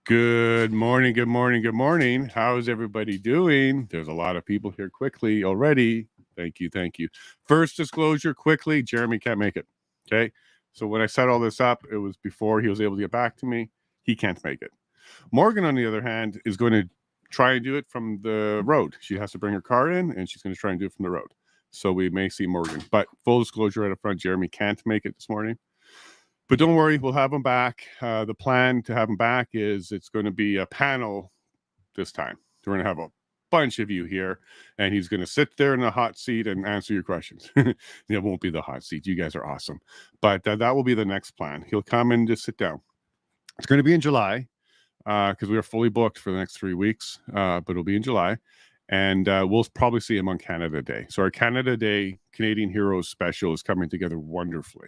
Good morning, good morning, good morning. How's everybody doing? There's a lot of people here quickly already. Thank you, thank you. First disclosure quickly, Jeremy can't make it, okay? So when I set all this up, it was before he was able to get back to me. He can't make it. Morgan, on the other hand, is going to try and do it from the road. She has to bring her car in, and she's going to try and do it from the road. So we may see Morgan. But full disclosure right up front, Jeremy can't make it this morning. But don't worry, we'll have him back. The plan to have him back is it's going to be a panel this time. We're going to have a bunch of you here, and he's going to sit there in the hot seat and answer your questions. It won't be the hot seat. You guys are awesome. But that will be the next plan. He'll come and just sit down. It's going to be in July because we are fully booked for the next 3 weeks, but it'll be in July. And we'll probably see him on Canada Day. So our Canada Day Canadian Heroes special is coming together wonderfully.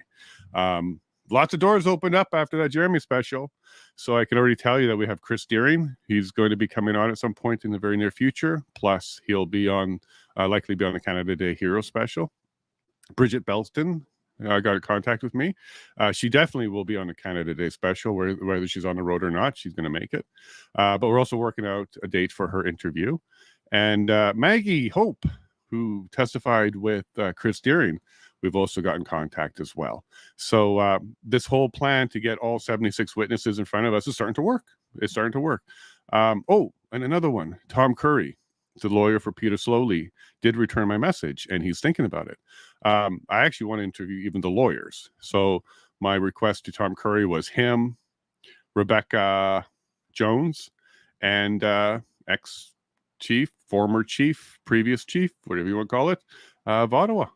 Lots of doors opened up after that Jeremy special. So I can already tell you that we have Chris Deering. He's going to be coming on at some point in the very near future. Plus, he'll be on, likely be on the Canada Day Hero special. Bridget Belston got in contact with me. She definitely will be on the Canada Day special, whether she's on the road or not. She's going to make it. But we're also working out a date for her interview. And Maggie Hope, who testified with Chris Deering, we've also got in contact as well. So this whole plan to get all 76 witnesses in front of us is starting to work. It's starting to work. Oh, and another one, Tom Curry, the lawyer for Peter Slowly, did return my message, and he's thinking about it. I actually want to interview even the lawyers. So my request to Tom Curry was him, Rebecca Jones, and ex-chief, former chief, previous chief, whatever you want to call it, of Ottawa.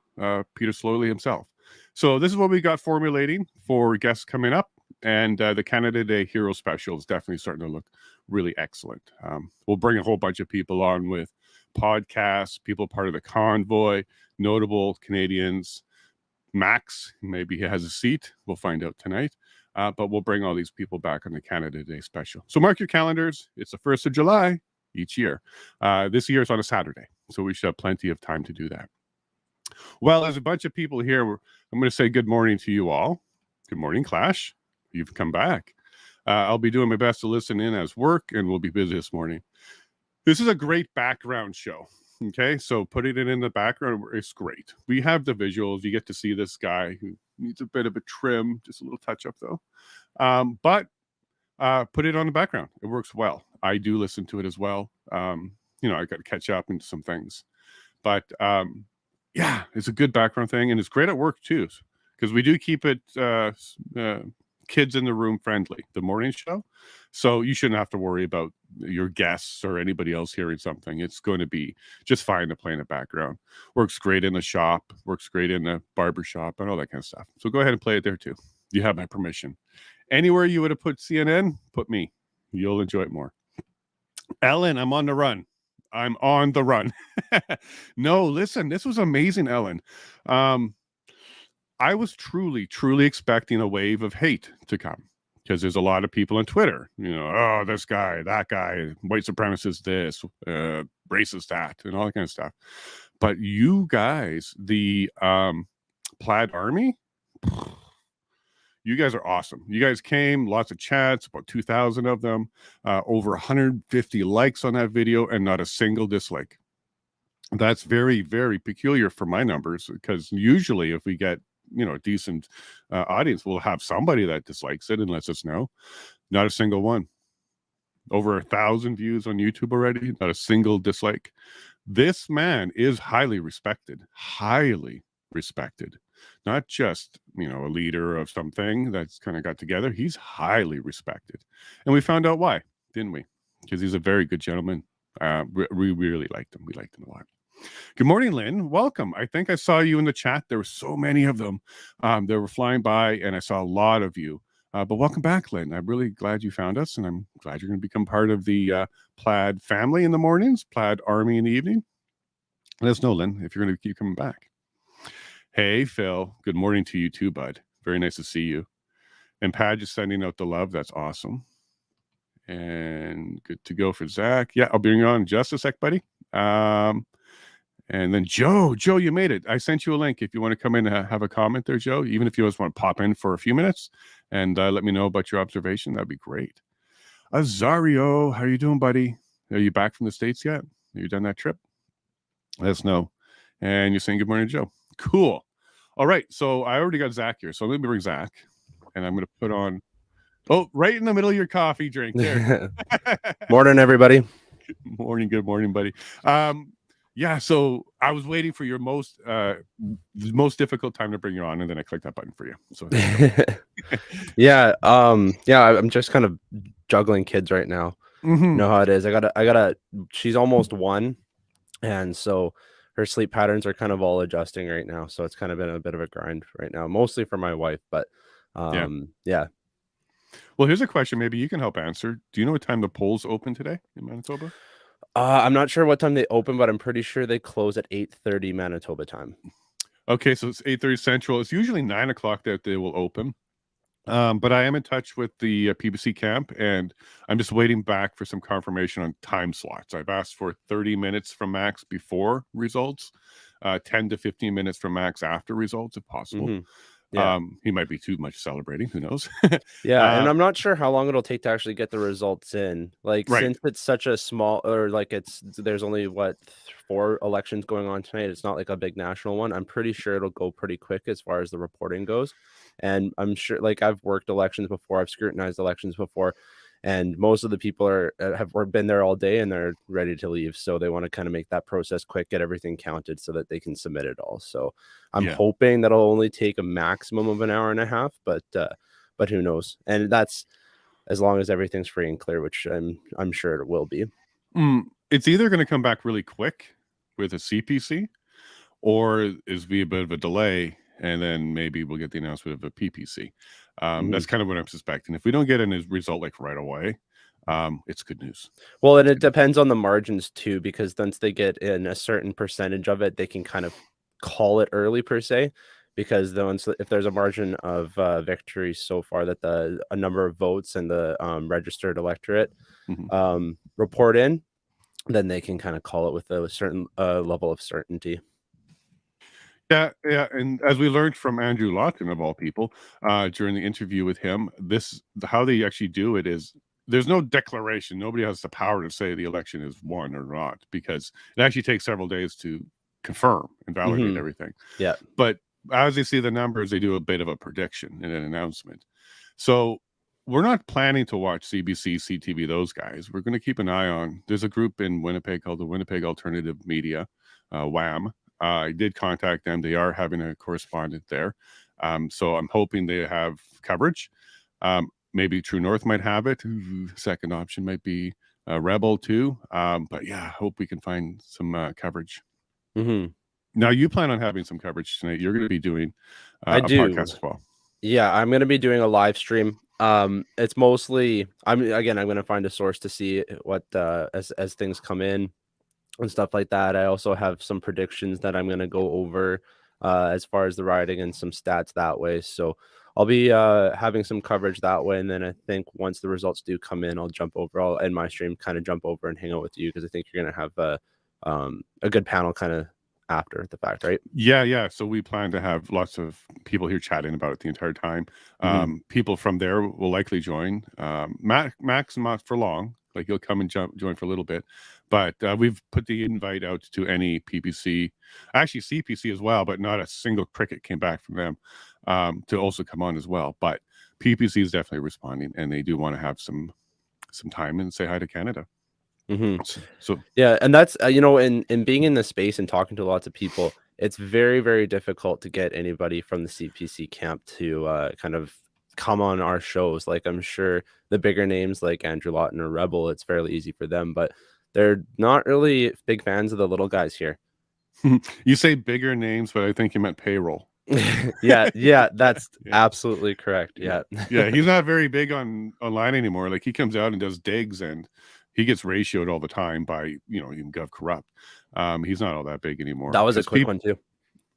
Peter Slowly himself. So this is what we got formulating for guests coming up, and the Canada Day Hero special is definitely starting to look really excellent. We'll bring a whole bunch of people on with podcasts, people part of the convoy, notable Canadians. Max, maybe he has a seat. We'll find out tonight. But we'll bring all these people back on the Canada Day special. So mark your calendars. It's the 1st of July each year. This year is on a Saturday, so we should have plenty of time to do that. Well, there's a bunch of people here. I'm going to say good morning to you all. Good morning, Clash. You've come back. I'll be doing my best to listen in as work, and we'll be busy this morning. This is a great background show. Okay, so putting it in the background is great. We have the visuals. You get to see this guy who needs a bit of a trim, just a little touch up though. But put it on the background. It works well. I do listen to it as well. I got to catch up into some things. But yeah, it's a good background thing, and it's great at work too, because we do keep it kids in the room friendly, the morning show. So you shouldn't have to worry about your guests or anybody else hearing something. It's going to be just fine to play in the background. Works great in the shop, works great in the barber shop, and all that kind of stuff. So go ahead and play it there too. You have my permission. Anywhere you would have put CNN, put me. You'll enjoy it more. Ellen, I'm on the run. I'm on the run. No, listen, this was amazing, Ellen. I was truly, truly expecting a wave of hate to come, because there's a lot of people on Twitter, oh, this guy, that guy, white supremacist this, racist that, and all that kind of stuff. But you guys, the Plaid Army, you guys are awesome. You guys came, lots of chats, about 2,000 of them, over 150 likes on that video, and not a single dislike. That's very, very peculiar for my numbers, because usually if we get, a decent audience, we'll have somebody that dislikes it and lets us know. Not a single one. Over 1,000 views on YouTube already, not a single dislike. This man is highly respected. Highly respected. Not just, a leader of something that's kind of got together. He's highly respected. And we found out why, didn't we? Because he's a very good gentleman. We really liked him. We liked him a lot. Good morning, Lynn. Welcome. I think I saw you in the chat. There were so many of them. They were flying by, and I saw a lot of you. But welcome back, Lynn. I'm really glad you found us, and I'm glad you're going to become part of the Plaid family in the mornings, Plaid Army in the evening. Let us know, Lynn, if you're going to keep coming back. Hey, Phil. Good morning to you too, bud. Very nice to see you. And Pad just sending out the love. That's awesome. And good to go for Zach. Yeah, I'll bring you on in just a sec, buddy. And then Joe, you made it. I sent you a link if you want to come in and have a comment there, Joe. Even if you just want to pop in for a few minutes and let me know about your observation, that'd be great. Azario, how are you doing, buddy? Are you back from the States yet? Have you done that trip? Let us know. And you're saying good morning, Joe. Cool. All right. So I already got Zach here. So let me bring Zach, and I'm going to put on. Oh, right in the middle of your coffee drink there. Morning, everybody. Good morning, buddy. Yeah, so I was waiting for your most difficult time to bring you on, and then I clicked that button for you. So yeah, I'm just kind of juggling kids right now. mm-hmm. You know how it is. I gotta. She's almost 1, and so her sleep patterns are kind of all adjusting right now. So it's kind of been a bit of a grind right now, mostly for my wife, but yeah. Well, here's a question. Maybe you can help answer. Do you know what time the polls open today in Manitoba? I'm not sure what time they open, but I'm pretty sure they close at 8:30 Manitoba time. Okay, so it's 8:30 Central. It's usually 9 o'clock that they will open. But I am in touch with the PBC camp, and I'm just waiting back for some confirmation on time slots. I've asked for 30 minutes from Max before results, 10 to 15 minutes from Max after results, if possible. Mm-hmm. Yeah. He might be too much celebrating. Who knows? Yeah, and I'm not sure how long it'll take to actually get the results in. Like, right. since it's such a small, or like there's only 4 elections going on tonight. It's not like a big national one. I'm pretty sure it'll go pretty quick as far as the reporting goes. And I'm sure, like, I've worked elections before, I've scrutinized elections before, and most of the people have been there all day and they're ready to leave. So they want to kind of make that process quick, get everything counted so that they can submit it all. So I'm hoping that'll only take a maximum of an hour and a half, but who knows? And that's as long as everything's free and clear, which I'm sure it will be. It's either going to come back really quick with a CPC, or is be a bit of a delay, and then maybe we'll get the announcement of a PPC. That's kind of what I'm suspecting. If we don't get a result like right away, it's good news. Well, and it depends on the margins too, because once they get in a certain percentage of it, they can kind of call it early per se. Because if there's a margin of victory so far that a number of votes and the registered electorate report in, then they can kind of call it with a certain level of certainty. Yeah, and as we learned from Andrew Lawton, of all people, during the interview with him, how they actually do it is there's no declaration. Nobody has the power to say the election is won or not, because it actually takes several days to confirm and validate everything. Yeah, but as they see the numbers, they do a bit of a prediction and an announcement. So we're not planning to watch CBC, CTV, those guys. We're going to keep an eye on. There's a group in Winnipeg called the Winnipeg Alternative Media, WAM. I did contact them. They are having a correspondent there. So I'm hoping they have coverage. Maybe True North might have it. Second option might be Rebel too. But yeah, I hope we can find some coverage. Now, you plan on having some coverage tonight. You're going to be doing a podcast as well. Yeah, I'm going to be doing a live stream. It's mostly, I'm going to find a source to see what as things come in and stuff like that. I also have some predictions that I'm going to go over as far as the riding and some stats that way. So I'll be having some coverage that way. And then I think once the results do come in, I'll end my stream, kind of jump over and hang out with you, because I think you're going to have a good panel kind of after the fact, right? Yeah. So we plan to have lots of people here chatting about it the entire time. People from there will likely join. Max not for long. Like, he'll come and join for a little bit. But we've put the invite out to any PPC, actually CPC as well, but not a single cricket came back from them to also come on as well. But PPC is definitely responding, and they do want to have some time and say hi to Canada. So yeah, and that's in being in the space and talking to lots of people, it's very, very difficult to get anybody from the CPC camp to kind of come on our shows. Like, I'm sure the bigger names like Andrew Lawton or Rebel, it's fairly easy for them, but they're not really big fans of the little guys here. You say bigger names, but I think you meant payroll. yeah, that's absolutely correct. Yeah, he's not very big online anymore. Like, he comes out and does digs, and he gets ratioed all the time by even Gov Corrupt. He's not all that big anymore. That was a quick one too.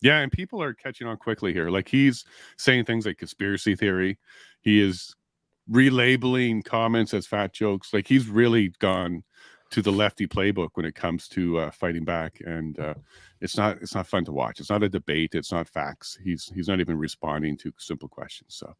Yeah, and people are catching on quickly here. Like, he's saying things like conspiracy theory. He is relabeling comments as fat jokes. Like, he's really gone to the lefty playbook when it comes to fighting back, and it's not fun to watch. It's not a debate. It's not facts. He's not even responding to simple questions. So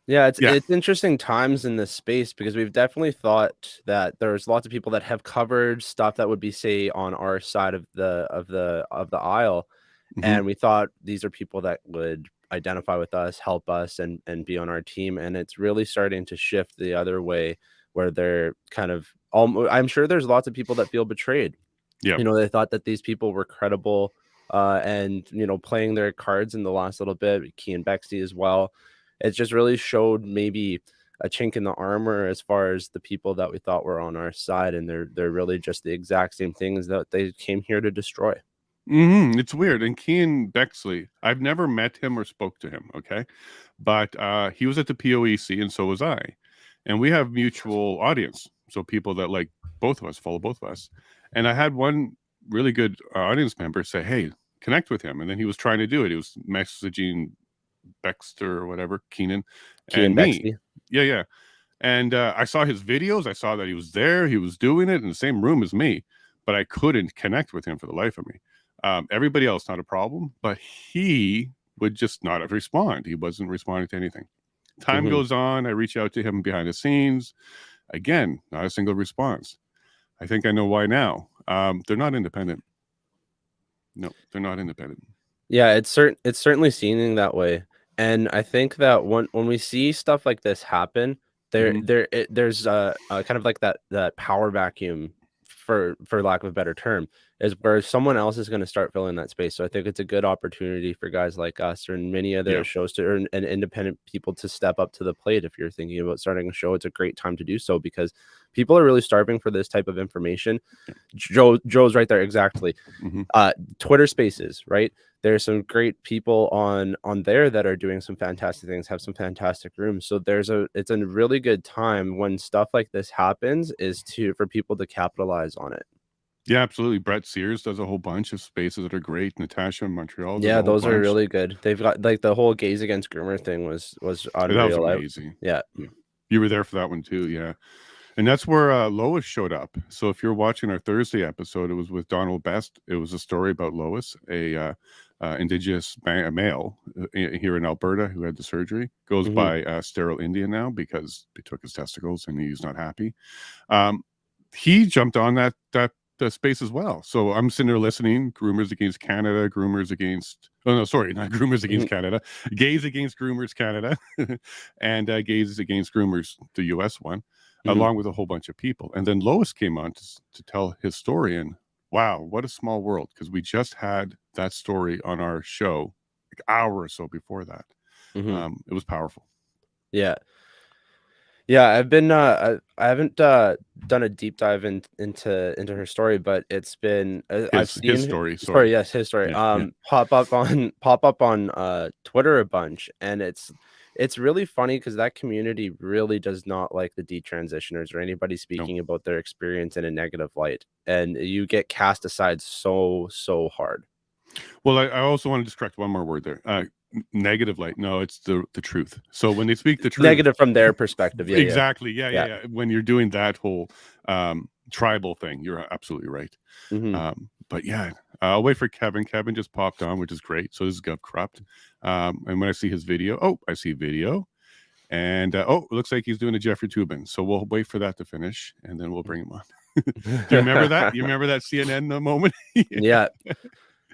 Yeah, it's Yeah. it's interesting times in this space because we've definitely thought that there's lots of people that have covered stuff that would be, say, on our side of the aisle, Hmm. and we thought these are people that would identify with us, help us, and be on our team, and it's really starting to shift the other way where they're kind of I'm sure there's lots of people that feel betrayed. Yeah. They thought that these people were credible, and, playing their cards in the last little bit, Key and Bexley as well. It just really showed maybe a chink in the armor as far as the people that we thought were on our side, and they're really just the exact same things that they came here to destroy. It's weird. And Kean Bexley, I've never met him or spoke to him. Okay. But he was at the POEC and so was I. And we have mutual audience. So people that like both of us, follow both of us. And I had one really good audience member say, hey, connect with him. And then he was trying to do it. He was messaging Baxter or whatever, Keenan, Key and and me. Bexley. Yeah, yeah. And I saw his videos. I saw that he was there. He was doing it in the same room as me, but I couldn't connect with him for the life of me. Everybody else, not a problem, but he would just not respond. He wasn't responding to anything. Time Mhm. goes on. I reach out to him behind the scenes. Again, not a single response. I think I know why now. They're not independent. No, they're not independent. Yeah, it's certainly seeming that way, and I think that when we see stuff like this happen, Hmm. there's kind of like that power vacuum, for lack of a better term, is where someone else is going to start filling that space. So I think it's a good opportunity for guys like us or many other Yeah. shows to earn and independent people to step up to the plate. If you're thinking about starting a show, it's a great time to do so because people are really starving for this type of information. Joe's right there exactly. Hmm. Twitter Spaces, right? There's some great people on there that are doing some fantastic things, have some fantastic rooms. So it's a really good time when stuff like this happens is to for people to capitalize on it. Yeah, absolutely. Brett Sears does a whole bunch of spaces that are great. Natasha in Montreal does Yeah, a whole those are bunch. really good. They've got like the whole gays against groomer thing was That was unreal. amazing. Yeah. Yeah. You were there for that one too. Yeah. And that's where Lois showed up. So if you're watching our Thursday episode, it was with Donald Best. It was a story about Lois, a indigenous male here in Alberta who had the surgery. Goes Hmm. by Sterile Indian now because they took his testicles and he's not happy. Um, he jumped on that space as well. So I'm sitting there listening. Groomers against Canada. Groomers against. Oh no, sorry, not groomers against Canada. Gays against groomers Canada, and gays against groomers, the U.S. one, Hmm. along with a whole bunch of people. And then Lois came on to tell his story. And wow, what a small world! Because we just had that story on our show, like an hour or so before that. Hmm. It was powerful. Yeah. Yeah, I haven't done a deep dive into her story, but it's been I've His seen story. sorry, Sorry. yes, his story Yeah. Yeah. pop up on Twitter a bunch, and it's really funny because that community really does not like the detransitioners or anybody No. speaking about their experience in a negative light, and you get cast aside so hard. Well, I also want to just correct one more word there. Negative light. No, it's the truth. So when they speak the truth, Negative from their perspective. Yeah, yeah, exactly. Yeah, yeah, yeah. yeah. When you're doing that whole tribal thing, you're absolutely right. Hmm. But yeah, I'll wait for Kevin. Kevin just popped on, which is great. So this is Gov Corrupt. And when I see his video, oh, I see video. And oh, it looks like he's doing a Jeffrey Tubin. So we'll wait for that to finish and then we'll bring him on. Do you remember that? You remember that CNN moment? Yeah.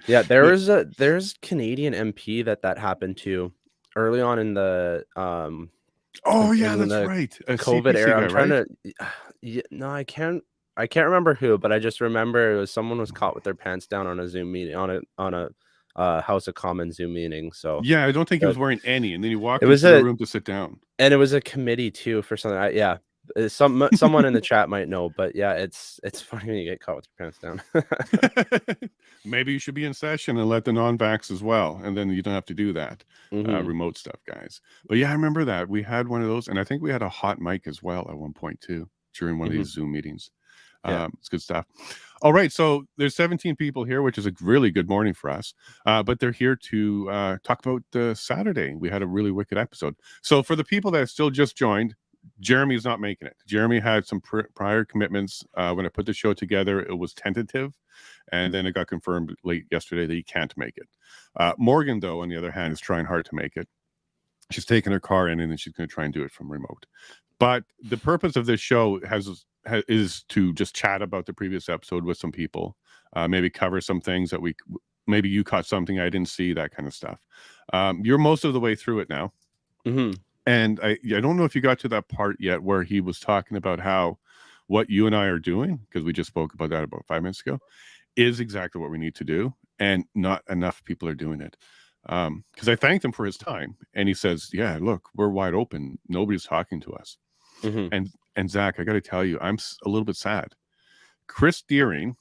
Yeah, Yeah. there's Canadian MP that happened to early on in the Oh yeah, in that's the right. A COVID CPC era. guy, I'm trying right? to yeah, no, I can't remember who, but I just remember it was someone was caught with their pants down on a Zoom meeting on a House of Commons Zoom meeting. So Yeah, I don't think he uh, was wearing any, and then he it walked was into the a room to sit down. and it was a committee too for something. Yeah. Someone in the chat might know, but yeah, it's funny when you get caught with your pants down. Maybe you should be in session and let the non-vax as well, and then you don't have to do that Hmm. remote stuff, guys. But yeah, I remember that we had one of those, and I think we had a hot mic as well at one point too during one of Hmm. these Zoom meetings. Yeah. It's good stuff. All right, so there's 17 people here, which is a really good morning for us. But they're here to talk about Saturday. We had a really wicked episode. So for the people that still just joined, Jeremy's not making it. Jeremy had some prior commitments. When I put the show together, it was tentative, and then it got confirmed late yesterday that he can't make it. Morgan, though, on the other hand, is trying hard to make it. She's taking her car in, and then she's going to try and do it from remote. But the purpose of this show is to just chat about the previous episode with some people, maybe cover some things that maybe you caught something I didn't see, that kind of stuff. You're most of the way through it now. And I don't know if you got to that part yet where he was talking about what you and I are doing, because we just spoke about that about 5 minutes ago, is exactly what we need to do, and not enough people are doing it. Because I thanked him for his time, and he says, yeah, look, we're wide open, nobody's talking to us. And Zach, I got to tell you, I'm a little bit sad. Chris Deering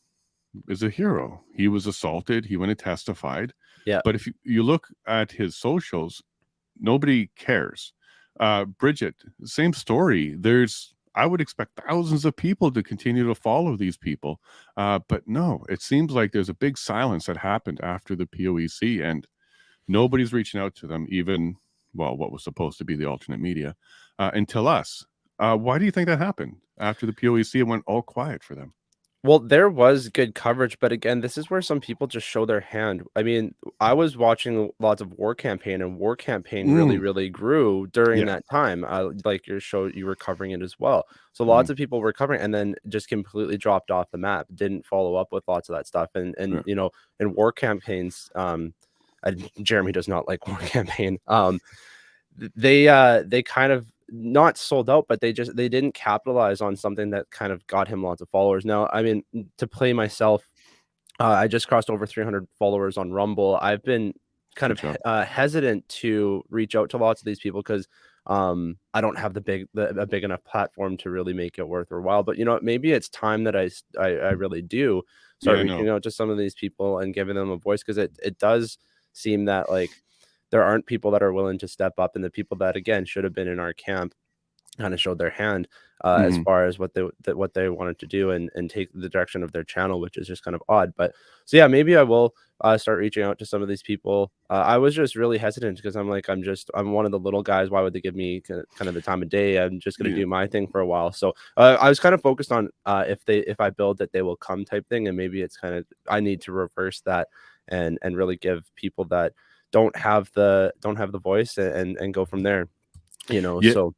is a hero. He was assaulted, he went and testified. But if you look at his socials, nobody cares. Bridget, same story. I would expect thousands of people to continue to follow these people, but no, it seems like there's a big silence that happened after the POEC, and nobody's reaching out to them, even, well, what was supposed to be the alternate media, until us. Why do you think that happened? After the POEC, it went all quiet for them. Well, there was good coverage, but again, this is where some people just show their hand. I mean, I was watching lots of War Campaign, and War Campaign really, really grew during that time. Like your show, you were covering it as well. So lots of people were covering, and then just completely dropped off the map, didn't follow up with lots of that stuff. And you know, in War Campaigns, Jeremy does not like War Campaign. They kind of not sold out, but they didn't capitalize on something that kind of got him lots of followers. Now, I mean, to play myself, I just crossed over 300 followers on Rumble. I've been kind of hesitant to reach out to lots of these people because I don't have a big enough platform to really make it worth their while. But you know, maybe it's time that I really do start reaching out to some of these people and giving them a voice, because it does seem that like there aren't people that are willing to step up, and the people that again should have been in our camp kind of showed their hand as far as what they wanted to do and take the direction of their channel, which is just kind of odd. But so yeah, maybe I will start reaching out to some of these people. I was just really hesitant because I'm one of the little guys. Why would they give me kind of the time of day? I'm just going to do my thing for a while. So I was kind of focused on if I build that they will come type thing, and maybe it's kind of I need to reverse that and really give people that don't have the voice and go from there, you know. So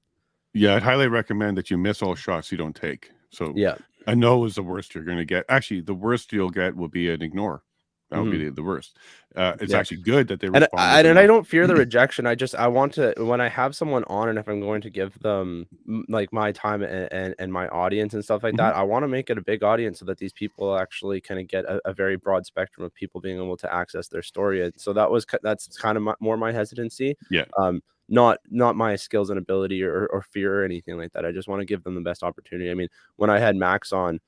yeah, I'd highly recommend that you miss all shots you don't take. So yeah, a no is the worst you're going to get. Actually, the worst you'll get will be an ignore. That would be the worst. It's actually good that they respond. And I don't fear the rejection. I want to, when I have someone on, and if I'm going to give them like my time and my audience and stuff like that, I want to make it a big audience so that these people actually kind of get a very broad spectrum of people being able to access their story. And so that's kind of more my hesitancy. Yeah. Not my skills and ability or fear or anything like that. I just want to give them the best opportunity. I mean, when I had Max on,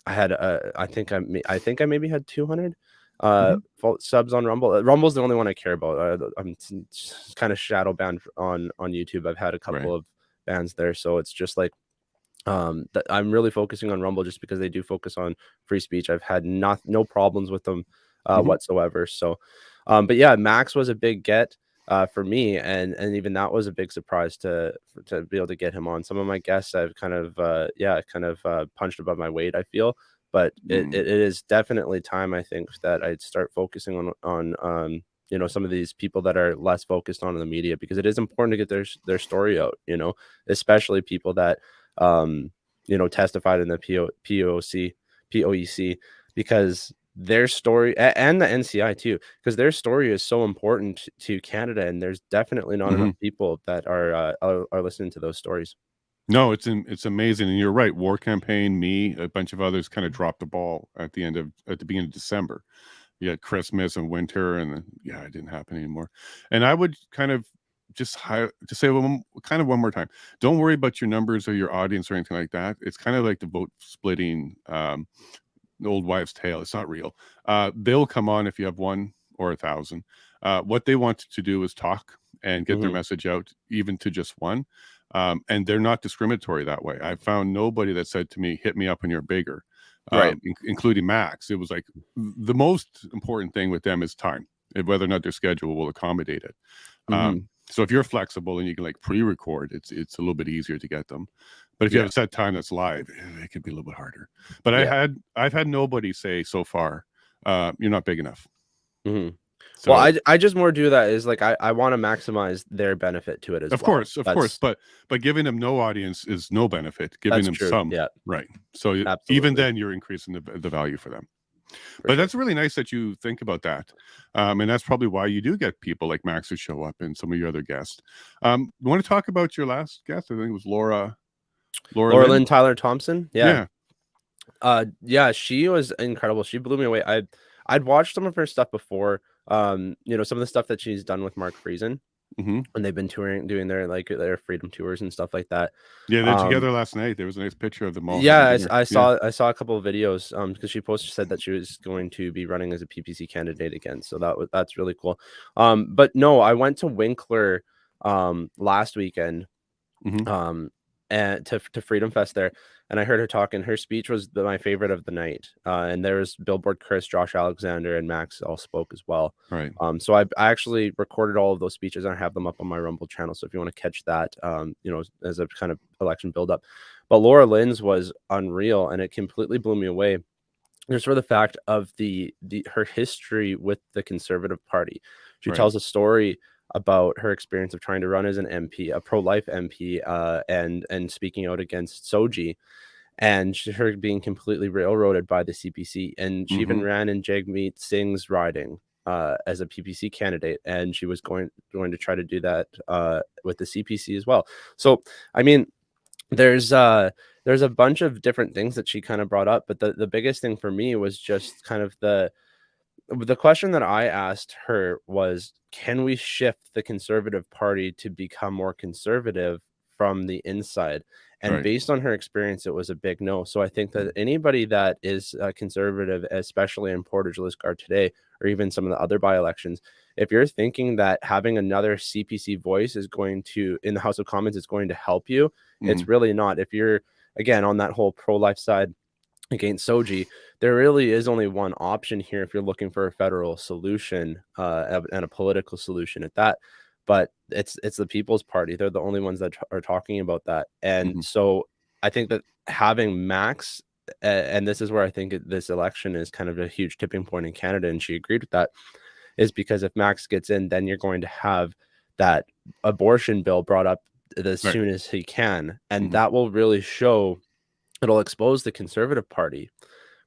I had I think I maybe had 200 subs on Rumble. Rumble's the only one I care about. I'm kind of shadow banned on YouTube. I've had a couple of bans there, so it's just like I'm really focusing on Rumble just because they do focus on free speech. I've had no problems with them whatsoever. So but yeah, Max was a big get for me, and even that was a big surprise to be able to get him on. Some of my guests I've kind of punched above my weight, I feel, but it is definitely time, I think, that I'd start focusing on you know, some of these people that are less focused on in the media, because it is important to get their story out, you know, especially people that you know, testified in the POEC, because their story, and the NCI too, because their story is so important to Canada, and there's definitely not enough people that are listening to those stories. No, it's amazing, and you're right. War Campaign, me, a bunch of others kind of dropped the ball at the beginning of December. You had Christmas and winter, and then, it didn't happen anymore. And I would kind of just say one more time, don't worry about your numbers or your audience or anything like that. It's kind of like the vote splitting old wives' tale. It's not real. They'll come on if you have 1 or 1,000. What they want to do is talk and get their message out, even to just one. And they're not discriminatory that way. I found nobody that said to me, hit me up when you're bigger, including Max. It was like the most important thing with them is time, whether or not their schedule will accommodate it. So if you're flexible and you can like pre-record, it's a little bit easier to get them. But if you have a set time that's live, it could be a little bit harder. But I've had nobody say so far, you're not big enough. So well, I just more do that is like I want to maximize their benefit to it as of well. course, but giving them no audience is no benefit. Giving That's them true. some, Yeah, right? So even absolutely. then, you're increasing the value for them. For But sure. that's really nice that you think about that, and that's probably why you do get people like Max who show up and some of your other guests. You want to talk about your last guest? I think it was Laura Lynn Tyler Thompson. Yeah. Yeah, she was incredible. She blew me away. I'd watched some of her stuff before. You know, some of the stuff that she's done with Mark Friesen, Mm-hmm. and they've been touring, doing their freedom tours and stuff like that. Yeah, they're together last night. There was a nice picture of them all. Yeah, I saw a couple of videos because she said that she was going to be running as a PPC candidate again. So that's really cool. But no, I went to Winkler last weekend. Mm-hmm. And to Freedom Fest there, and I heard her talk, and her speech was my favorite of the night. And there was Billboard Chris, Josh Alexander, and Max all spoke as well. Right. So I actually recorded all of those speeches, and I have them up on my Rumble channel. So if you want to catch that, you know, as a kind of election buildup. But Laura Lynn's was unreal, and it completely blew me away. Just for the fact of her history with the Conservative Party. She tells a story about her experience of trying to run as an MP, a pro-life MP, and speaking out against Soji, and her being completely railroaded by the CPC. And she even ran in Jagmeet Singh's riding as a PPC candidate, and she was going to try to do that with the CPC as well. So, I mean, there's a bunch of different things that she kind of brought up, but the biggest thing for me was just kind of the question that I asked her was, can we shift the Conservative Party to become more conservative from the inside? And based on her experience, it was a big no. So I think that anybody that is conservative, especially in Portage Lisgar today, or even some of the other by-elections, if you're thinking that having another CPC voice is going to, in the House of Commons, is going to help you, it's really not. If you're, again, on that whole pro-life side against Soji, there really is only one option here if you're looking for a federal solution and a political solution at that. But it's the People's Party. They're the only ones that are talking about that. And so I think that having Max, and this is where I think this election is kind of a huge tipping point in Canada, and she agreed with that, is because if Max gets in, then you're going to have that abortion bill brought up as soon as he can. And that will really show, it'll expose the Conservative Party,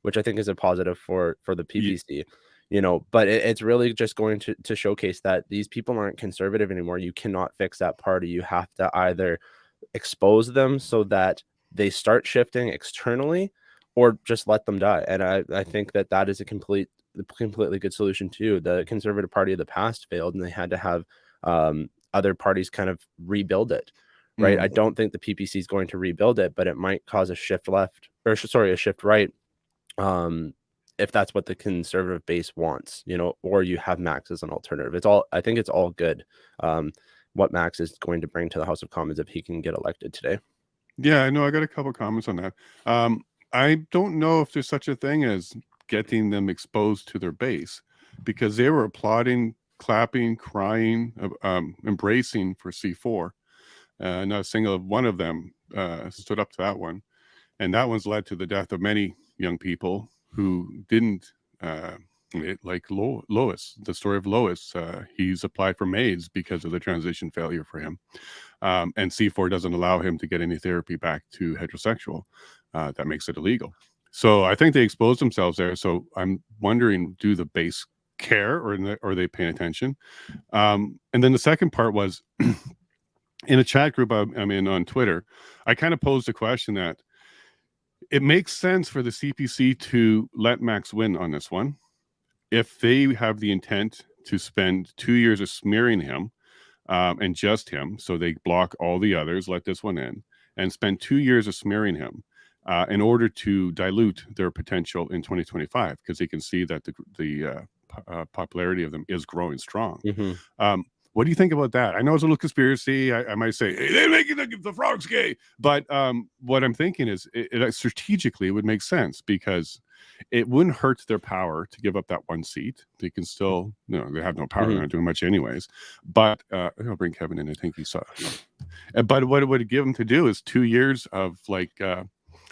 which I think is a positive for the PPC, you know, but it's really just going to showcase that these people aren't conservative anymore. You cannot fix that party. You have to either expose them so that they start shifting externally, or just let them die. And I think that is a completely good solution too. The Conservative Party of the past failed, and they had to have other parties kind of rebuild it. Right. I don't think the PPC is going to rebuild it, but it might cause a shift a shift right. If that's what the Conservative base wants, you know, or you have Max as an alternative. I think it's all good. What Max is going to bring to the House of Commons if he can get elected today. Yeah, I know. I got a couple comments on that. I don't know if there's such a thing as getting them exposed to their base, because they were applauding, clapping, crying, embracing for C4. Not a single one of them stood up to that one. And that one's led to the death of many young people who didn't, like Lois, the story of Lois. He's applied for MAIDs because of the transition failure for him. And C4 doesn't allow him to get any therapy back to heterosexual. That makes it illegal. So I think they exposed themselves there. So I'm wondering, do the base care, or are they paying attention? And then the second part was, in a chat group I'm in on Twitter, I kind of posed a question that it makes sense for the CPC to let Max win on this one if they have the intent to spend 2 years of smearing him and just him. So they block all the others, let this one in, and spend 2 years of smearing him in order to dilute their potential in 2025, because they can see that the popularity of them is growing strong. What do you think about that? I know it's a little conspiracy. I might say, hey, they're making the frogs gay. But what I'm thinking is, it strategically, it would make sense, because it wouldn't hurt their power to give up that one seat. They can still, they have no power. They're not doing much anyways. But I'll bring Kevin in. I think he saw. But what it would give them to do is 2 years of like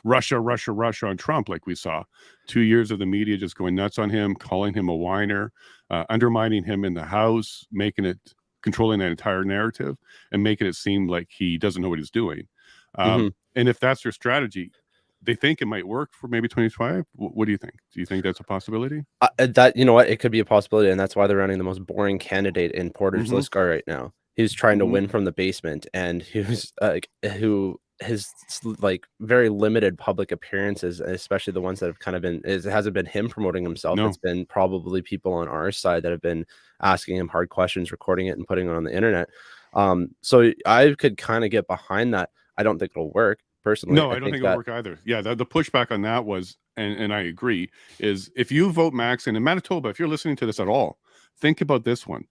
Russia on Trump, like we saw. 2 years of the media just going nuts on him, calling him a whiner, undermining him in the House, controlling that entire narrative, and making it seem like he doesn't know what he's doing. And if that's their strategy, they think it might work for maybe 2025. What do you think? Do you think that's a possibility? That, you know what, it could be a possibility, and that's why they're running the most boring candidate in Porter's Liscar right now. He's trying to win from the basement, and who has like very limited public appearances, especially the ones that have kind of been. It hasn't been him promoting himself. No. It's been probably people on our side that have been asking him hard questions, recording it, and putting it on the internet. So I could kind of get behind that. I don't think it'll work. Personally, no, I don't think it'll work either. Yeah, the pushback on that was, and I agree, is if you vote Max in Manitoba, if you're listening to this at all, think about this one.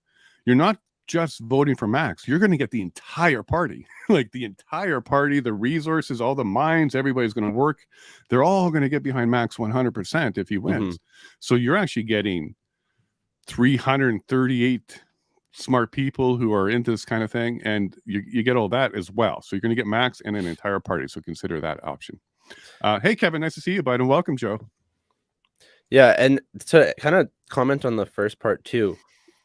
You're not just voting for Max. You're going to get the entire party, like the entire party, the resources, all the minds, everybody's going to work. They're all going to get behind Max 100% if he wins. So you're actually getting 338 smart people who are into this kind of thing, and you get all that as well. So you're going to get Max and an entire party. So consider that option. Hey, Kevin, nice to see you, bud, and welcome, Joe. Yeah, and to kind of comment on the first part too,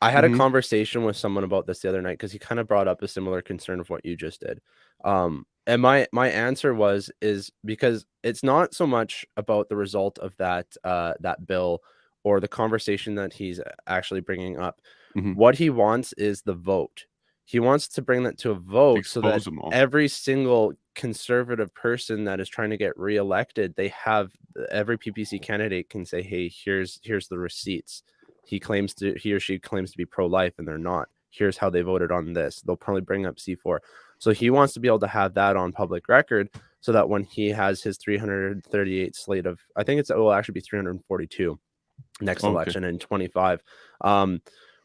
I had a conversation with someone about this the other night because he kind of brought up a similar concern of what you just did. And my answer is because it's not so much about the result of that bill or the conversation that he's actually bringing up. What he wants is the vote. He wants to bring that to a vote so that every single conservative person that is trying to get reelected, every PPC candidate can say, hey, here's the receipts. He or she claims to be pro-life and they're not. Here's how they voted on this. They'll probably bring up C4. So he wants to be able to have that on public record so that when he has his 338 slate of, I think it will actually be 342 next election in 25.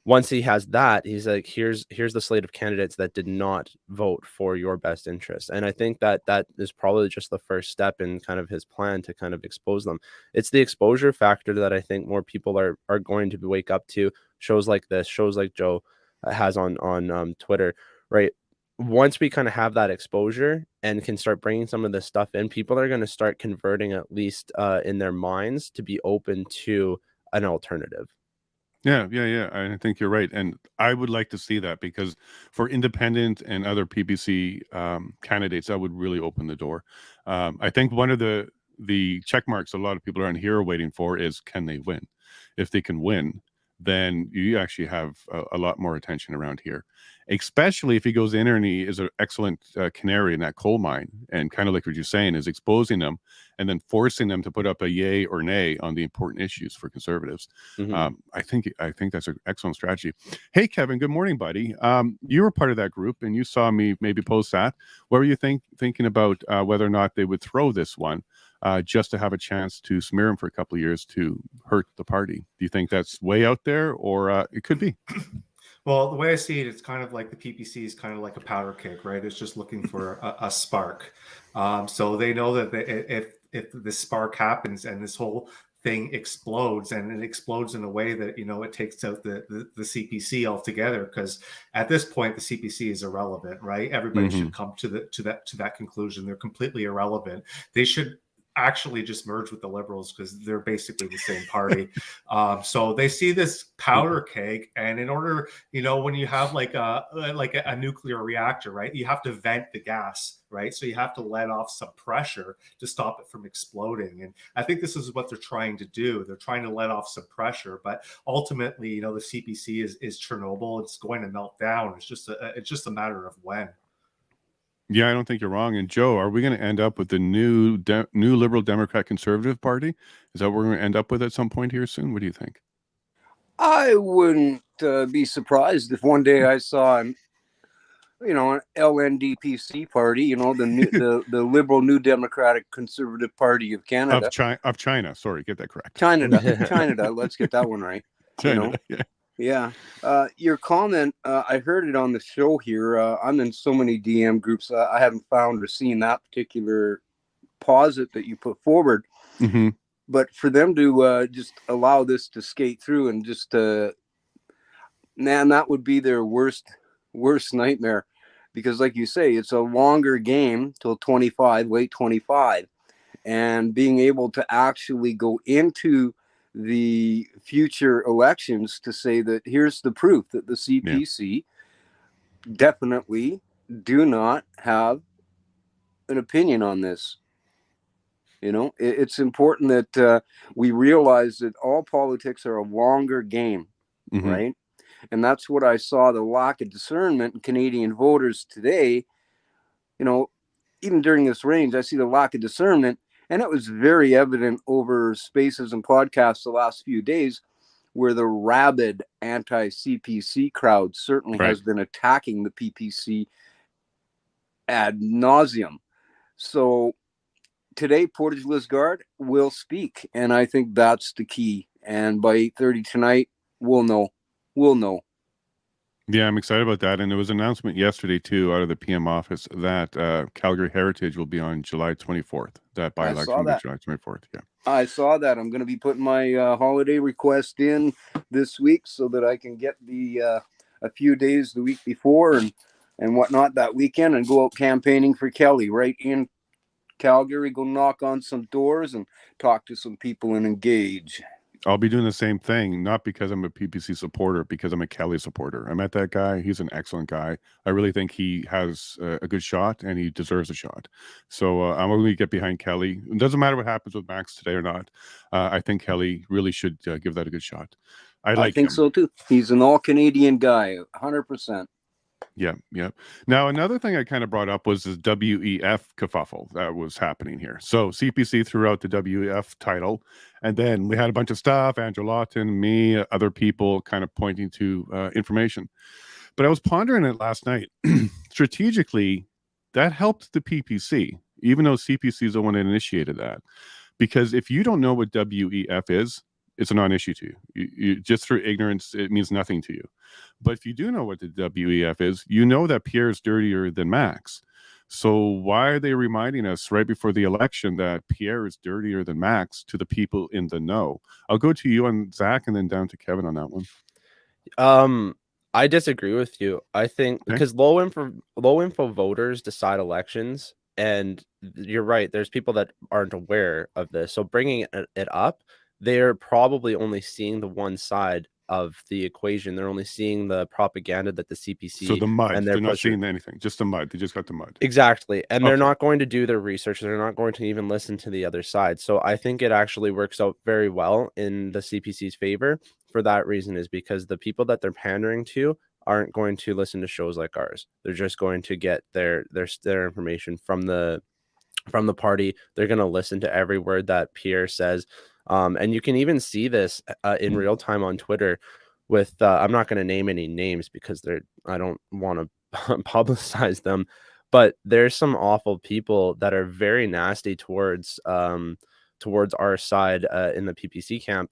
Once he has that, he's like, here's the slate of candidates that did not vote for your best interest. And I think that is probably just the first step in kind of his plan to kind of expose them. It's the exposure factor that I think more people are going to wake up to. Shows like this, shows like Joe has on Twitter, right? Once we kind of have that exposure and can start bringing some of this stuff in, people are going to start converting, at least in their minds, to be open to an alternative. Yeah. I think you're right. And I would like to see that, because for independent and other PPC candidates, that would really open the door. I think one of the check marks a lot of people around here are waiting for is, can they win? If they can win, then you actually have a lot more attention around here, especially if he goes in and he is an excellent canary in that coal mine, and kind of like what you're saying is exposing them and then forcing them to put up a yay or nay on the important issues for conservatives. I think that's an excellent strategy. Hey, Kevin, good morning, buddy. You were part of that group and you saw me maybe post that. What were you thinking about whether or not they would throw this one just to have a chance to smear him for a couple of years to hurt the party? Do you think that's way out there, or it could be? Well, the way I see it, it's kind of like the PPC is kind of like a powder keg, right? It's just looking for a spark. So they know that if this spark happens and this whole thing explodes, and it explodes in a way that, it takes out the CPC altogether, because at this point the CPC is irrelevant, right? Everybody should come to that conclusion. They're completely irrelevant. They should actually just merge with the Liberals, because they're basically the same party. So they see this powder keg, and in order, when you have like a nuclear reactor, right, you have to vent the gas, right? So you have to let off some pressure to stop it from exploding. And I think this is what they're trying to do. They're trying to let off some pressure, but ultimately, the CPC is Chernobyl. It's going to melt down. It's just a matter of when. Yeah, I don't think you're wrong. And Joe, are we going to end up with the new Liberal Democrat Conservative Party? Is that what we're going to end up with at some point here soon? What do you think? I wouldn't be surprised if one day I saw an LNDPC party, the Liberal New Democratic Conservative Party of Canada. Of China. Sorry, get that correct. China. Let's get that one right. China, Yeah. Your comment, I heard it on the show here. I'm in so many DM groups. I haven't found or seen that particular posit that you put forward. But for them to just allow this to skate through and just, man, that would be their worst nightmare. Because like you say, it's a longer game till late 25. And being able to actually go into the future elections to say that here's the proof that the CPC definitely do not have an opinion on this. You know, it's important that we realize that all politics are a longer game, right? And that's what I saw, the lack of discernment in Canadian voters today. You know, even during this range, I see the lack of discernment, and it was very evident over spaces and podcasts the last few days, where the rabid anti-CPC crowd certainly has been attacking the PPC ad nauseum. So today, Portage Lisgard will speak, and I think that's the key. And by 8:30 tonight, we'll know. We'll know. Yeah, I'm excited about that. And there was an announcement yesterday, too, out of the PM office that Calgary Heritage will be on July 24th. That by-election will be July 24th, yeah. I saw that. I'm going to be putting my holiday request in this week so that I can get the a few days the week before and whatnot that weekend and go out campaigning for Kelly right in Calgary, go knock on some doors and talk to some people and engage. I'll be doing the same thing, not because I'm a PPC supporter, because I'm a Kelly supporter. I met that guy. He's an excellent guy. I really think he has a good shot and he deserves a shot. So I'm going to get behind Kelly. It doesn't matter what happens with Max today or not. I think Kelly really should give that a good shot. I think so too. He's an all-Canadian guy, 100%. Yeah. Now, another thing I kind of brought up was this WEF kerfuffle that was happening here. So CPC threw out the WEF title, and then we had a bunch of stuff, Andrew Lawton, me, other people kind of pointing to information. But I was pondering it last night. Strategically, that helped the PPC, even though CPC is the one that initiated that. Because if you don't know what WEF is, it's a non-issue to you. You just through ignorance, it means nothing to you. But if you do know what the WEF is, you know that Pierre is dirtier than Max. So why are they reminding us right before the election that Pierre is dirtier than Max to the people in the know? I'll go to you and Zach and then down to Kevin on that one. I disagree with you. I think because low info voters decide elections, and you're right. There's people that aren't aware of this. So bringing it up, they're probably only seeing the one side of the equation. They're only seeing the propaganda that the CPC. So the mud. And they're not seeing anything. Just the mud. They just got the mud. Exactly. And they're not going to do their research. They're not going to even listen to the other side. So I think it actually works out very well in the CPC's favor. For that reason is because the people that they're pandering to aren't going to listen to shows like ours. They're just going to get their information from the party. They're going to listen to every word that Pierre says. And you can even see this in real time on Twitter with, I'm not going to name any names because I don't want to publicize them, but there's some awful people that are very nasty towards our side in the PPC camp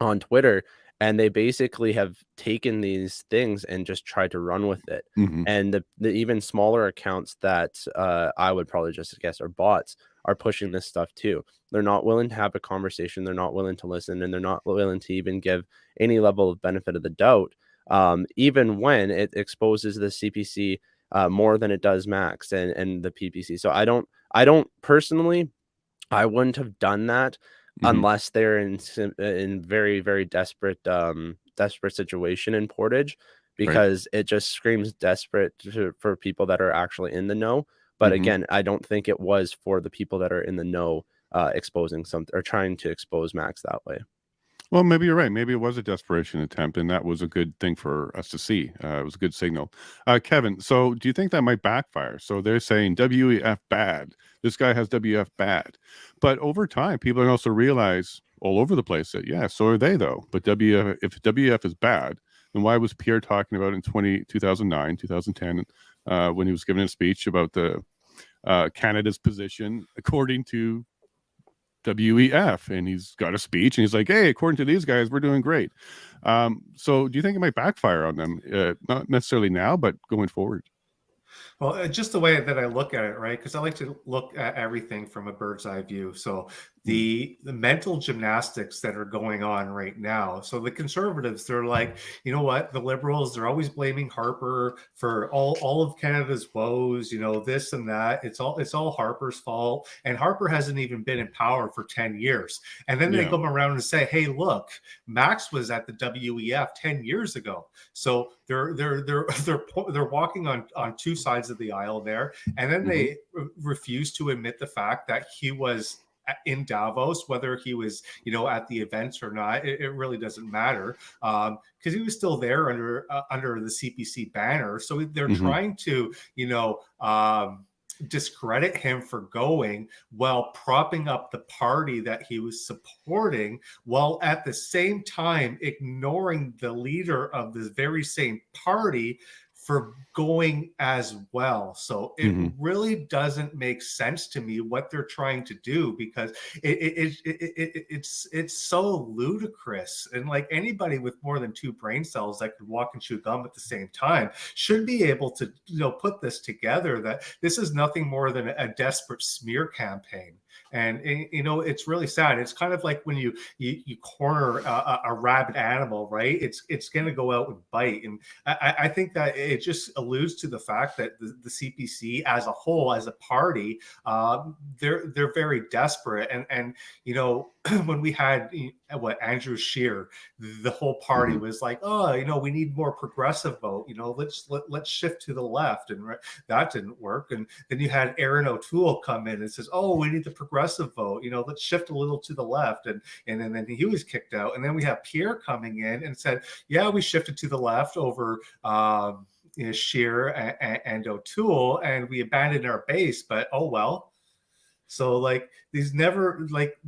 on Twitter. And they basically have taken these things and just tried to run with it. And the even smaller accounts that I would probably just guess are bots are pushing this stuff too. They're not willing to have a conversation. They're not willing to listen, and they're not willing to even give any level of benefit of the doubt, even when it exposes the CPC more than it does Max and the PPC. So I don't personally, I wouldn't have done that. Unless they're in very, very desperate situation in Portage, because it just screams desperate for people that are actually in the know. But again, I don't think it was for the people that are in the know exposing something or trying to expose Max that way. Well, maybe you're right. Maybe it was a desperation attempt, and that was a good thing for us to see. It was a good signal. Kevin, so do you think that might backfire? So they're saying WEF bad. This guy has WEF bad. But over time, people are also realize all over the place that, yeah, so are they, though. But if WEF is bad, then why was Pierre talking about in 2009, 2010, when he was giving a speech about the Canada's position according to WEF, and he's got a speech and he's like, hey, according to these guys, we're doing great. So do you think it might backfire on them? Not necessarily now, but going forward? Well, just the way that I look at it, right? Because I like to look at everything from a bird's eye view. So the mental gymnastics that are going on right now. So the Conservatives, they're like, you know what, the Liberals, they're always blaming Harper for all of Canada's woes, you know, this and that. It's all Harper's fault, and Harper hasn't even been in power for 10 years. And then they come around and say, hey, look, Max was at the WEF 10 years ago. So they're walking on two sides of the aisle there, and then they refuse to admit the fact that he was in Davos, whether he was, you know, at the events or not. It really doesn't matter, because he was still there under the CPC banner. So they're trying to, you know, discredit him for going while propping up the party that he was supporting, while at the same time ignoring the leader of the very same party for going as well. So it really doesn't make sense to me what they're trying to do, because it's so ludicrous. And like anybody with more than 2 brain cells that could walk and chew gum at the same time should be able to, you know, put this together, that this is nothing more than a desperate smear campaign. And you know, it's really sad. It's kind of like when you corner a rabid animal, right? It's going to go out and bite. And I think that it just alludes to the fact that the CPC as a whole, as a party, they're very desperate. And you know, when we had Andrew Scheer, the whole party was like, oh, you know, we need more progressive vote. You know, let's shift to the left, and that didn't work. And then you had Aaron O'Toole come in and says, oh, we need the progressive vote. You know, let's shift a little to the left, and then he was kicked out. And then we have Pierre coming in and said, yeah, we shifted to the left over you know, Scheer and O'Toole, and we abandoned our base. But oh well. So like these never like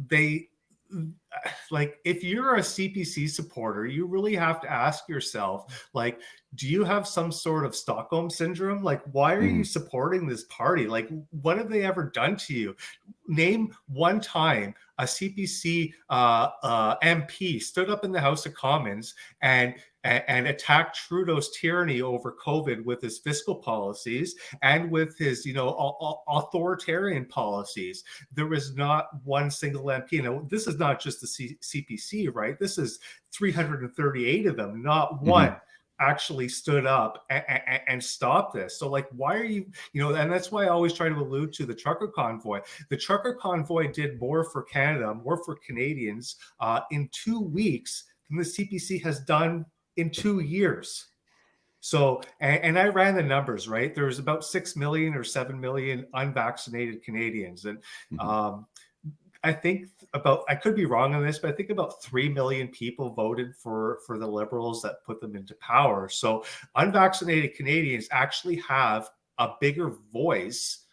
if you're a CPC supporter, you really have to ask yourself, like, do you have some sort of Stockholm syndrome? Like, why are you supporting this party? Like, what have they ever done to you? Name one time a CPC MP stood up in the House of Commons and attacked Trudeau's tyranny over COVID with his fiscal policies and with his, you know, authoritarian policies. There was not one single MP. Now, this is not just the CPC, right? This is 338 of them. Not one actually stood up and stopped this. So like, why are you, you know, and that's why I always try to allude to the trucker convoy. The trucker convoy did more for Canada, more for Canadians in 2 weeks than the CPC has done in 2 years. So, and I ran the numbers, right? There was about 6 million or 7 million unvaccinated Canadians. And I think I could be wrong on this, but I think about 3 million people voted for the Liberals that put them into power. So unvaccinated Canadians actually have a bigger voice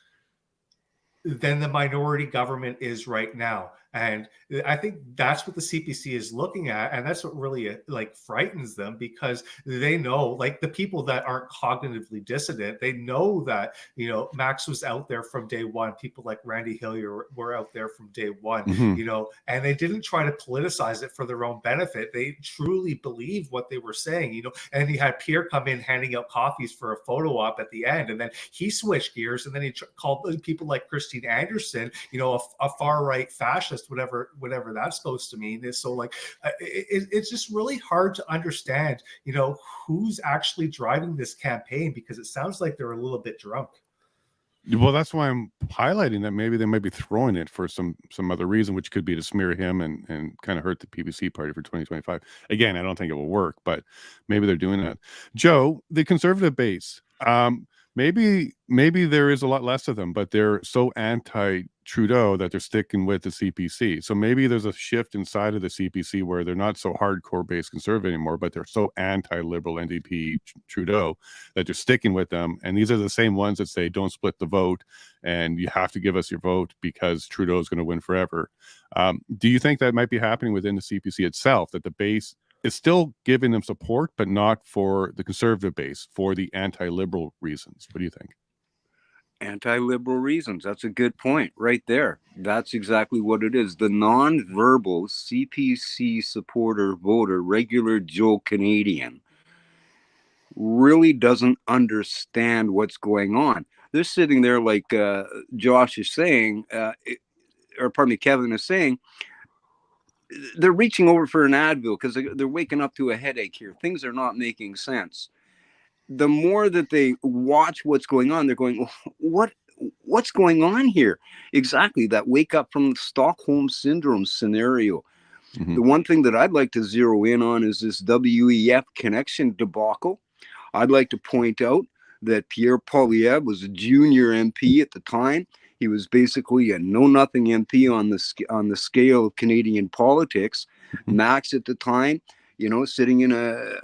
than the minority government is right now. And I think that's what the CPC is looking at. And that's what really like frightens them, because they know, like the people that aren't cognitively dissident, they know that, you know, Max was out there from day one. People like Randy Hillier were out there from day one, you know, and they didn't try to politicize it for their own benefit. They truly believed what they were saying, you know. And he had Pierre come in handing out coffees for a photo op at the end. And then he switched gears, and then he called people like Christine Anderson, you know, a far right fascist, whatever that's supposed to mean. Is so like it's just really hard to understand, you know, who's actually driving this campaign, because it sounds like they're a little bit drunk. Well, that's why I'm highlighting that maybe they might be throwing it for some other reason, which could be to smear him and kind of hurt the PPC party for 2025. Again, I don't think it will work, but maybe they're doing that. Joe, the Conservative base, maybe there is a lot less of them, but they're so anti-Trudeau that they're sticking with the CPC. So maybe there's a shift inside of the CPC where they're not so hardcore base conservative anymore, but they're so anti-liberal NDP Trudeau that they're sticking with them. And these are the same ones that say, don't split the vote and you have to give us your vote because Trudeau is going to win forever. Do you think that might be happening within the CPC itself, that the base is still giving them support, but not for the conservative base, for the anti-liberal reasons? What do you think? Anti-liberal reasons. That's a good point right there. That's exactly what it is. The non-verbal CPC supporter voter, regular Joe Canadian, really doesn't understand what's going on. They're sitting there like Josh is saying, or pardon me, Kevin is saying, they're reaching over for an Advil because they're waking up to a headache here. Things are not making sense. The more that they watch what's going on, they're going, what's going on here? Exactly, that wake up from the Stockholm Syndrome scenario. Mm-hmm. The one thing that I'd like to zero in on is this WEF connection debacle. I'd like to point out that Pierre Poilievre was a junior MP at the time. He was basically a know-nothing MP on the scale of Canadian politics. Mm-hmm. Max at the time, you know, sitting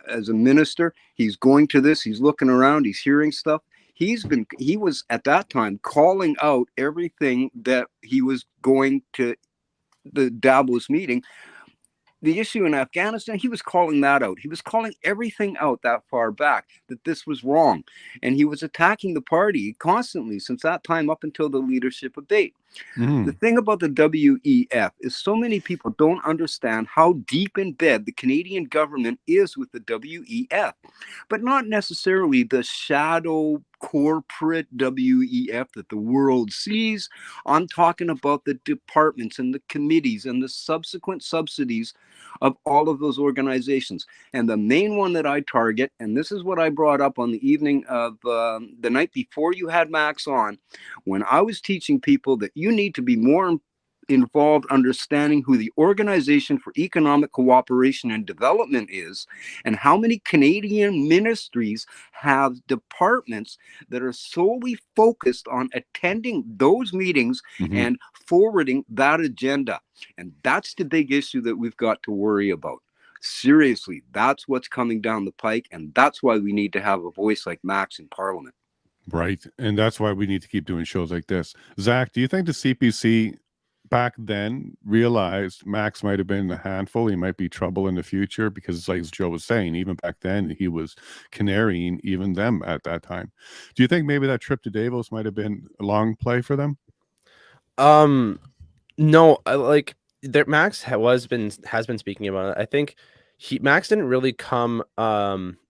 as a minister, he's going to this, he's looking around, he's hearing stuff. He was at that time calling out everything that he was going to the Davos meeting. The issue in Afghanistan, he was calling that out. He was calling everything out that far back, that this was wrong. And he was attacking the party constantly since that time up until the leadership debate. Mm. The thing about the WEF is so many people don't understand how deep in bed the Canadian government is with the WEF, but not necessarily the shadow corporate WEF that the world sees. I'm talking about the departments and the committees and the subsequent subsidies of all of those organizations. And the main one that I target, and this is what I brought up on the evening of the night before you had Max on, when I was teaching people that you need to be more involved understanding who the Organization for Economic Cooperation and Development is, and how many Canadian ministries have departments that are solely focused on attending those meetings and forwarding that agenda. And that's the big issue that we've got to worry about. Seriously, that's what's coming down the pike, and that's why we need to have a voice like Max in Parliament. Right. And that's why we need to keep doing shows like this. Zach, do you think the CPC back then realized Max might have been a handful? He might be trouble in the future, because like Joe was saying, even back then he was canarying even them at that time. Do you think maybe that trip to Davos might have been a long play for them? No, Max has been speaking about it. I think Max didn't really come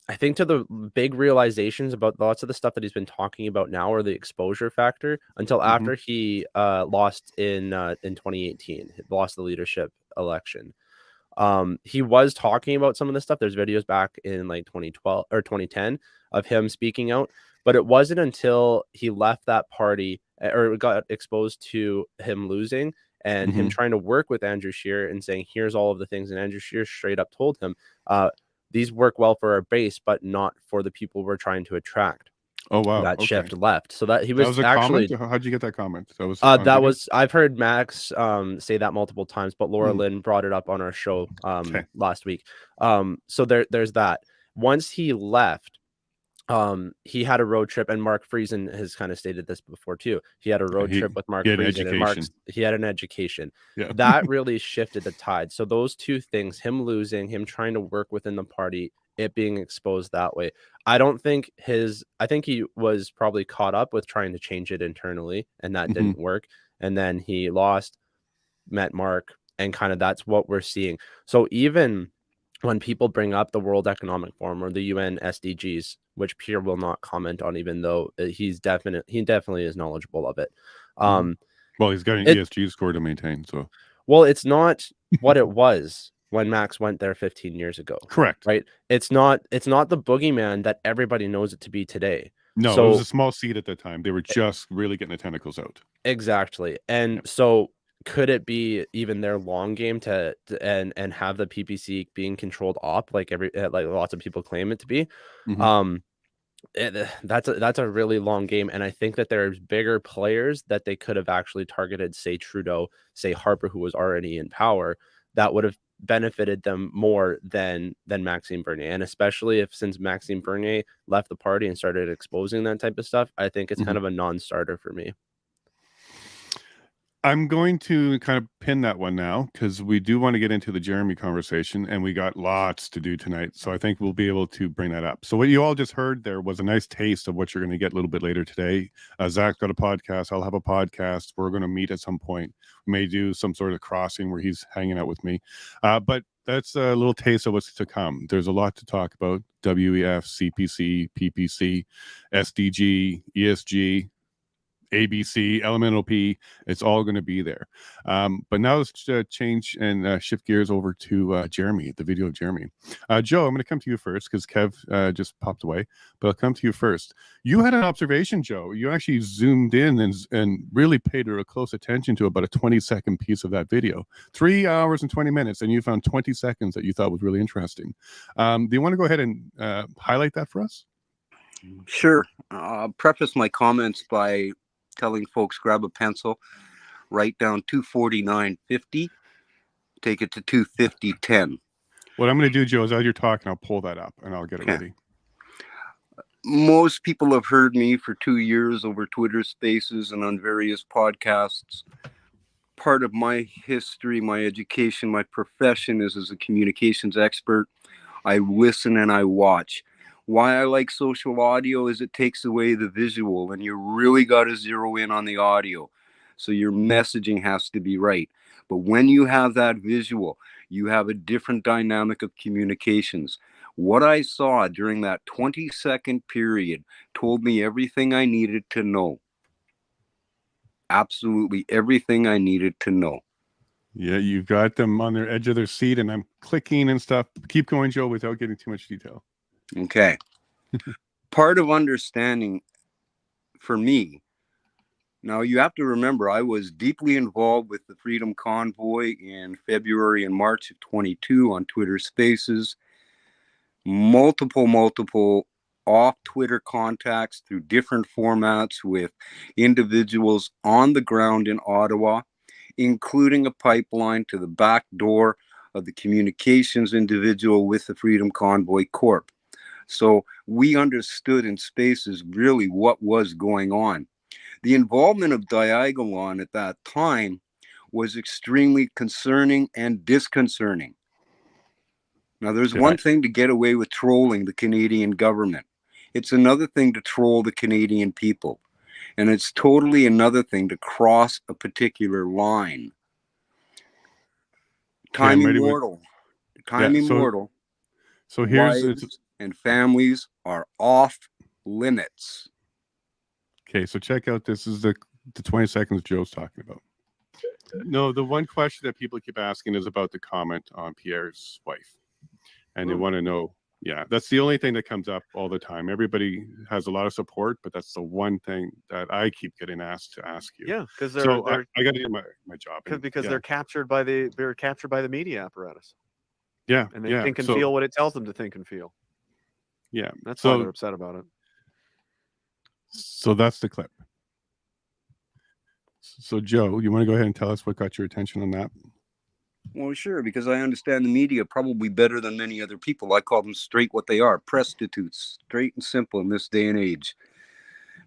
I think to the big realizations about lots of the stuff that he's been talking about now, or the exposure factor, until after he lost in 2018, lost the leadership election. He was talking about some of this stuff. There's videos back in like 2012 or 2010 of him speaking out, but it wasn't until he left that party or got exposed to him losing and him trying to work with Andrew Scheer and saying, here's all of the things. And Andrew Scheer straight up told him, these work well for our base, but not for the people we're trying to attract. Oh, wow. That shift left. So that he was a actually comment? How'd you get that comment? I've heard Max say that multiple times, but Laura Lynn brought it up on our show last week. So there's that. Once he left, he had a road trip, and Mark Friesen has kind of stated this before too. He had a road trip with Mark Friesen, and he had an education. Yeah. That really shifted the tide. So those two things, him losing, him trying to work within the party, it being exposed that way. I think he was probably caught up with trying to change it internally, and that didn't work. And then he lost, met Mark, and kind of that's what we're seeing. So even when people bring up the World Economic Forum or the UN SDGs, which Pierre will not comment on, even though he definitely is knowledgeable of it. Well, he's got an ESG score to maintain. So, well, it's not what it was when Max went there 15 years ago. Correct. Right. It's not the boogeyman that everybody knows it to be today. No, so, it was a small seed at the time. They were just really getting the tentacles out. Exactly. And so could it be even their long game to have the PPC being controlled op like lots of people claim it to be? That's a really long game, and I think that there's bigger players that they could have actually targeted, say Trudeau, say Harper, who was already in power, that would have benefited them more than Maxime Bernier. And especially since Maxime Bernier left the party and started exposing that type of stuff, I think it's kind of a non-starter for me. I'm going to kind of pin that one now, because we do want to get into the Jeremy conversation, and we got lots to do tonight. So I think we'll be able to bring that up. So what you all just heard there was a nice taste of what you're going to get a little bit later today. Zach's got a podcast. I'll have a podcast. We're going to meet at some point. We may do some sort of crossing where he's hanging out with me. But that's a little taste of what's to come. There's a lot to talk about. WEF, CPC, PPC, SDG, ESG. ABC, elemental P, it's all going to be there. But now let's change and shift gears over to Jeremy, the video of Jeremy. Joe, I'm going to come to you first because Kev just popped away, but I'll come to you first. You had an observation, Joe. You actually zoomed in and really paid a close attention to about a 20-second piece of that video. 3 hours and 20 minutes, and you found 20 seconds that you thought was really interesting. Do you want to go ahead and highlight that for us? Sure. I'll preface my comments by telling folks, grab a pencil, write down 249.50, take it to 250.10. What I'm going to do, Joe, is as you're talking, I'll pull that up and I'll get it ready. Most people have heard me for 2 years over Twitter Spaces and on various podcasts. Part of my history, my education, my profession is as a communications expert. I listen and I watch. Why I like social audio is it takes away the visual, and you really got to zero in on the audio. So your messaging has to be right. But when you have that visual, you have a different dynamic of communications. What I saw during that 20-second period told me everything I needed to know. Absolutely everything I needed to know. Yeah, you've got them on their edge of their seat, and I'm clicking and stuff. Keep going, Joe, without getting too much detail. Okay. Part of understanding for me, now you have to remember, I was deeply involved with the Freedom Convoy in February and March of 22 on Twitter Spaces. Multiple off Twitter contacts through different formats with individuals on the ground in Ottawa, including a pipeline to the back door of the communications individual with the Freedom Convoy Corp. So we understood in Spaces really what was going on. The involvement of Diagolon at that time was extremely concerning and disconcerting. Now, there's one thing to get away with trolling the Canadian government. It's another thing to troll the Canadian people. And it's totally another thing to cross a particular line. Time immortal. Time immortal. So here's wives and families are off limits. Okay, so check out this is the 20 seconds Joe's talking about. No, the one question that people keep asking is about the comment on Pierre's wife. And they want to know, yeah, that's the only thing that comes up all the time. Everybody has a lot of support, but that's the one thing that I keep getting asked to ask you. Yeah, because I got to do my job. Because they're captured by the media apparatus. Yeah, and they think and feel what it tells them to think and feel. Yeah, that's why they're upset about it. So that's the clip. So Joe, you want to go ahead and tell us what got your attention on that? Well, sure, because I understand the media probably better than many other people. I call them straight what they are, prostitutes, straight and simple in this day and age.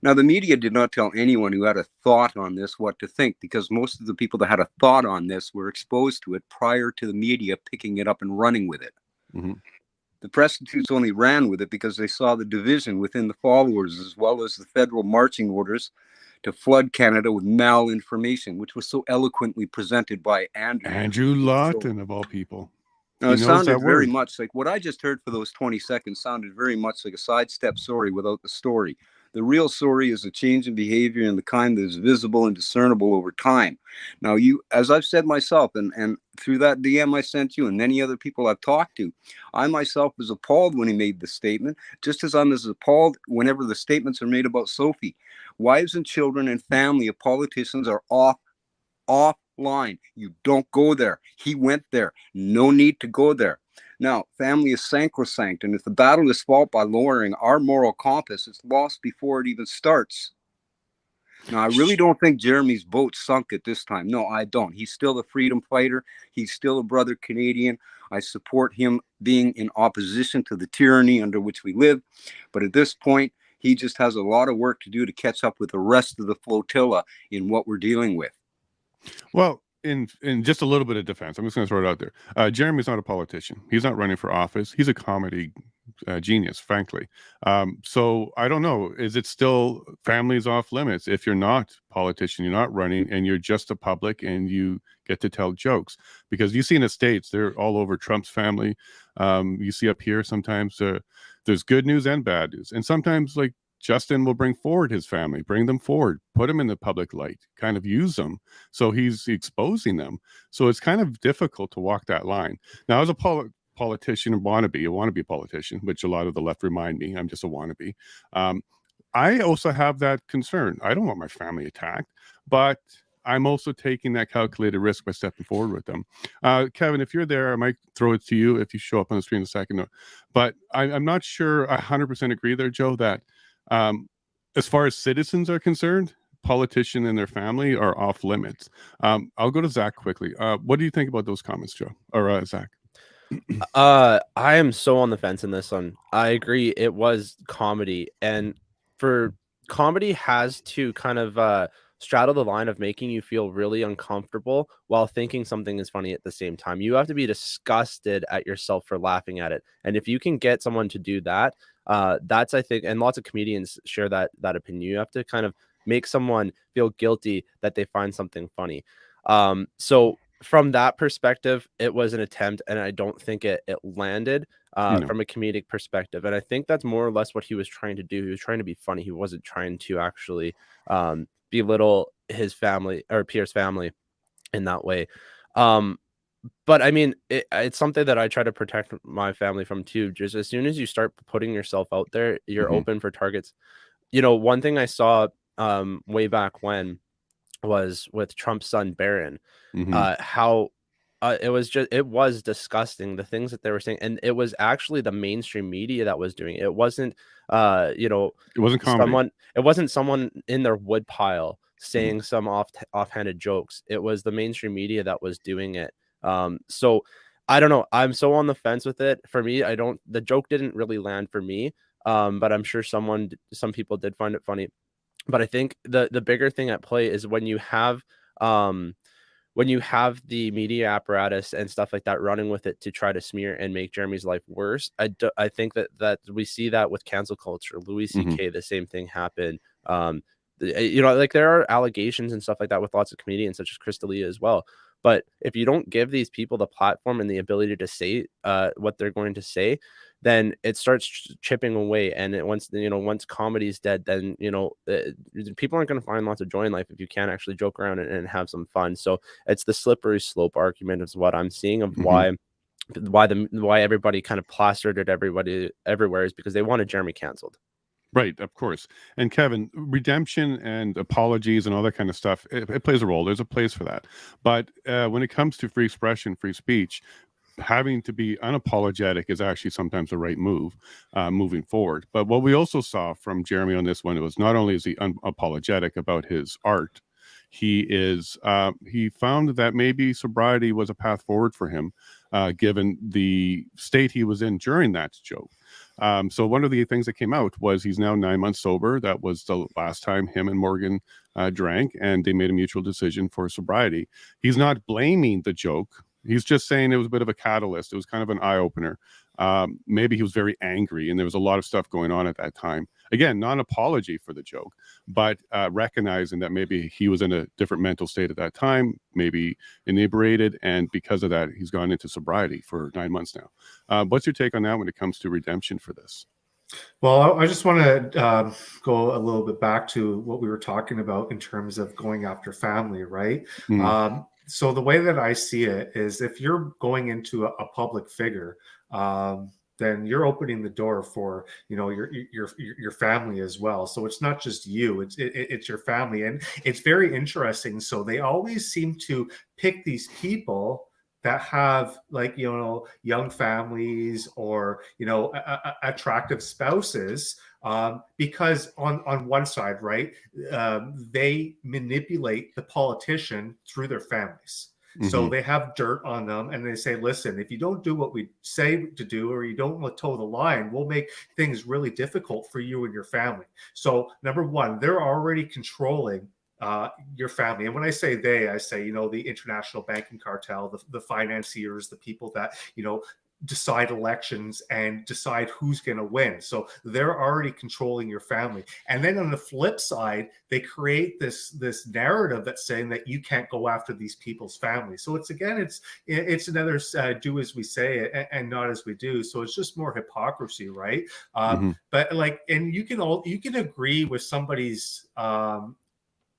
Now, the media did not tell anyone who had a thought on this what to think, because most of the people that had a thought on this were exposed to it prior to the media picking it up and running with it. Mm-hmm. The prostitutes only ran with it because they saw the division within the followers, as well as the federal marching orders to flood Canada with malinformation, which was so eloquently presented by Andrew Lawton, of all people. Now, it sounded very much like what I just heard for those 20 seconds sounded very much like a sidestep story without the story. The real story is a change in behavior and the kind that is visible and discernible over time. Now, you, as I've said myself, and through that DM I sent you and many other people I've talked to, I myself was appalled when he made the statement, just as I'm as appalled whenever the statements are made about Sophie. Wives and children and family of politicians are offline. You don't go there. He went there. No need to go there. Now, family is sacrosanct, and if the battle is fought by lowering our moral compass, it's lost before it even starts. Now, I really don't think Jeremy's boat sunk at this time. No, I don't. He's still a freedom fighter. He's still a brother Canadian. I support him being in opposition to the tyranny under which we live. But at this point, he just has a lot of work to do to catch up with the rest of the flotilla in what we're dealing with. Well, in just a little bit of defense, I'm just going to throw it out there. Jeremy's not a politician. He's not running for office. He's a comedy genius, frankly. So I don't know. Is it still families off limits if you're not a politician, you're not running, and you're just a public and you get to tell jokes? Because you see in the States, they're all over Trump's family. You see up here sometimes there's good news and bad news. And sometimes, like, Justin will bring forward his family, bring them forward, put them in the public light, kind of use them. So he's exposing them. So it's kind of difficult to walk that line. Now, as a politician and wannabe politician, which a lot of the left remind me, I'm just a wannabe. I also have that concern. I don't want my family attacked, but I'm also taking that calculated risk by stepping forward with them. Kevin, if you're there, I might throw it to you if you show up on the screen in a second. But I'm not sure I 100% agree there, Joe, that as far as citizens are concerned, politicians and their family are off limits. I'll go to Zach quickly. What do you think about those comments, Joe? Or Zach? I am so on the fence in this one. I agree. It was comedy, and for comedy has to kind of straddle the line of making you feel really uncomfortable while thinking something is funny at the same time. You have to be disgusted at yourself for laughing at it. And if you can get someone to do that, that's, I think, and lots of comedians share that opinion. You have to kind of make someone feel guilty that they find something funny. So from that perspective, it was an attempt, and I don't think it landed from a comedic perspective. And I think that's more or less what he was trying to do. He was trying to be funny. He wasn't trying to actually belittle his family or Pierre's family in that way. But I mean, it's something that I try to protect my family from too. Just as soon as you start putting yourself out there, you're open for targets. You know, one thing I saw way back when was with Trump's son Barron, how it was disgusting, the things that they were saying, and it was actually the mainstream media that was doing it. It wasn't it wasn't comedy. It wasn't someone in their woodpile saying some offhanded jokes. It was the mainstream media that was doing it. So I don't know, I'm so on the fence with it. For me, the joke didn't really land for me, but I'm sure some people did find it funny. But I think the bigger thing at play is when you have the media apparatus and stuff like that running with it to try to smear and make Jeremy's life worse. I think that we see that with cancel culture. Louis C.K., the same thing happened. Like there are allegations and stuff like that with lots of comedians such as Chris D'Elia as well. But if you don't give these people the platform and the ability to say what they're going to say, then it starts chipping away. And once comedy's dead, then people aren't going to find lots of joy in life if you can't actually joke around and have some fun. So it's the slippery slope argument is what I'm seeing of why everybody kind of plastered it everywhere is because they wanted Jeremy canceled. Right, of course. And Kevin, redemption and apologies and all that kind of stuff, it plays a role. There's a place for that. But when it comes to free expression, free speech, having to be unapologetic is actually sometimes the right move moving forward. But what we also saw from Jeremy on this one, it was not only is he unapologetic about his art, he found that maybe sobriety was a path forward for him, given the state he was in during that joke. So one of the things that came out was he's now 9 months sober. That was the last time him and Morgan drank, and they made a mutual decision for sobriety. He's not blaming the joke. He's just saying it was a bit of a catalyst. It was kind of an eye-opener. Maybe he was very angry, and there was a lot of stuff going on at that time. Again, non-apology for the joke, but recognizing that maybe he was in a different mental state at that time, maybe inebriated, and because of that, he's gone into sobriety for 9 months now. What's your take on that when it comes to redemption for this? Well, I just want to go a little bit back to what we were talking about in terms of going after family, right? So the way that I see it is if you're going into a public figure, then you're opening the door for your family as well. So it's not just you; it's your family, and it's very interesting. So they always seem to pick these people that have young families or attractive spouses, because on one side, right, they manipulate the politician through their families. So they have dirt on them and they say, listen, if you don't do what we say to do, or you don't toe the line, we'll make things really difficult for you and your family. So number one, they're already controlling your family. And when I say they, I say, the international banking cartel, the financiers, the people that, decide elections and decide who's going to win. So they're already controlling your family. And then on the flip side, they create this narrative that's saying that you can't go after these people's families. So it's another do as we say and not as we do. So it's just more hypocrisy, right? But like, and you can agree with somebody's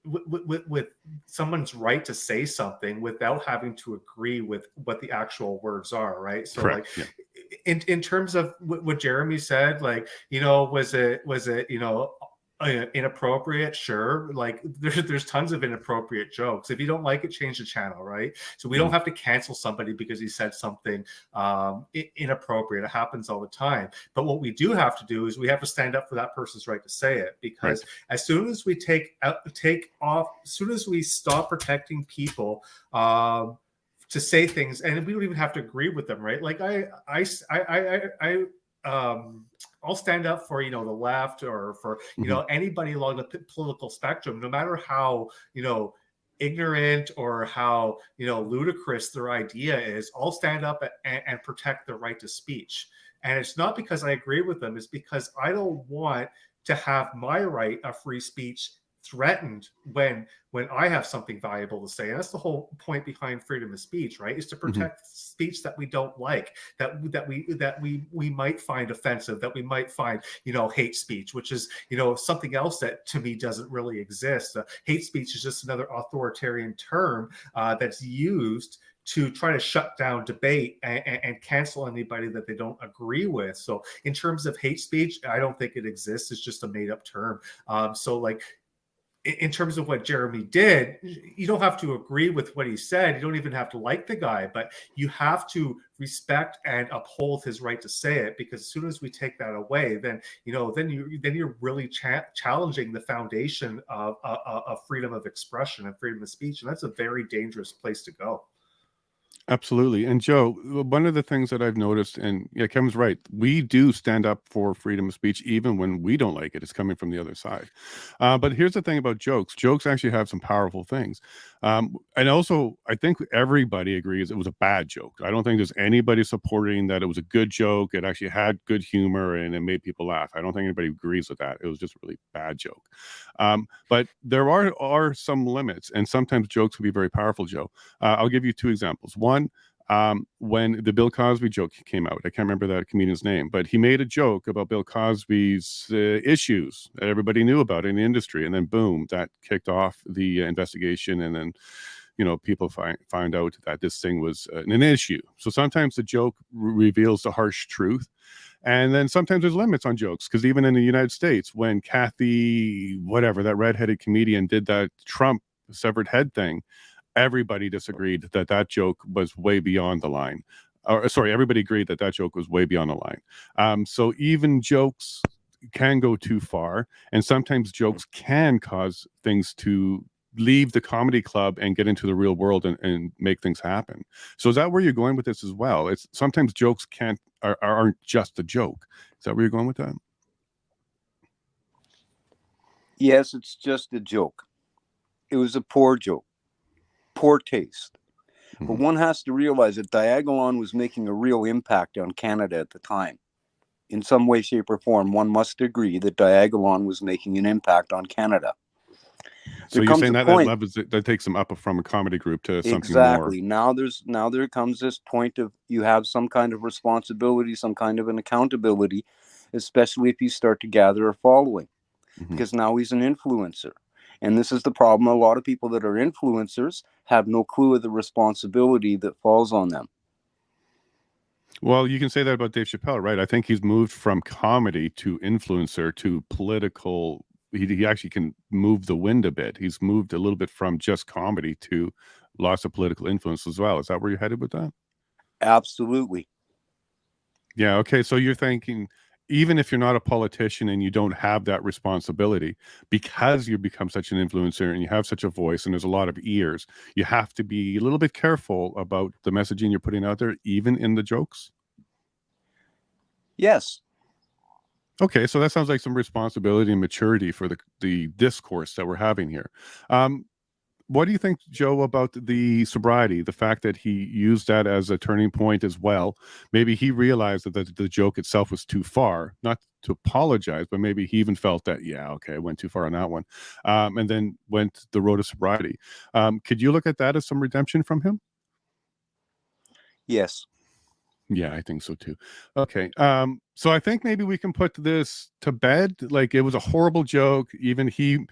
with someone's right to say something without having to agree with what the actual words are, right? So Correct. like in terms of what Jeremy said, like, was it inappropriate? Sure. Like there's tons of inappropriate jokes. If you don't like it, change the channel, right? So we don't have to cancel somebody because he said something inappropriate. It happens all the time. But what we do have to do is we have to stand up for that person's right to say it, because as soon as we as soon as we stop protecting people to say things, and we don't even have to agree with them, right? Like I'll stand up for the left, or for anybody along the political spectrum, no matter how ignorant or how ludicrous their idea is. I'll stand up and protect the right to speech. And it's not because I agree with them, it's because I don't want to have my right of free speech threatened when I have something valuable to say. And that's the whole point behind freedom of speech, right? Is to protect speech that we don't like, that we might find offensive, that we might find hate speech, which is something else that to me doesn't really exist. Hate speech is just another authoritarian term that's used to try to shut down debate and cancel anybody that they don't agree with. So in terms of hate speech, I don't think it exists. It's just a made up term. So like, in terms of what Jeremy did, you don't have to agree with what he said. You don't even have to like the guy, but you have to respect and uphold his right to say it, because as soon as we take that away, then you're really challenging the foundation of freedom of expression and freedom of speech, and that's a very dangerous place to go. Absolutely. And Joe, one of the things that I've noticed, and yeah, Kevin's right, we do stand up for freedom of speech even when we don't like it. It's coming from the other side. But here's the thing about jokes. Jokes actually have some powerful things. And also, I think everybody agrees it was a bad joke. I don't think there's anybody supporting that it was a good joke. It actually had good humor and it made people laugh. I don't think anybody agrees with that. It was just a really bad joke. But there are some limits, and sometimes jokes can be very powerful, Joe. I'll give you two examples. One, when the Bill Cosby joke came out, I can't remember that comedian's name, but he made a joke about Bill Cosby's issues that everybody knew about in the industry, and then boom, that kicked off the investigation, and then people find out that this thing was an issue. So sometimes the joke reveals the harsh truth, and then sometimes there's limits on jokes, because even in the United States, when Kathy, whatever, that redheaded comedian did that Trump severed head thing, everybody disagreed that joke was way beyond the line. Or sorry, everybody agreed that joke was way beyond the line. So even jokes can go too far, and sometimes jokes can cause things to leave the comedy club and get into the real world and make things happen. So is that where you're going with this as well? It's sometimes jokes aren't just a joke. Is that where you're going with that? Yes, it's just a joke. It was a poor joke. Poor taste. But one has to realize that Diagolon was making a real impact on Canada at the time. In some way, shape, or form, one must agree that Diagolon was making an impact on Canada. So you're saying that takes them up from a comedy group to something more. Exactly. Now there comes this point of you have some kind of responsibility, some kind of an accountability, especially if you start to gather a following, because now he's an influencer. And this is the problem. A lot of people that are influencers have no clue of the responsibility that falls on them. Well, you can say that about Dave Chappelle, right? I think he's moved from comedy to influencer to political. He actually can move the wind a bit. He's moved a little bit from just comedy to lots of political influence as well. Is that where you're headed with that? Absolutely. Yeah. Okay. So you're thinking, even if you're not a politician and you don't have that responsibility, because you become such an influencer and you have such a voice and there's a lot of ears, you have to be a little bit careful about the messaging you're putting out there, even in the jokes? Yes. Okay, so that sounds like some responsibility and maturity for the discourse that we're having here. what do you think, Joe, about the sobriety? The fact that he used that as a turning point as well. Maybe he realized that the joke itself was too far, not to apologize, but maybe he even felt that, yeah, okay, I went too far on that one, and then went the road of sobriety. Could you look at that as some redemption from him? Yes. Yeah, I think so too. Okay. So I think maybe we can put this to bed. Like, it was a horrible joke. Even he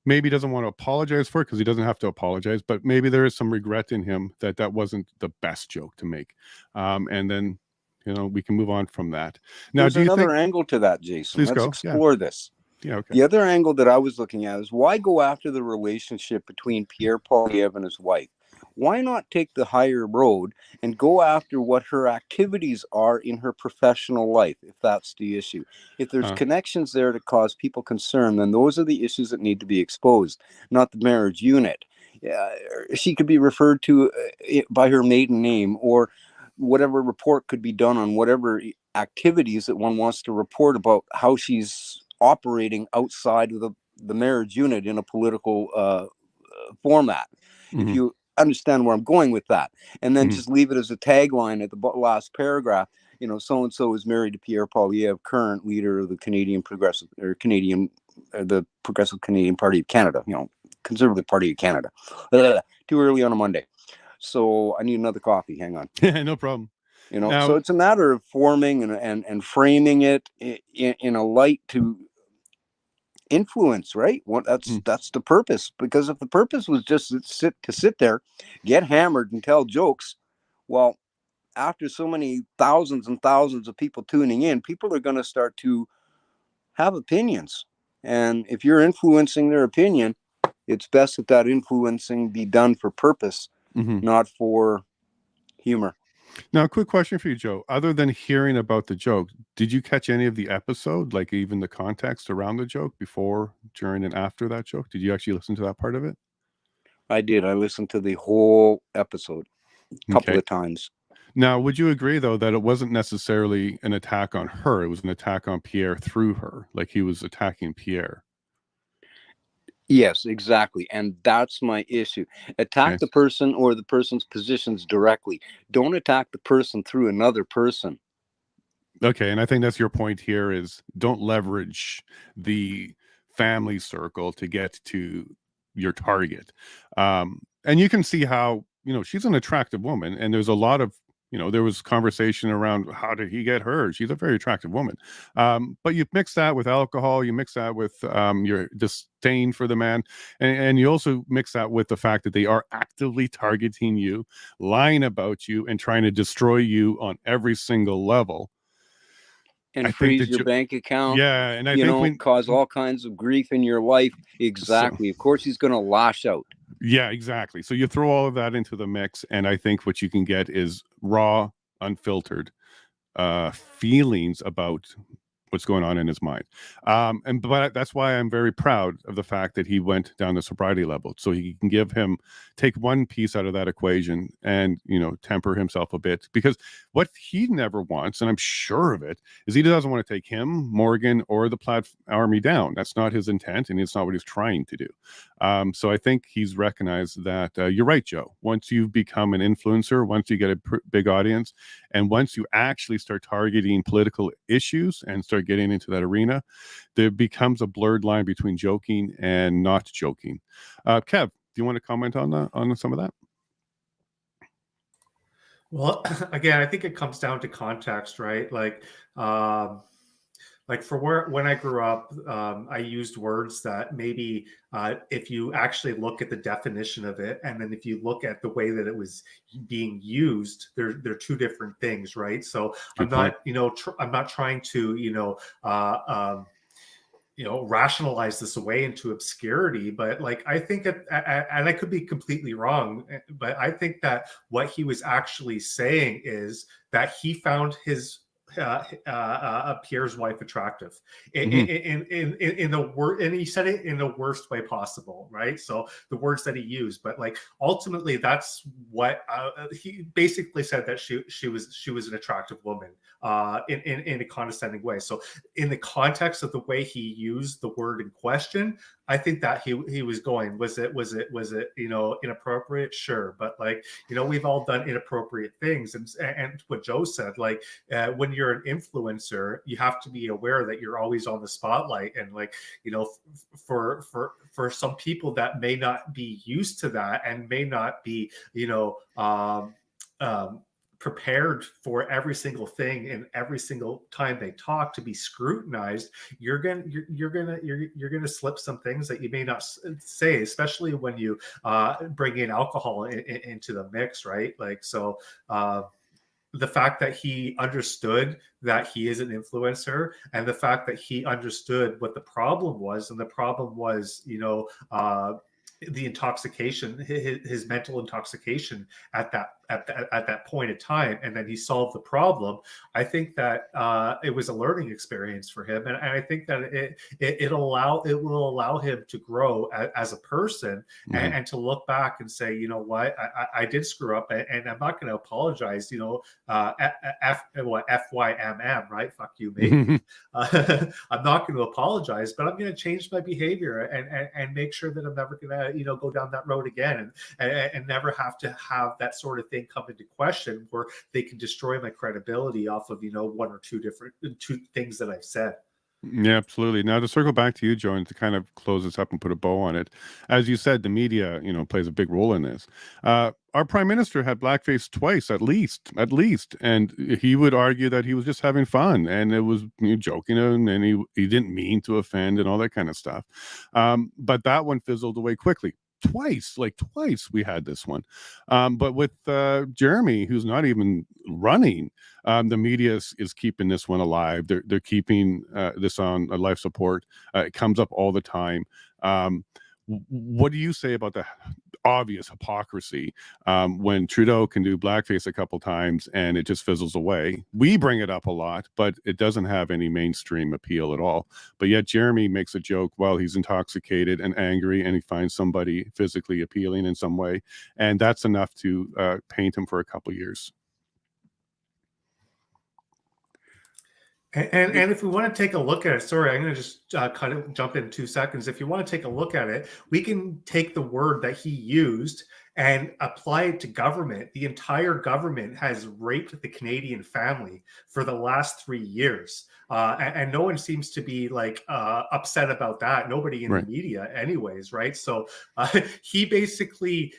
maybe doesn't want to apologize for it because he doesn't have to apologize, but maybe there is some regret in him that wasn't the best joke to make. And then, we can move on from that. Now, There's do you another think... angle to that, Jason. Please Let's go. explore this. Yeah, okay. The other angle that I was looking at is why go after the relationship between Pierre Poilievre and his wife? Why not take the higher road and go after what her activities are in her professional life, if that's the issue? If there's connections there to cause people concern, then those are the issues that need to be exposed, not the marriage unit. She could be referred to by her maiden name, or whatever report could be done on whatever activities that one wants to report about how she's operating outside of the marriage unit in a political format. If you understand where I'm going with that, and then just leave it as a tagline at the last paragraph, so-and-so is married to Pierre Poilievre, current leader of the the Progressive Canadian Party of Canada, Conservative Party of Canada. Too early on a Monday. So I need another coffee. Hang on. No problem. So it's a matter of forming and framing it in a light to influence, right? That's the purpose. Because if the purpose was just to sit there, get hammered and tell jokes, well, after so many thousands and thousands of people tuning in, people are going to start to have opinions. And if you're influencing their opinion, it's best that influencing be done for purpose, not for humor. Now, a quick question for you, Joe. Other than hearing about the joke, did you catch any of the episode, like even the context around the joke before, during, and after that joke? Did you actually listen to that part of it? I did. I listened to the whole episode a couple of times. Now, would you agree, though, that it wasn't necessarily an attack on her? It was an attack on Pierre through her, like he was attacking Pierre. Yes, exactly. And that's my issue. Attack the person or the person's positions directly. Don't attack the person through another person. Okay. And I think that's your point here, is don't leverage the family circle to get to your target. And you can see how, she's an attractive woman, and there's a lot of, there was conversation around how did he get her? She's a very attractive woman. But you mix that with alcohol, you mix that with your disdain for the man, and you also mix that with the fact that they are actively targeting you, lying about you, and trying to destroy you on every single level. And freeze your bank account. Yeah, and I think cause all kinds of grief in your life. Exactly. Of course, he's going to lash out. Yeah, exactly. So you throw all of that into the mix, and I think what you can get is raw, unfiltered feelings about what's going on in his mind. But that's why I'm very proud of the fact that he went down the sobriety level, so he can take one piece out of that equation and, temper himself a bit, because what he never wants, and I'm sure of it, is he doesn't want to take him, Morgan, or the Plaid Army down. That's not his intent, and it's not what he's trying to do. So I think he's recognized that you're right, Joe. Once you become an influencer, once you get a big audience, and once you actually start targeting political issues and start getting into that arena, there becomes a blurred line between joking and not joking. Kev, do you want to comment on some of that? Well, again, I think it comes down to context, right? Like when I grew up, I used words that maybe if you actually look at the definition of it, and then if you look at the way that it was being used, they're two different things, right? So I'm not trying to, rationalize this away into obscurity, but I think and I could be completely wrong, but I think that what he was actually saying is that he found his Pierre's wife attractive in the word, and he said it in the worst way possible, right? So the words that he used, but ultimately that's what he basically said, that she was an attractive woman in a condescending way. So in the context of the way he used the word in question, I think that he was going. Was it inappropriate? Sure, but like we've all done inappropriate things, and what Joe said, like when you're an influencer, you have to be aware that you're always on the spotlight, and like for some people that may not be used to that and may not be prepared for every single thing and every single time they talk to be scrutinized, you're gonna slip some things that you may not say, especially when you bring in alcohol into the mix, right? Like so. The fact that he understood that he is an influencer, and the fact that he understood what the problem was, and the problem was, the intoxication, his mental intoxication at that point in time, and then he solved the problem. I think that it was a learning experience for him, and I think that it will allow him to grow as a person, and to look back and say, you know what, I did screw up, and I'm not going to apologize. FYMM, right? Fuck you, mate. I'm not going to apologize, but I'm going to change my behavior and make sure that I'm never going to go down that road again, and never have to have that sort of thing come into question where they can destroy my credibility off of one or two things that I've said. Yeah, absolutely. Now to circle back to you, Joe, and to kind of close this up and put a bow on it, as you said, the media, plays a big role in this. Our prime minister had blackface twice, at least, and he would argue that he was just having fun and it was joking, and he didn't mean to offend and all that kind of stuff. But that one fizzled away quickly. Twice we had this one. But with Jeremy, who's not even running, the media is keeping this one alive. They're keeping this on life support. It comes up all the time. What do you say about the obvious hypocrisy when Trudeau can do blackface a couple times and it just fizzles away? We bring it up a lot, but it doesn't have any mainstream appeal at all. But yet Jeremy makes a joke while he's intoxicated and angry, and he finds somebody physically appealing in some way, and that's enough to paint him for a couple years. And if we want to take a look at it, sorry, I'm going to just kind of jump in 2 seconds. If you want to take a look at it, we can take the word that he used and apply it to government. The entire government has raped the Canadian family for the last 3 years. And no one seems to be upset about that. Nobody in the media anyways, right? So he basically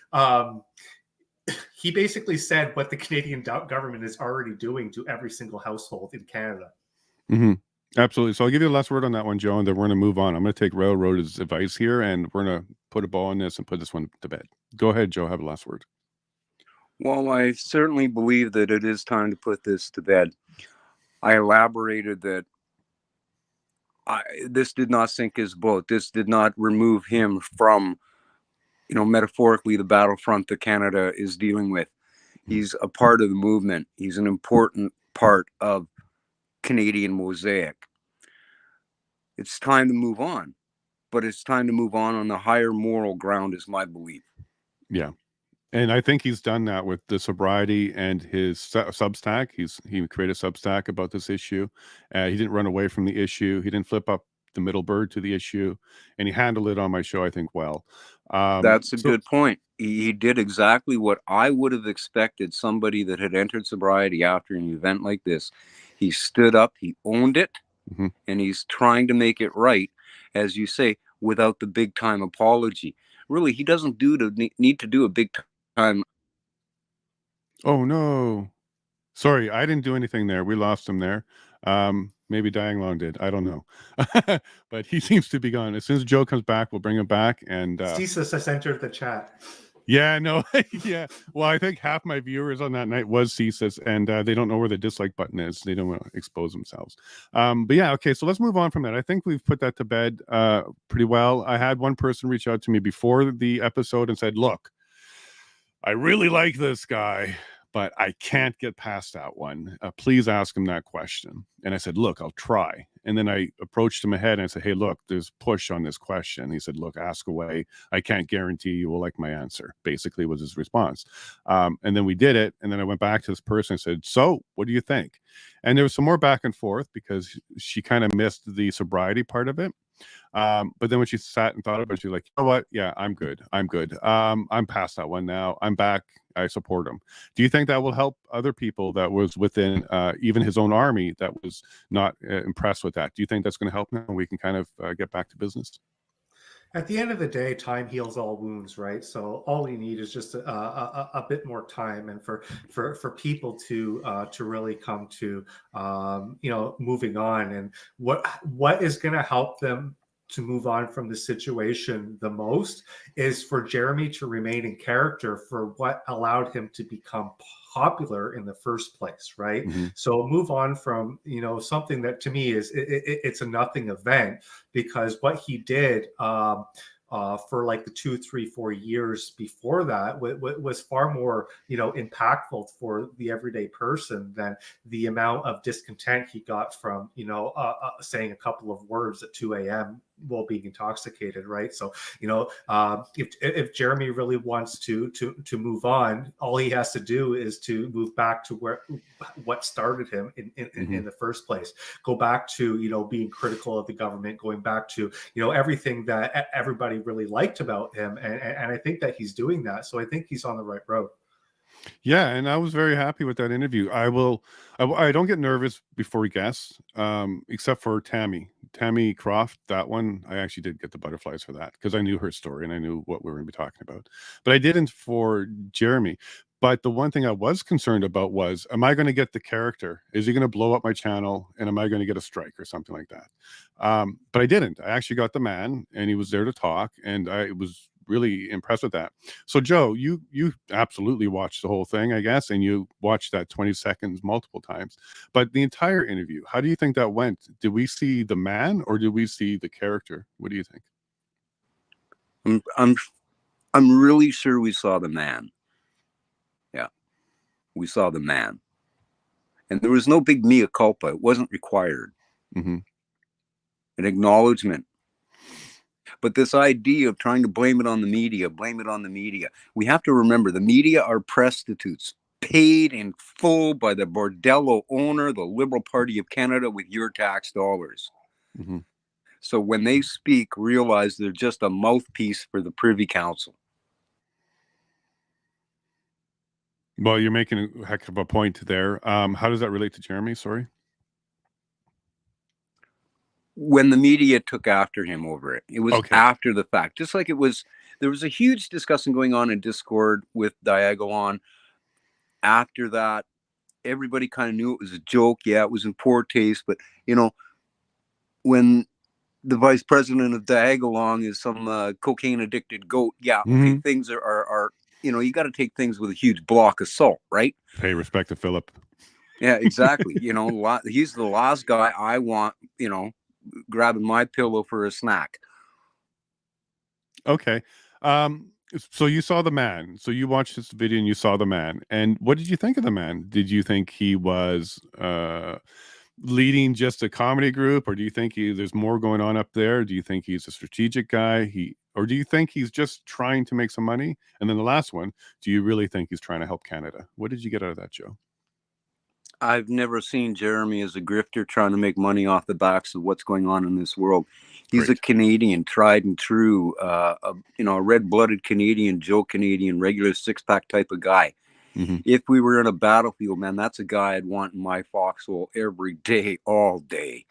said what the Canadian government is already doing to every single household in Canada. Absolutely. So I'll give you the last word on that one, Joe, and then we're going to move on. I'm going to take Railroad's advice here, and we're going to put a bow on this and put this one to bed. Go ahead, Joe. Have the last word. Well, I certainly believe that it is time to put this to bed. I elaborated that this did not sink his boat. This did not remove him from, metaphorically, the battlefront that Canada is dealing with. He's a part of the movement. He's an important part of Canadian mosaic. It's time to move on, but it's time to move on the higher moral ground, is my belief. Yeah. And I think he's done that with the sobriety and his Substack. He created a Substack about this issue. He didn't run away from the issue. He didn't flip up the middle bird to the issue, and he handled it on my show, I think, well. That's a good point. He did exactly what I would have expected somebody that had entered sobriety after an event like this. He stood up, he owned it, and he's trying to make it right, as you say, without the big time apology. Really, he doesn't need to do a big time. Oh, no. Sorry, I didn't do anything there. We lost him there. Maybe Diagolon did. I don't know. But he seems to be gone. As soon as Joe comes back, we'll bring him back. And Jesus has entered the chat. Yeah, no. Yeah. Well, I think half my viewers on that night was CSIS, and they don't know where the dislike button is. They don't want to expose themselves. But yeah, okay. So let's move on from that. I think we've put that to bed pretty well. I had one person reach out to me before the episode and said, look, I really like this guy, but I can't get past that one. Please ask him that question. And I said, look, I'll try. And then I approached him ahead and I said, hey, look, there's push on this question. He said, look, ask away. I can't guarantee you will like my answer, basically was his response. And then we did it. And then I went back to this person and said, so what do you think? And there was some more back and forth because she kind of missed the sobriety part of it. But then when she sat and thought about it, she's like, you know what? Yeah, I'm good. I'm past that one now. I'm back. I support him. Do you think that will help other people that was within even his own army that was not impressed with that? Do you think that's going to help now? We can kind of get back to business. At the end of the day, time heals all wounds, right? So all you need is just a bit more time, and for people to really come to moving on. And what is going to help them to move on from the situation the most is for Jeremy to remain in character for what allowed him to become popular in the first place, right? So move on from something that to me is it's a nothing event, because what he did for like the 2, 3, 4 years before that was far more impactful for the everyday person than the amount of discontent he got from saying a couple of words at 2 a.m. while being intoxicated, right? So if Jeremy really wants to move on, all he has to do is to move back to what started him in the first place. Go back to being critical of the government, going back to everything that everybody really liked about him, and I think that he's doing that. So I think he's on the right road. Yeah, and I was very happy with that interview. I don't get nervous before we guess, except for Tammy Croft. That one, I actually did get the butterflies for that because I knew her story and I knew what we were going to be talking about. But I didn't for Jeremy. But the one thing I was concerned about was, am I going to get the character? Is he going to blow up my channel? And am I going to get a strike or something like that? But I didn't. I actually got the man, and he was there to talk, and I was really impressed with that. So Joe, you absolutely watched the whole thing, I guess, and you watched that 20 seconds multiple times. But the entire interview, how do you think that went? Did we see the man or did we see the character? What do you think? I'm really sure we saw the man. Yeah, we saw the man, and there was no big mea culpa. It wasn't required. An acknowledgement. But this idea of trying to blame it on the media, we have to remember the media are prostitutes paid in full by the bordello owner, the Liberal Party of Canada, with your tax dollars. So when they speak, realize they're just a mouthpiece for the Privy Council. Well, you're making a heck of a point there. How does that relate to Jeremy? Sorry. When the media took after him over it, it was Okay. after the fact. Just like there was a huge discussion going on in Discord with Diagolon. After that, everybody kind of knew it was a joke. Yeah, it was in poor taste. But, when the vice president of Diagolon is some cocaine addicted goat, yeah, okay, things are you got to take things with a huge block of salt, right? Pay respect to Philip. Yeah, exactly. He's the last guy I want, grabbing my pillow for a snack. Okay. So you saw the man. So you watched this video and you saw the man. And what did you think of the man? Did you think he was leading just a comedy group, or do you think there's more going on up there? Do you think he's a strategic guy? Or do you think he's just trying to make some money? And then the last one, do you really think he's trying to help Canada? What did you get out of that, Joe? I've never seen Jeremy as a grifter trying to make money off the backs of what's going on in this world. He's Great. A Canadian, tried and true, a red-blooded Canadian, Joe Canadian, regular six-pack type of guy. If we were in a battlefield, man, that's a guy I'd want in my foxhole every day, all day.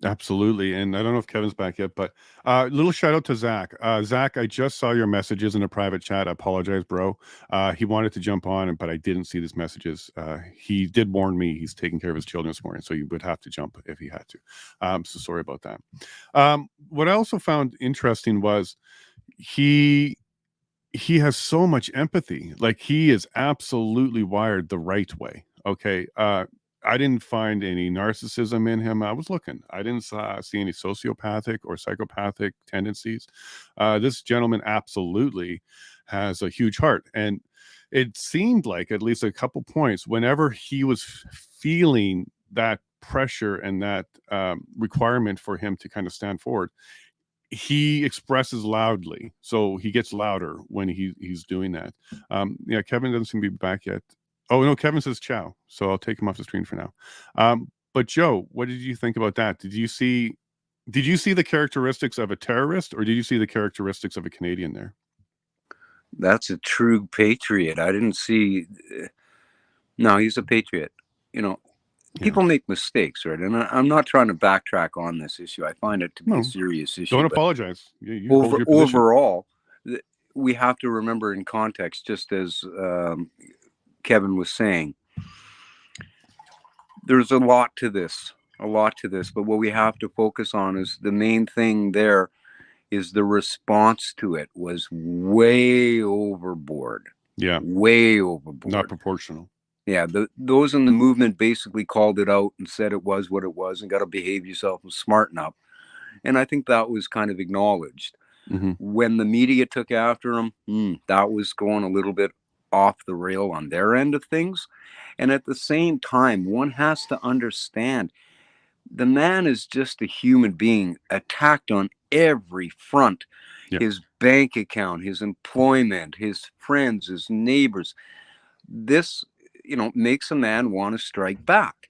Absolutely. And I don't know if Kevin's back yet, but little shout out to Zach. Zach, I just saw your messages in a private chat. I apologize, bro. He wanted to jump on, but I didn't see his messages. He did warn me he's taking care of his children this morning, so he would have to jump if he had to. So sorry about that. What I also found interesting was he has so much empathy. Like, he is absolutely wired the right way. Okay. I didn't find any narcissism in him. I was looking. I didn't see any sociopathic or psychopathic tendencies. This gentleman absolutely has a huge heart. And it seemed like at least a couple points, whenever he was feeling that pressure and that requirement for him to kind of stand forward, he expresses loudly. So he gets louder when he's doing that. Yeah, Kevin doesn't seem to be back yet. Oh, no, Kevin says ciao. So I'll take him off the screen for now. But Joe, what did you think about that? Did you see Did you see the characteristics of a terrorist, or did you see the characteristics of a Canadian there? That's a true patriot. I didn't see. No, he's a patriot. You know, people make mistakes, right? And I'm not trying to backtrack on this issue. I find it to be a serious issue. Don't apologize. You hold your position. Overall, we have to remember in context, just as Kevin was saying, there's a lot to this. But what we have to focus on is the main thing there is the response to it was way overboard. Yeah. Way overboard. Not proportional. Yeah. Those in the movement basically called it out and said it was what it was and got to behave yourself and smarten up. And I think that was kind of acknowledged. Mm-hmm. When the media took after him, that was going a little bit off the rail on their end of things. And at the same time, one has to understand the man is just a human being attacked on every front. Yeah. His bank account, his employment, his friends, his neighbors. This, makes a man want to strike back.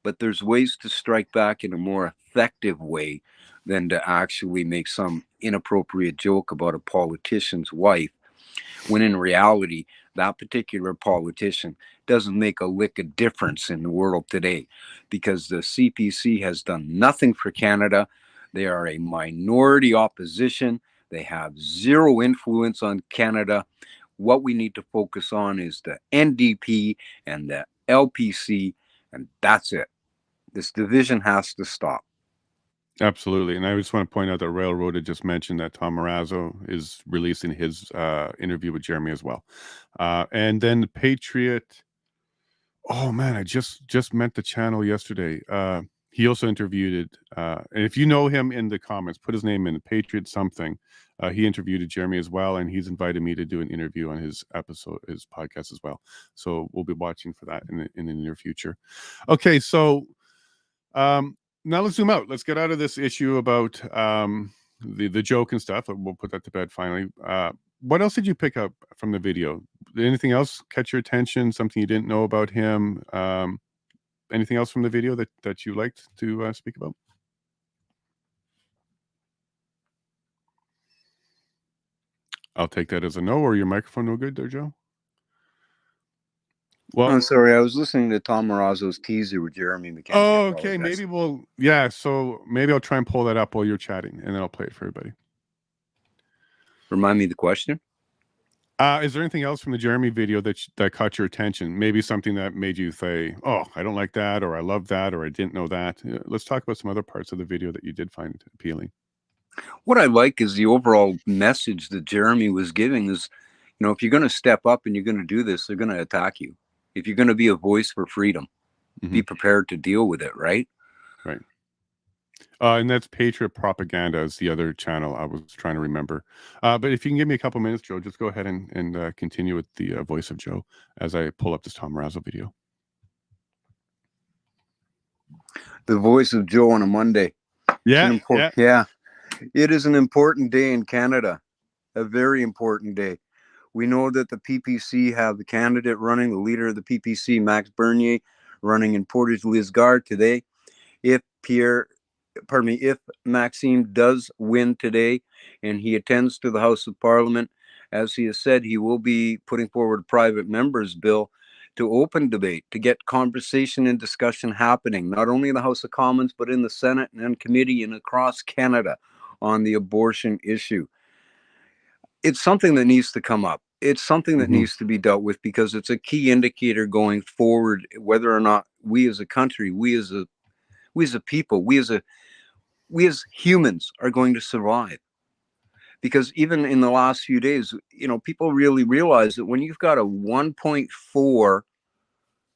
But there's ways to strike back in a more effective way than to actually make some inappropriate joke about a politician's wife, when in reality, that particular politician doesn't make a lick of difference in the world today, because the CPC has done nothing for Canada. They are a minority opposition. They have zero influence on Canada. What we need to focus on is the NDP and the LPC, and that's it. This division has to stop. Absolutely. And I just want to point out that Railroad had just mentioned that Tom Marazzo is releasing his interview with Jeremy as well. And then the Patriot. Oh, man, I just met the channel yesterday. He also interviewed it. And if you know him in the comments, put his name in, Patriot something. He interviewed Jeremy as well, and he's invited me to do an interview on his podcast as well. So we'll be watching for that in the near future. Okay, so now let's zoom out. Let's get out of this issue about the joke and stuff. We'll put that to bed finally. What else did you pick up from the video? Did anything else catch your attention? Something you didn't know about him? Anything else from the video that you liked to speak about? I'll take that as a no. Or your microphone no good there, Joe? Well, I'm sorry. I was listening to Tom Marazzo's teaser with Jeremy MacKenzie. Oh, okay. Maybe so maybe I'll try and pull that up while you're chatting, and then I'll play it for everybody. Remind me the question. Is there anything else from the Jeremy video that caught your attention? Maybe something that made you say, oh, I don't like that, or I love that, or I didn't know that. Let's talk about some other parts of the video that you did find appealing. What I like is the overall message that Jeremy was giving is, if you're going to step up and you're going to do this, they're going to attack you. If you're going to be a voice for freedom, be prepared to deal with it, right? Right. And that's Patriot Propaganda is the other channel I was trying to remember. But if you can give me a couple minutes, Joe, just go ahead and continue with the voice of Joe as I pull up this Tom Marazzo video. The voice of Joe on a Monday. Yeah. Yeah. It is an important day in Canada, a very important day. We know that the PPC have the candidate running, the leader of the PPC, Max Bernier, running in Portage-Lisgar today. If Maxime does win today and he attends to the House of Parliament, as he has said, he will be putting forward a private member's bill to open debate, to get conversation and discussion happening, not only in the House of Commons, but in the Senate and in committee and across Canada on the abortion issue. It's something that needs to come up. It's something that needs to be dealt with, because it's a key indicator going forward, whether or not we as a country, we as a people, we as humans are going to survive. Because even in the last few days, people really realize that when you've got a 1.4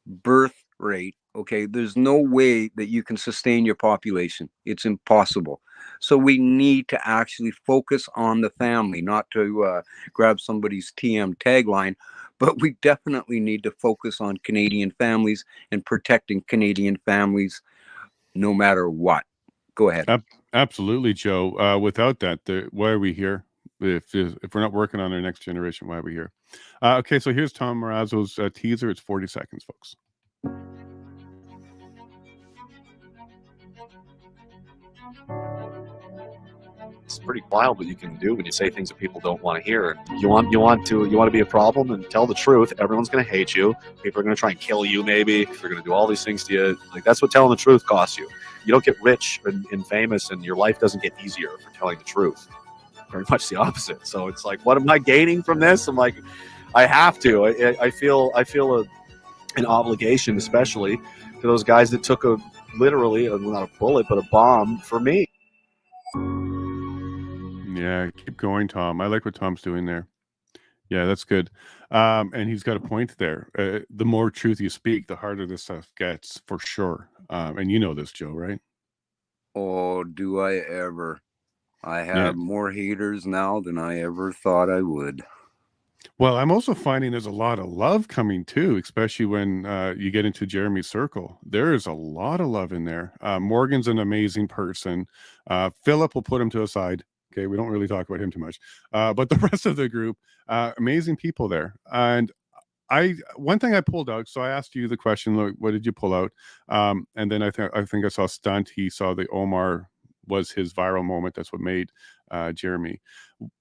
birth rate, okay, there's no way that you can sustain your population. It's impossible. So we need to actually focus on the family, not to grab somebody's TM tagline, but we definitely need to focus on Canadian families and protecting Canadian families no matter what. Go ahead. Absolutely, Joe. Without that, why are we here? If we're not working on our next generation, why are we here? Okay, so here's Tom Marazzo's teaser. It's 40 seconds, folks. It's pretty wild what you can do when you say things that people don't want to hear. You want to be a problem and tell the truth. Everyone's going to hate you. People are going to try and kill you. Maybe they're going to do all these things to you. Like, that's what telling the truth costs you. You don't get rich and famous, and your life doesn't get easier for telling the truth. Very much the opposite. So it's like, what am I gaining from this? I'm like, I have to. I feel an obligation, especially to those guys that took literally not a bullet, but a bomb for me. Yeah, keep going, Tom. I like what Tom's doing there. Yeah, that's good. And he's got a point there. The more truth you speak, the harder this stuff gets, for sure. And you know this, Joe, right? Oh, do I ever. I have more haters now than I ever thought I would. Well, I'm also finding there's a lot of love coming too, especially when you get into Jeremy's circle. There is a lot of love in there. Morgan's an amazing person. Philip will put him to a side. Okay, we don't really talk about him too much. But the rest of the group, amazing people there. And one thing I pulled out, so I asked you the question, like, what did you pull out? And then I think I saw Stunt. He saw the Omar was his viral moment. That's what made Jeremy.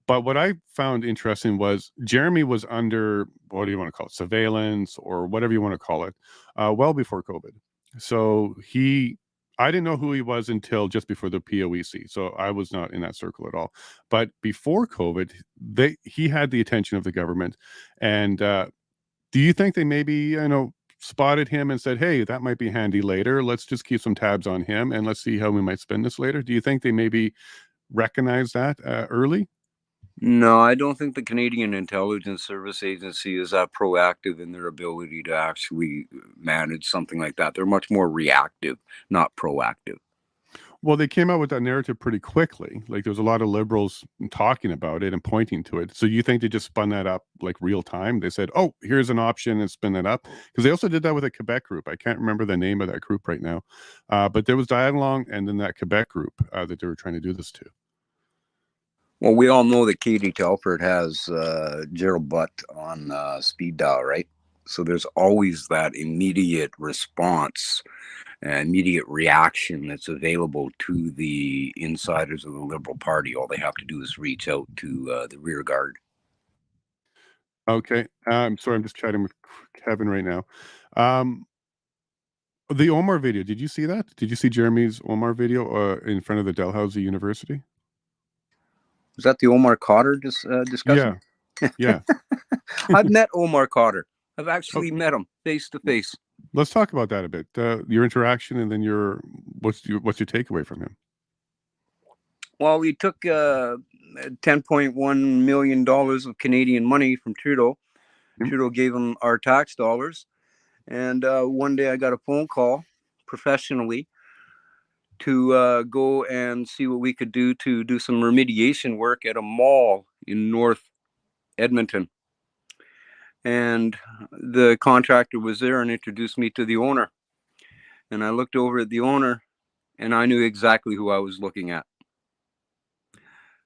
But what I found interesting was Jeremy was under, what do you want to call it, surveillance or whatever you want to call it, well before COVID. So I didn't know who he was until just before the POEC. So I was not in that circle at all. But before COVID, he had the attention of the government. And do you think they maybe, spotted him and said, hey, that might be handy later. Let's just keep some tabs on him and let's see how we might spend this later. Do you think they maybe recognize that early? No, I don't think the Canadian Intelligence Service Agency is that proactive in their ability to actually manage something like that. They're much more reactive, not proactive. Well, they came out with that narrative pretty quickly. Like, there was a lot of liberals talking about it and pointing to it. So you think they just spun that up like real time? They said, oh, here's an option, and spin that up. Because they also did that with a Quebec group. I can't remember the name of that group right now. But there was Diagolon and then that Quebec group that they were trying to do this to. Well, we all know that Katie Telford has Gerald Butt on speed dial, right? So there's always that immediate response, immediate reaction that's available to the insiders of the Liberal Party. All they have to do is reach out to the rear guard. Okay. I'm sorry, I'm just chatting with Kevin right now. The Omar video, did you see that? Did you see Jeremy's Omar video in front of the Dalhousie University? Was that the Omar Cotter discussion? Yeah. I've met Omar Cotter. I've actually met him face to face. Let's talk about that a bit. Your interaction, and then what's your takeaway from him? Well, we took $10.1 million of Canadian money from Trudeau. Trudeau gave him our tax dollars. And one day I got a phone call professionally to go and see what we could do to do some remediation work at a mall in North Edmonton. And the contractor was there and introduced me to the owner. And I looked over at the owner and I knew exactly who I was looking at.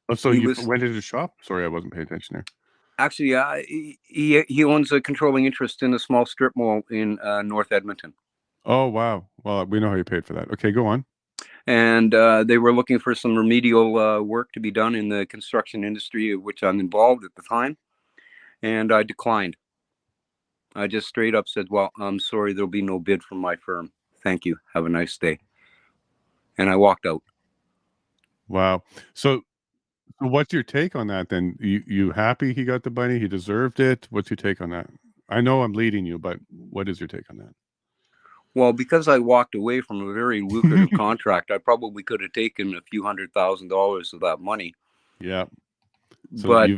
Oh, so you went into the shop? Sorry, I wasn't paying attention there. Actually, he owns a controlling interest in a small strip mall in North Edmonton. Oh, wow. Well, we know how you paid for that. Okay, go on. And they were looking for some remedial work to be done in the construction industry, of which I'm involved at the time. And I declined. I just straight up said, well, I'm sorry, there'll be no bid from my firm. Thank you. Have a nice day. And I walked out. Wow. So what's your take on that then? You happy he got the money? He deserved it? What's your take on that? I know I'm leading you, but what is your take on that? Well, because I walked away from a very lucrative contract, I probably could have taken a few $100,000 of that money. Yeah. So but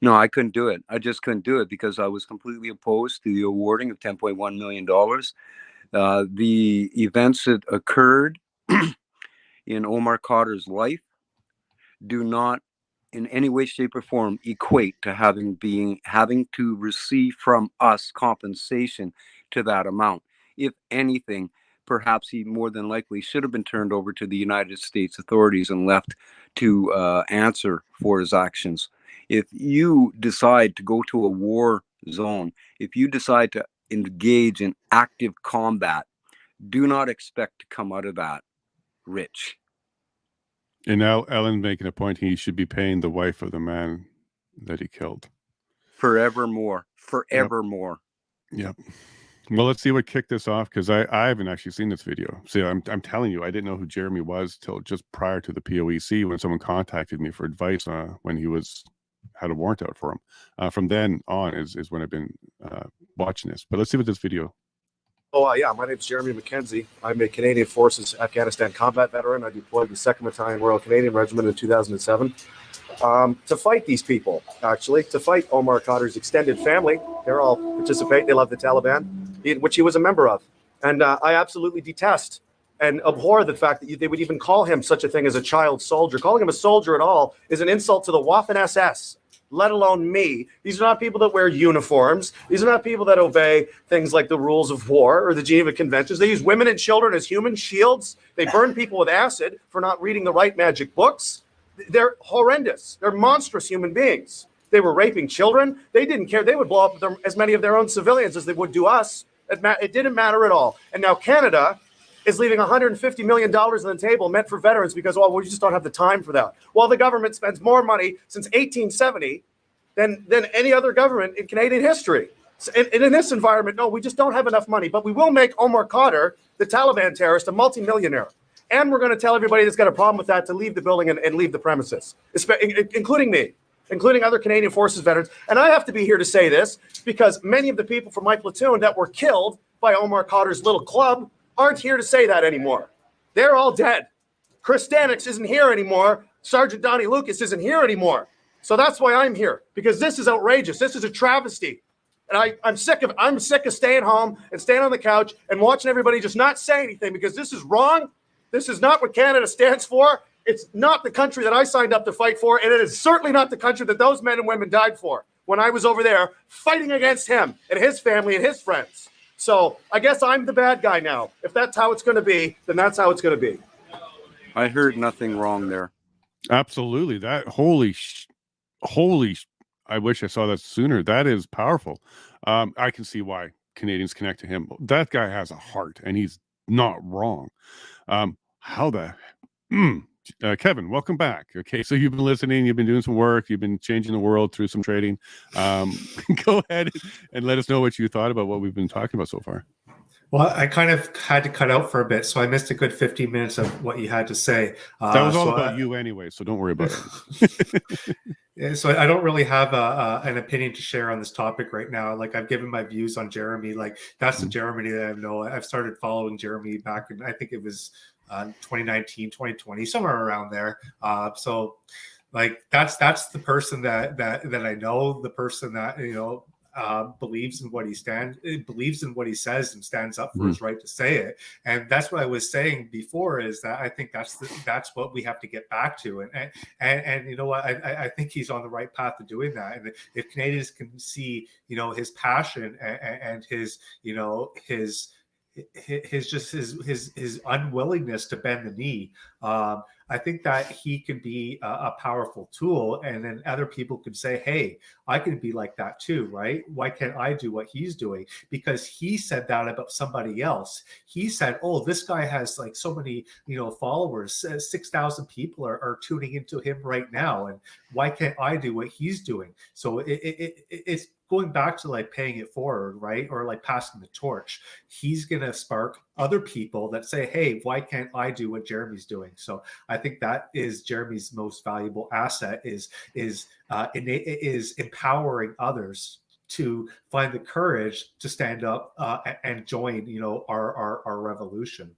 no, I couldn't do it. I just couldn't do it because I was completely opposed to the awarding of $10.1 million. The events that occurred in Omar Cotter's life do not in any way, shape, or form equate to having to receive from us compensation to that amount. If anything, perhaps he more than likely should have been turned over to the United States authorities and left to answer for his actions. If you decide to go to a war zone, if you decide to engage in active combat, do not expect to come out of that rich. And now Ellen making a point, he should be paying the wife of the man that he killed. Forevermore. Forevermore. Yep. Well, let's see what kicked this off, because I haven't actually seen this video. See, I'm telling you, I didn't know who Jeremy was till just prior to the POEC when someone contacted me for advice when he had a warrant out for him. From then on is when I've been watching this. But let's see what this video. Oh, yeah. My name's Jeremy MacKenzie. I'm a Canadian Forces Afghanistan combat veteran. I deployed the 2nd Battalion Royal Canadian Regiment in 2007 to fight these people, actually, to fight Omar Khadr's extended family. They're all participate. They love the Taliban, which he was a member of. And I absolutely detest and abhor the fact that they would even call him such a thing as a child soldier. Calling him a soldier at all is an insult to the Waffen-SS. Let alone me. These are not people that wear uniforms. These are not people that obey things like the rules of war or the Geneva Conventions. They use women and children as human shields. They burn people with acid for not reading the right magic books. They're horrendous. They're monstrous human beings. They were raping children. They didn't care. They would blow up as many of their own civilians as they would do us. It didn't matter at all. And now Canada is leaving $150 million on the table meant for veterans because, well, we just don't have the time for that. While the government spends more money since 1870 than any other government in Canadian history. So in this environment, no, we just don't have enough money. But we will make Omar Khadr, the Taliban terrorist, a multimillionaire. And we're going to tell everybody that's got a problem with that to leave the building and leave the premises, including me, including other Canadian Forces veterans. And I have to be here to say this because many of the people from my platoon that were killed by Omar Khadr's little club aren't here to say that anymore. They're all dead. Chris Stanix isn't here anymore. Sergeant Donnie Lucas isn't here anymore. So that's why I'm here, because this is outrageous. This is a travesty. And I'm sick of staying home and staying on the couch and watching everybody just not say anything, because this is wrong. This is not what Canada stands for. It's not the country that I signed up to fight for, and it is certainly not the country that those men and women died for when I was over there fighting against him and his family and his friends. So I guess I'm the bad guy now. If that's how it's going to be, then that's how it's going to be. I heard nothing wrong there. Absolutely. That holy, I wish I saw that sooner. That is powerful. I can see why Canadians connect to him. That guy has a heart, and he's not wrong. Kevin, welcome back. Okay, so you've been listening, you've been doing some work, you've been changing the world through some trading. Go ahead and let us know what you thought about what we've been talking about so far. Well, I kind of had to cut out for a bit, so I missed a good 15 minutes of what you had to say. That was all about you anyway, so don't worry about it. So I don't really have an opinion to share on this topic right now. Like, I've given my views on Jeremy. Like, that's the Jeremy that I know. I've started following Jeremy back in, I think it was 2019, 2020, somewhere around there. So like, that's the person that I know, the person that, you know, believes in what he says and stands up for his right to say it. And that's what I was saying before, is that I think that's what we have to get back to. And you know what, I think he's on the right path to doing that. And if Canadians can see, you know, his passion and his, you know, his unwillingness to bend the knee, I think that he can be a powerful tool, and then other people could say, hey, I can be like that too, right? Why can't I do what he's doing? Because he said that about somebody else. He said, oh, this guy has like so many, you know, followers, 6,000 people are tuning into him right now, and why can't I do what he's doing? So it's going back to like paying it forward, right? Or like passing the torch. He's going to spark other people that say, hey, why can't I do what Jeremy's doing? So I think that is Jeremy's most valuable asset, is empowering others to find the courage to stand up and join, you know, our revolution.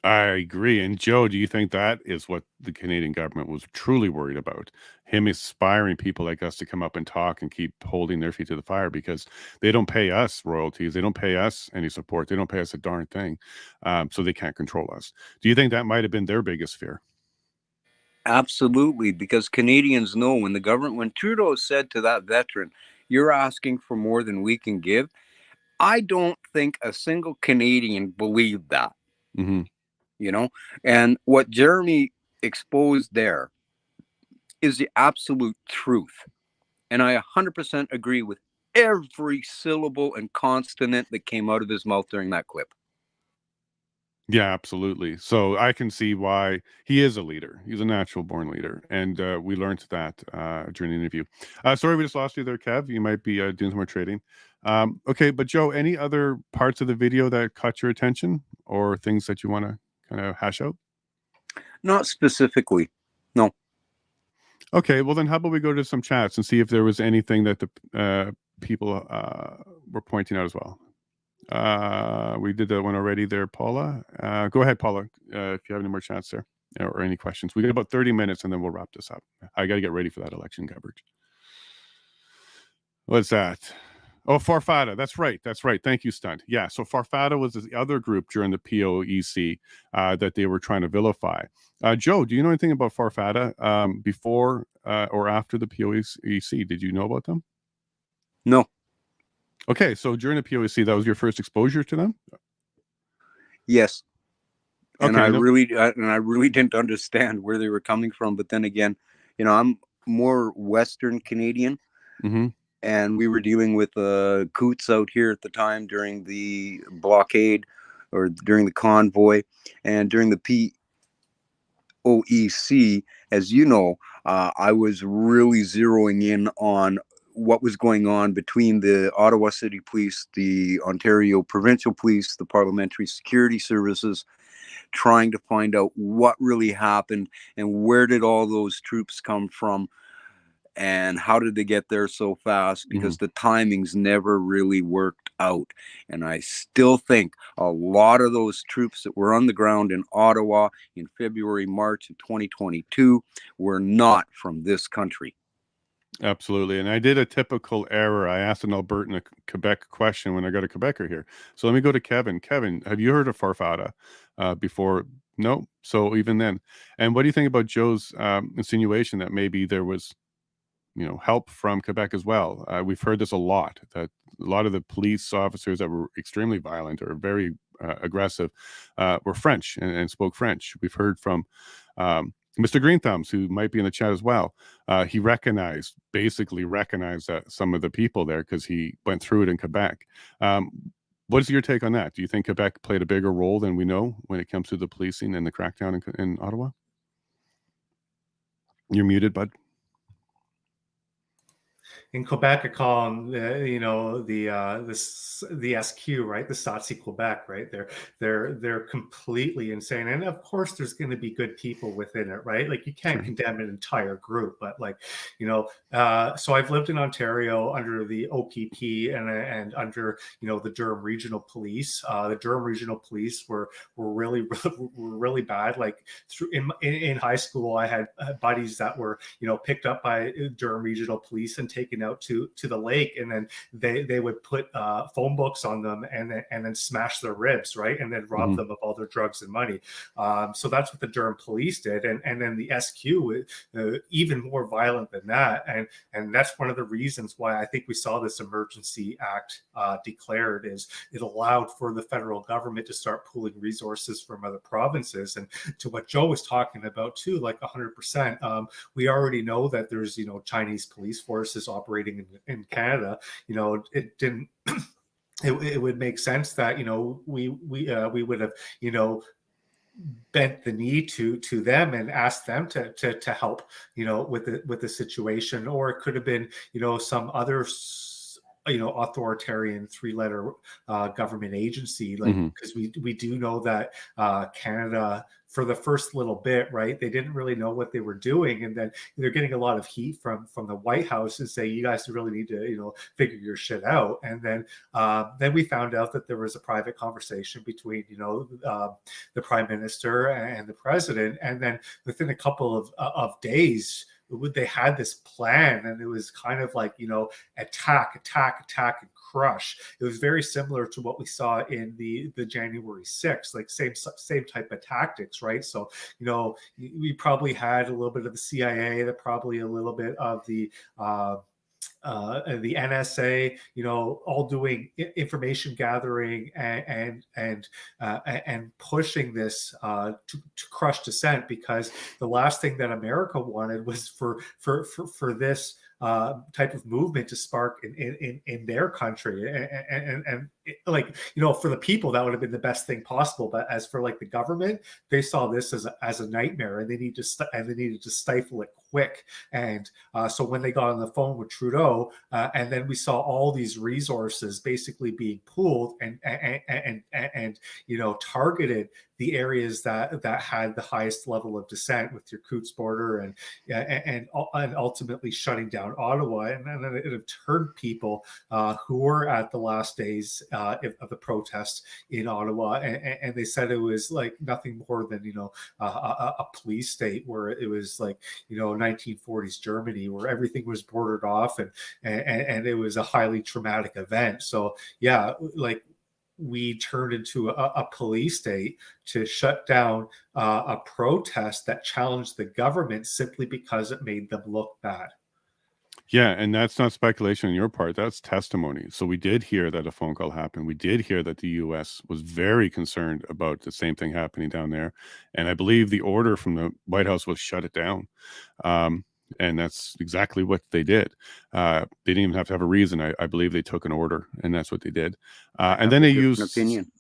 I agree. And Joe, do you think that is what the Canadian government was truly worried about? Him inspiring people like us to come up and talk and keep holding their feet to the fire, because they don't pay us royalties. They don't pay us any support. They don't pay us a darn thing. So they can't control us. Do you think that might have been their biggest fear? Absolutely, because Canadians know when Trudeau said to that veteran, you're asking for more than we can give, I don't think a single Canadian believed that. Mm-hmm. You know, and what Jeremy exposed there is the absolute truth. And I 100% agree with every syllable and consonant that came out of his mouth during that clip. Yeah, absolutely. So I can see why he is a leader. He's a natural born leader. And we learned that during the interview. Sorry, we just lost you there, Kev. You might be doing some more trading. Okay, but Joe, any other parts of the video that caught your attention or things that you want to kind of hash out? Not specifically. No. Okay, well then how about we go to some chats and see if there was anything that the people were pointing out as well. We did that one already there, Paula. Go ahead, Paula, if you have any more chats there or any questions. We got about 30 minutes and then we'll wrap this up. I got to get ready for that election coverage. What's that? Oh, Farfada. That's right. That's right. Thank you, Stunt. Yeah. So Farfada was the other group during the POEC that they were trying to vilify. Joe, do you know anything about Farfada before or after the POEC? Did you know about them? No. Okay. So during the POEC, that was your first exposure to them? Yes. And Okay, I really didn't understand where they were coming from. But then again, I'm more Western Canadian. Mm-hmm. And we were dealing with Coots out here at the time during the blockade or during the convoy and during the POEC. As you know, I was really zeroing in on what was going on between the Ottawa City Police, the Ontario Provincial Police, the Parliamentary Security Services, trying to find out what really happened and where did all those troops come from. And how did they get there so fast? Because the timings never really worked out. And I still think a lot of those troops that were on the ground in Ottawa in February, March of 2022 were not from this country. Absolutely. And I did a typical error. I asked an Albertan, a Quebec question when I got a Quebecer here. So let me go to Kevin. Kevin, have you heard of Farfada before? No. So even then. And what do you think about Joe's insinuation that maybe there was help from Quebec as well? We've heard this a lot, that a lot of the police officers that were extremely violent or very aggressive were French and spoke French. We've heard from Mr. Green Thumbs, who might be in the chat as well. He basically recognized some of the people there because he went through it in Quebec. What is your take on that? Do you think Quebec played a bigger role than we know when it comes to the policing and the crackdown in Ottawa? You're muted, bud. In Quebec, I call them, the SQ, right? The SOTC Quebec, right? They're completely insane, and of course, there's going to be good people within it, right? Like you can't condemn an entire group, but so I've lived in Ontario under the OPP and under the Durham Regional Police. The Durham Regional Police were really bad. Like in high school, I had buddies that were picked up by Durham Regional Police and taken out to the lake, and then they would put phone books on them and then smash their ribs, right, and then rob them of all their drugs and money. So that's what the Durham Police did, and then the SQ even more violent than that, and that's one of the reasons why I think we saw this emergency act declared. Is it allowed for the federal government to start pooling resources from other provinces. And to what Joe was talking about too, like 100%, we already know that there's Chinese police forces operating in Canada. It didn't. It would make sense that we would have bent the knee to them and asked them to help with the situation. Or it could have been some other authoritarian three-letter government agency, like because we do know that Canada, for the first little bit, right, they didn't really know what they were doing, and then they're getting a lot of heat from the White House and say, you guys really need to figure your shit out. And then we found out that there was a private conversation between the Prime Minister and the President, and then within a couple of days they had this plan, and it was kind of like attack and crush. It was very similar to what we saw in the January 6th, like same type of tactics, right? So we probably had a little bit of the CIA, that probably a little bit of the NSA, all doing information gathering and pushing this to crush dissent, because the last thing that America wanted was for this type of movement to spark in their country, like, for the people, that would have been the best thing possible. But as for like the government, they saw this as a nightmare, and they needed to stifle it quick. And so when they got on the phone with Trudeau, and then we saw all these resources basically being pooled and targeted the areas that had the highest level of dissent, with your Coutts border and ultimately shutting down Ottawa, and then it turned people who were at the last days of the protests in Ottawa, and they said it was like nothing more than a police state, where it was like 1940s Germany, where everything was bordered off, and it was a highly traumatic event. So yeah, like, we turned into a police state to shut down a protest that challenged the government simply because it made them look bad. Yeah, and that's not speculation on your part. That's testimony. So we did hear that a phone call happened. We did hear that the U.S. was very concerned about the same thing happening down there. And I believe the order from the White House was shut it down. And that's exactly what they did. They didn't even have to have a reason. I believe they took an order, and that's what they did. And then they used opinion.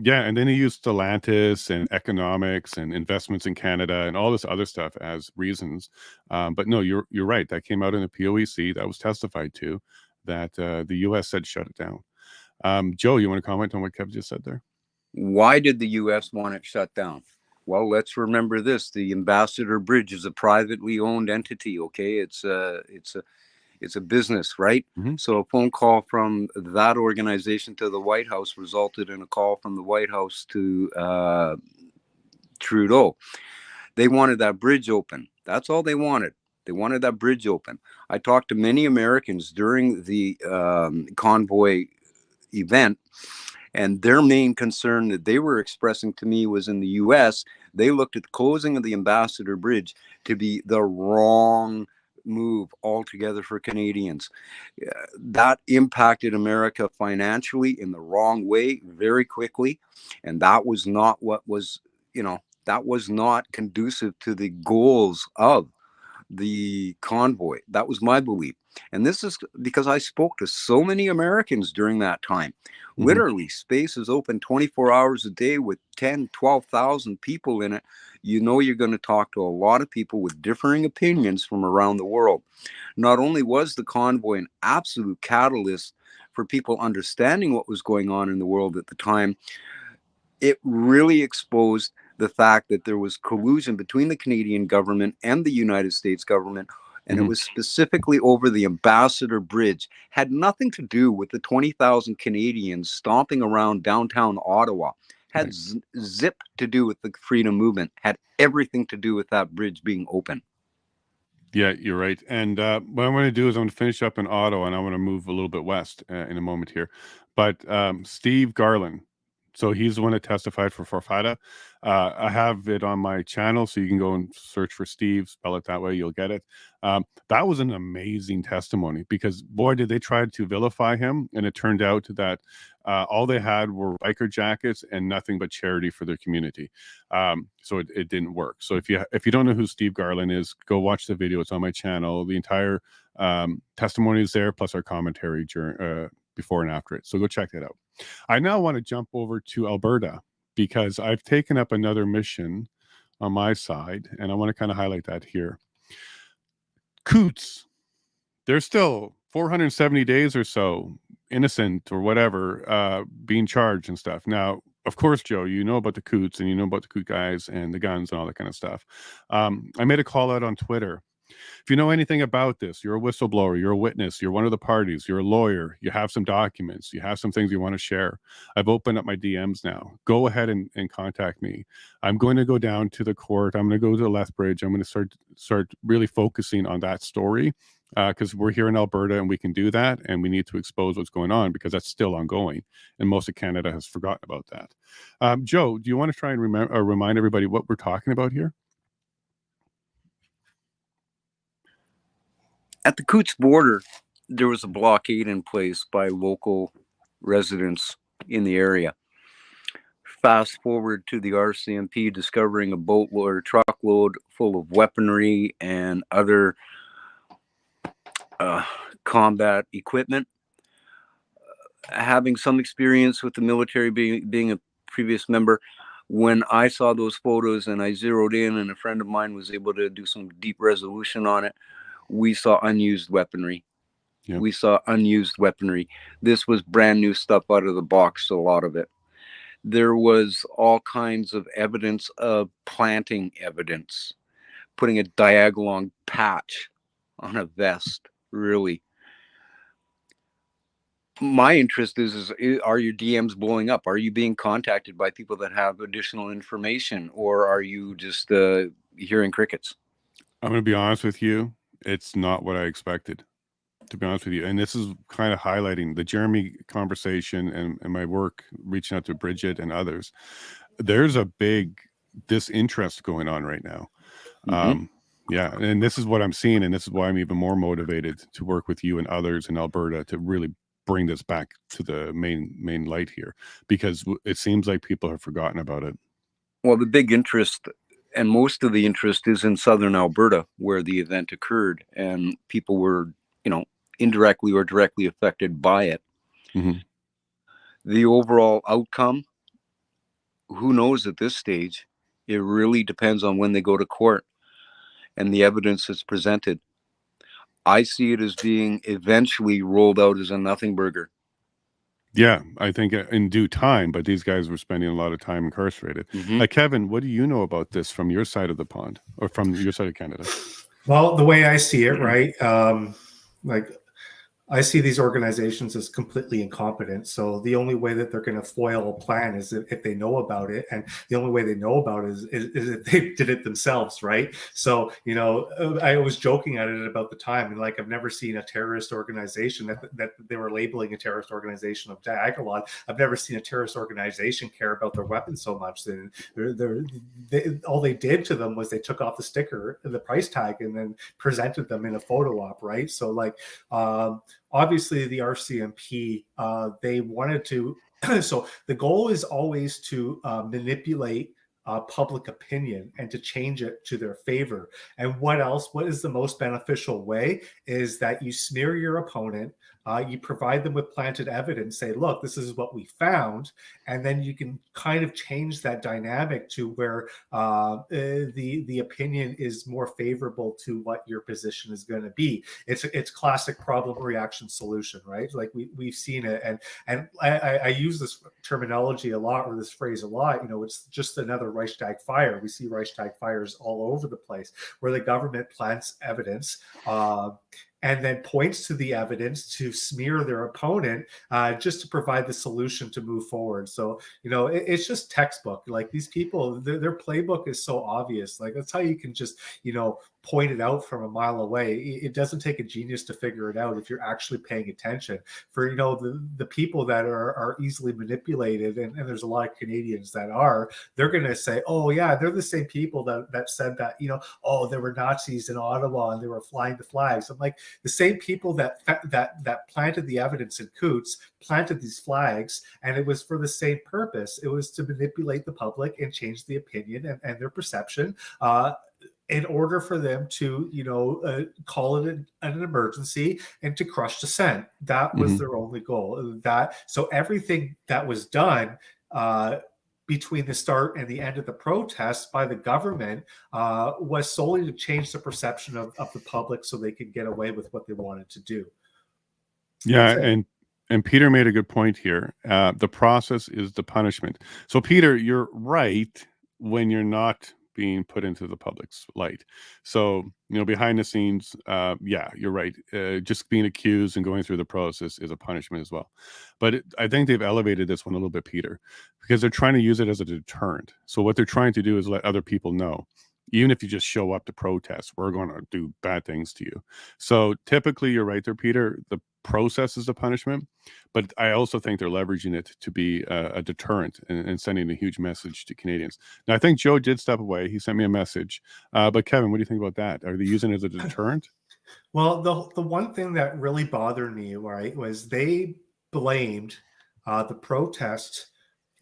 Yeah, and then he used Stellantis and economics and investments in Canada and all this other stuff as reasons. But no, you're right. That came out in the POEC. That was testified to. That the U.S. said shut it down. Joe, you want to comment on what Kev just said there? Why did the U.S. want it shut down? Well, let's remember this: the Ambassador Bridge is a privately owned entity. Okay, it's a business, right? Mm-hmm. So a phone call from that organization to the White House resulted in a call from the White House to Trudeau. They wanted that bridge open. That's all they wanted. They wanted that bridge open. I talked to many Americans during the convoy event, and their main concern that they were expressing to me was in the U.S., they looked at the closing of the Ambassador Bridge to be the wrong move altogether for Canadians. That impacted America financially in the wrong way very quickly. And that was not what was, that was not conducive to the goals of the convoy. That was my belief. And this is because I spoke to so many Americans during that time. Mm-hmm. Literally, space is open 24 hours a day with 10, 12,000 people in it. You're going to talk to a lot of people with differing opinions from around the world. Not only was the convoy an absolute catalyst for people understanding what was going on in the world at the time, it really exposed the fact that there was collusion between the Canadian government and the United States government. And it was specifically over the Ambassador Bridge. Had nothing to do with the 20,000 Canadians stomping around downtown Ottawa. Had zip to do with the freedom movement. Had everything to do with that bridge being open. Yeah, you're right. And what I'm going to do is I'm going to finish up in Ottawa, and I want to move a little bit west in a moment here. But Steve Garland, so he's the one that testified for Forfada. I have it on my channel, so you can go and search for Steve, spell it that way, you'll get it. That was an amazing testimony, because boy, did they try to vilify him, and it turned out that all they had were biker jackets and nothing but charity for their community. So it didn't work. So if you don't know who Steve Garland is, go watch the video. It's on my channel. The entire testimony is there, plus our commentary during before and after it. So go check that out. I now want to jump over to Alberta, because I've taken up another mission on my side, and I want to kind of highlight that here. Coutts, they're still 470 days or so innocent or whatever, being charged and stuff. Now, of course, Joe, you know about the Coutts, and you know about the Coutts guys and the guns and all that kind of stuff. I made a call out on Twitter. If you know anything about this, you're a whistleblower, you're a witness, you're one of the parties, you're a lawyer, you have some documents, you have some things you want to share. I've opened up my DMs now. Go ahead and contact me. I'm going to go down to the court. I'm going to go to the Lethbridge. I'm going to start really focusing on that story, because we're here in Alberta and we can do that, and we need to expose what's going on, because that's still ongoing, and most of Canada has forgotten about that. Joe, do you want to try and remind everybody what we're talking about here? At the Coutts border, there was a blockade in place by local residents in the area. Fast forward to the RCMP discovering a boatload or truckload full of weaponry and other combat equipment. having some experience with the military, being a previous member, when I saw those photos and I zeroed in, and a friend of mine was able to do some deep resolution on it, we saw unused weaponry. Yep. We saw unused weaponry. This was brand new stuff out of the box, a lot of it. There was all kinds of evidence of planting evidence, putting a Diagolon patch on a vest, really. My interest is are your DMs blowing up? Are you being contacted by people that have additional information, or are you just hearing crickets? I'm going to be honest with you. It's not what I expected, to be honest with you. And this is kind of highlighting the Jeremy conversation and my work reaching out to Bridget and others. There's a big disinterest going on right now. Yeah. And this is what I'm seeing. And this is why I'm even more motivated to work with you and others in Alberta to really bring this back to the main light here, because it seems like people have forgotten about it. Well, the big interest, and most of the interest, is in southern Alberta, where the event occurred, and people were, indirectly or directly affected by it. The overall outcome, who knows at this stage? It really depends on when they go to court and the evidence is presented. I see it as being eventually rolled out as a nothing burger. Yeah, I think in due time, but these guys were spending a lot of time incarcerated. Kevin, what do you know about this from your side of the pond, or from your side of Canada? Well, the way I see it, right, I see these organizations as completely incompetent. So the only way that they're going to foil a plan is if they know about it. And the only way they know about it is if they did it themselves, right? So, I was joking at it about the time. And I've never seen a terrorist organization that they were labeling a terrorist organization of Diagolon. I've never seen a terrorist organization care about their weapons so much. All they did to them was they took off the sticker, the price tag, and then presented them in a photo op, right? So obviously the RCMP, they wanted to, so the goal is always to manipulate public opinion and to change it to their favor. And what is the most beneficial way is that you smear your opponent, you provide them with planted evidence, say, look, this is what we found. And then you can kind of change that dynamic to where the opinion is more favorable to what your position is going to be. It's classic problem reaction solution, right? Like we've seen it. And I use this terminology a lot, or this phrase a lot, it's just another Reichstag fire. We see Reichstag fires all over the place where the government plants evidence, and then points to the evidence to smear their opponent, just to provide the solution to move forward. So, it's just textbook. Like these people, their playbook is so obvious. Like that's how you can just, point it out from a mile away. It doesn't take a genius to figure it out if you're actually paying attention. For, the people that are easily manipulated, and there's a lot of Canadians that are, they're going to say, oh yeah, they're the same people that said that, oh, there were Nazis in Ottawa and they were flying the flags. I'm like, the same people that planted the evidence in Coots planted these flags, and it was for the same purpose. It was to manipulate the public and change the opinion and their perception, in order for them to, call it an emergency and to crush dissent. That was their only goal. So everything that was done between the start and the end of the protest by the government was solely to change the perception of the public so they could get away with what they wanted to do. Yeah, and Peter made a good point here. The process is the punishment. So Peter, you're right when you're not being put into the public's light. So, behind the scenes, yeah, you're right. Just being accused and going through the process is a punishment as well. But I think they've elevated this one a little bit, Peter, because they're trying to use it as a deterrent. So what they're trying to do is let other people know, even if you just show up to protest, we're going to do bad things to you. So typically, you're right there, Peter. The process is a punishment, but I also think they're leveraging it to be a deterrent and sending a huge message to Canadians. Now, I think Joe did step away. He sent me a message. But Kevin, what do you think about that? Are they using it as a deterrent? Well, the one thing that really bothered me, right, was they blamed the protest.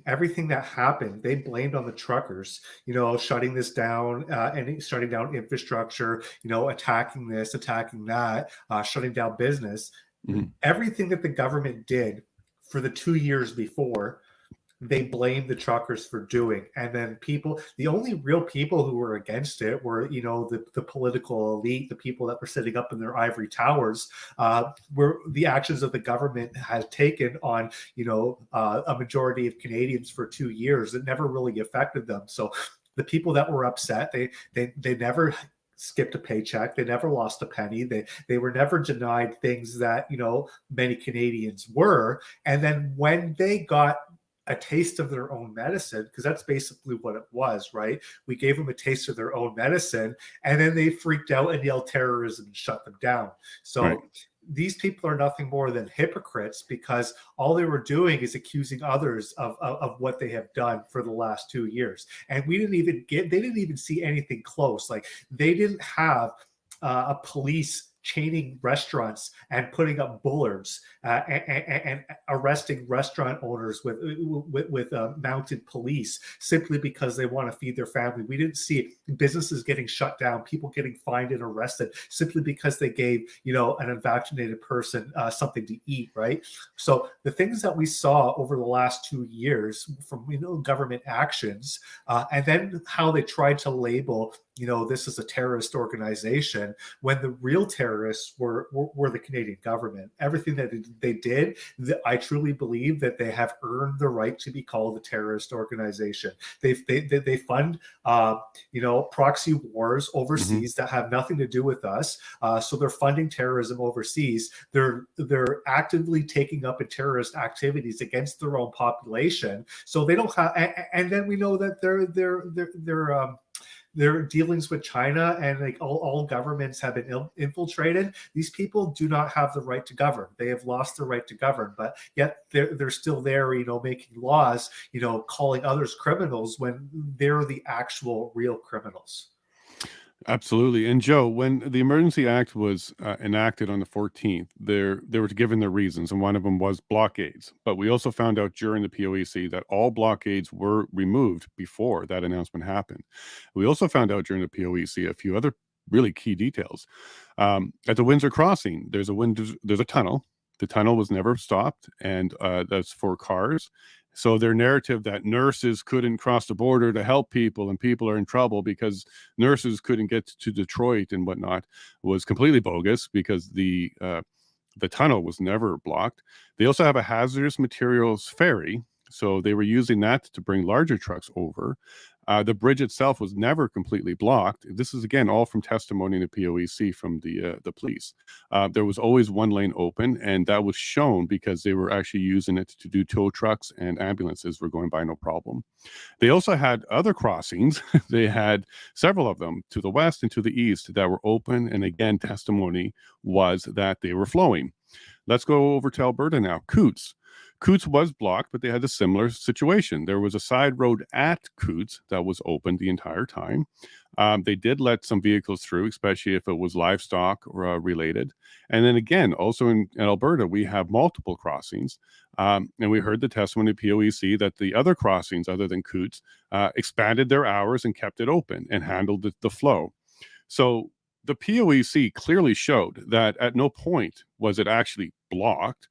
Everything that happened, they blamed on the truckers, shutting this down and shutting down infrastructure, attacking this, attacking that, shutting down business. Everything that the government did for the 2 years before, they blamed the truckers for doing. And then the only real people who were against it were, the political elite, the people that were sitting up in their ivory towers, were the actions that the government has taken on, a majority of Canadians for 2 years. It never really affected them. So the people that were upset, they never skipped a paycheck. They never lost a penny. They were never denied things that, many Canadians were. And then when they got a taste of their own medicine, because that's basically what it was, right? We gave them a taste of their own medicine, and then they freaked out and yelled terrorism and shut them down. So right. These people are nothing more than hypocrites, because all they were doing is accusing others of what they have done for the last 2 years. And they didn't even see anything close. Like, they didn't have a police chaining restaurants and putting up bullards and arresting restaurant owners with mounted police simply because they want to feed their family. We didn't see businesses getting shut down, people getting fined and arrested simply because they gave, an unvaccinated person something to eat, right? So the things that we saw over the last 2 years from, government actions, and then how they tried to label, this is a terrorist organization, when the real terrorists were the Canadian government. Everything that they did, I truly believe that they have earned the right to be called a terrorist organization. They fund, proxy wars overseas that have nothing to do with us. So they're funding terrorism overseas. They're actively taking up in terrorist activities against their own population. So they don't have, and then we know that their dealings with China, and like all governments have been infiltrated. These people do not have the right to govern. They have lost the right to govern, but yet they're still there, making laws, calling others criminals when they're the actual real criminals. Absolutely. And Joe, when the Emergency Act was enacted on the 14th, they were given their reasons, and one of them was blockades. But we also found out during the POEC that all blockades were removed before that announcement happened. We also found out during the POEC a few other really key details. At the Windsor Crossing, there's a tunnel. The tunnel was never stopped, and that's for cars. So their narrative that nurses couldn't cross the border to help people and people are in trouble because nurses couldn't get to Detroit and whatnot was completely bogus, because the tunnel was never blocked. They also have a hazardous materials ferry, so they were using that to bring larger trucks over. The bridge itself was never completely blocked. This is, again, all from testimony in the POEC from the police. There was always one lane open, and that was shown because they were actually using it to do tow trucks, and ambulances were going by no problem. They also had other crossings. They had several of them to the west and to the east that were open, and again, testimony was that they were flowing. Let's go over to Alberta now. Coots was blocked, but they had a similar situation. There was a side road at Coots that was open the entire time. They did let some vehicles through, especially if it was livestock related. And then again, also in Alberta, we have multiple crossings. And we heard the testimony of POEC that the other crossings, other than Coots, expanded their hours and kept it open and handled the flow. So the POEC clearly showed that at no point was it actually blocked,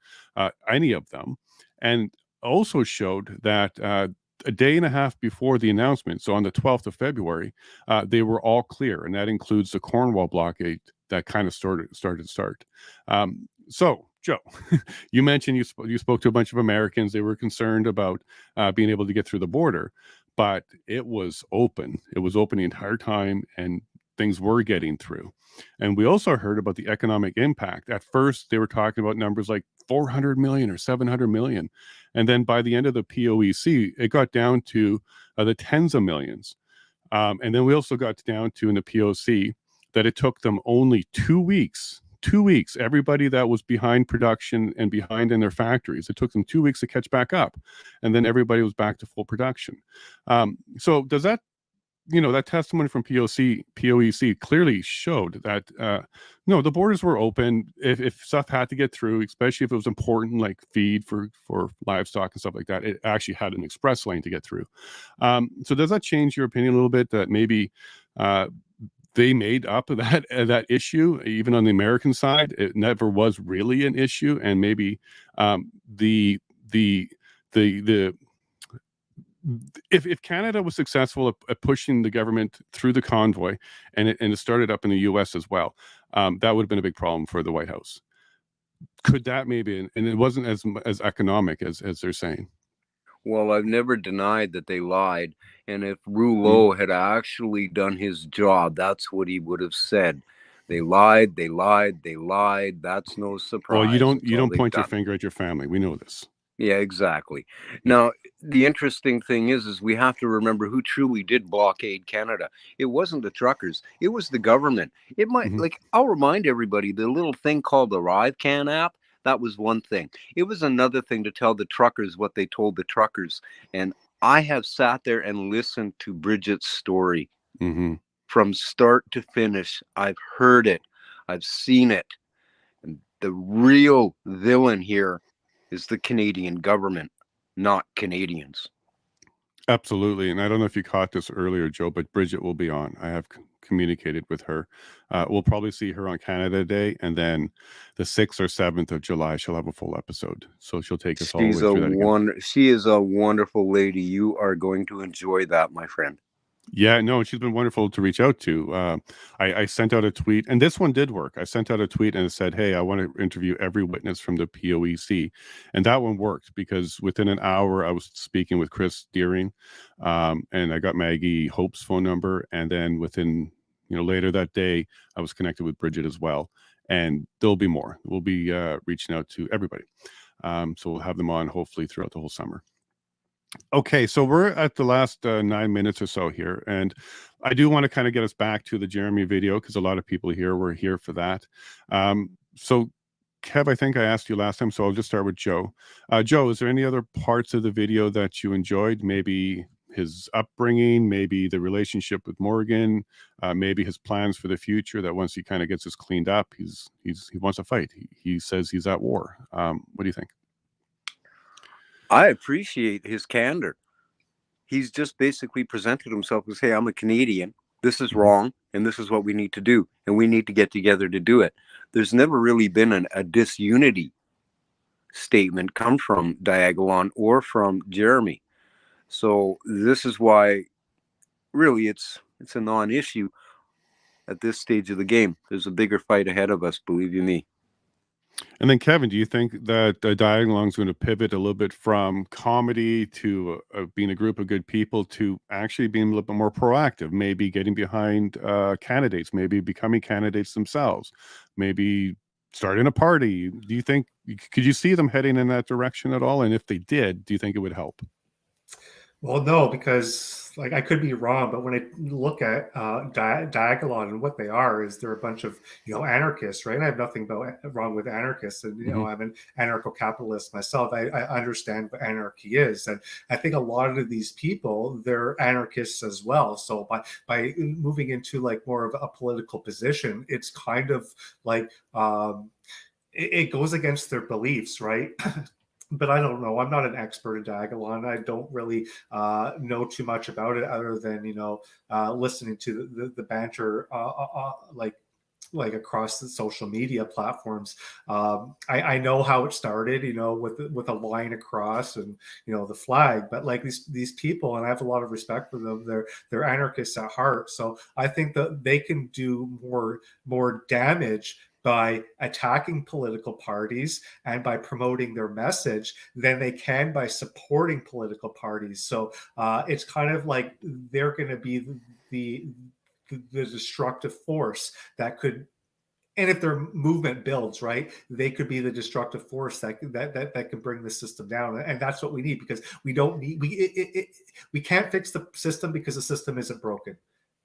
any of them. And also showed that a day and a half before the announcement, so on the 12th of February, they were all clear, and that includes the Cornwall blockade that kind of started. So, Joe, you mentioned you spoke to a bunch of Americans. They were concerned about being able to get through the border, but it was open. It was open the entire time, and things were getting through. And we also heard about the economic impact. At first, they were talking about numbers like 400 million or 700 million. And then by the end of the POEC, it got down to the tens of millions. And then we also got down to in the POC that it took them only 2 weeks. 2 weeks, everybody that was behind production and behind in their factories, it took them 2 weeks to catch back up. And then everybody was back to full production. So does that, that testimony from POEC clearly showed that, no, the borders were open. If stuff had to get through, especially if it was important, like feed for livestock and stuff like that, it actually had an express lane to get through. So does that change your opinion a little bit, that maybe they made up that issue, even on the American side? It never was really an issue, and maybe the if Canada was successful at pushing the government through the convoy, and it started up in the U.S. as well, that would have been a big problem for the White House. Could that maybe, and it wasn't as economic as they're saying. Well, I've never denied that they lied. And if Rouleau had actually done his job, that's what he would have said. They lied, they lied, they lied. That's no surprise. Well, you don't That's all they've point your done. finger at your family. We know this. Yeah, exactly. Now, the interesting thing is we have to remember who truly did blockade Canada. It wasn't the truckers. It was the government. It might, like, I'll remind everybody, the little thing called the ArriveCan app, that was one thing. It was another thing to tell the truckers what they told the truckers. And I have sat there and listened to Bridget's story from start to finish. I've heard it. I've seen it. And the real villain here is the Canadian government, not Canadians. Absolutely. And I don't know if you caught this earlier, Joe, but Bridget will be on. I have communicated with her. We'll probably see her on Canada Day, and then the 6th or 7th of July, she'll have a full episode. So she'll take us all the way through that again. She is a wonderful lady. You are going to enjoy that, my friend. Yeah, no, she's been wonderful to reach out to. I sent out a tweet, and this one did work. I sent out a tweet and it said, hey, I want to interview every witness from the POEC. And that one worked because within an hour, I was speaking with Chris Deering, and I got Maggie Hope's phone number. And then within, later that day, I was connected with Bridget as well. And there'll be more. We'll be reaching out to everybody. So we'll have them on hopefully throughout the whole summer. Okay, so we're at the last 9 minutes or so here, and I do want to kind of get us back to the Jeremy video because a lot of people here were here for that. So, Kev, I think I asked you last time, so I'll just start with Joe. Joe, is there any other parts of the video that you enjoyed? Maybe his upbringing, maybe the relationship with Morgan, maybe his plans for the future, that once he kind of gets this cleaned up, he wants to fight. He says he's at war. What do you think? I appreciate his candor. He's just basically presented himself as, hey, I'm a Canadian. This is wrong, and this is what we need to do, and we need to get together to do it. There's never really been a disunity statement come from Diagolon or from Jeremy. So this is why, really, it's a non-issue at this stage of the game. There's a bigger fight ahead of us, believe you me. And then, Kevin, do you think that Diagolon is going to pivot a little bit from comedy to being a group of good people to actually being a little bit more proactive, maybe getting behind candidates, maybe becoming candidates themselves, maybe starting a party? Do you think, could you see them heading in that direction at all? And if they did, do you think it would help? Well, no, because I could be wrong, but when I look at Diagolon and what they are, is they're a bunch of anarchists, right? And I have nothing wrong with anarchists, and I'm an anarcho-capitalist myself. I understand what anarchy is, and I think a lot of these people, they're anarchists as well. So by moving into more of a political position, it's kind of like it goes against their beliefs, right? But I don't know. I'm not an expert in Diagolon. I don't really know too much about it, other than listening to the banter like across the social media platforms. I know how it started, with a line across and the flag. But these people, and I have a lot of respect for them. They're anarchists at heart. So I think that they can do more damage by attacking political parties and by promoting their message than they can by supporting political parties. So it's kind of like they're going to be the destructive force that could, and if their movement builds, right, they could be the destructive force that can bring the system down. And that's what we need, because we can't fix the system because the system isn't broken.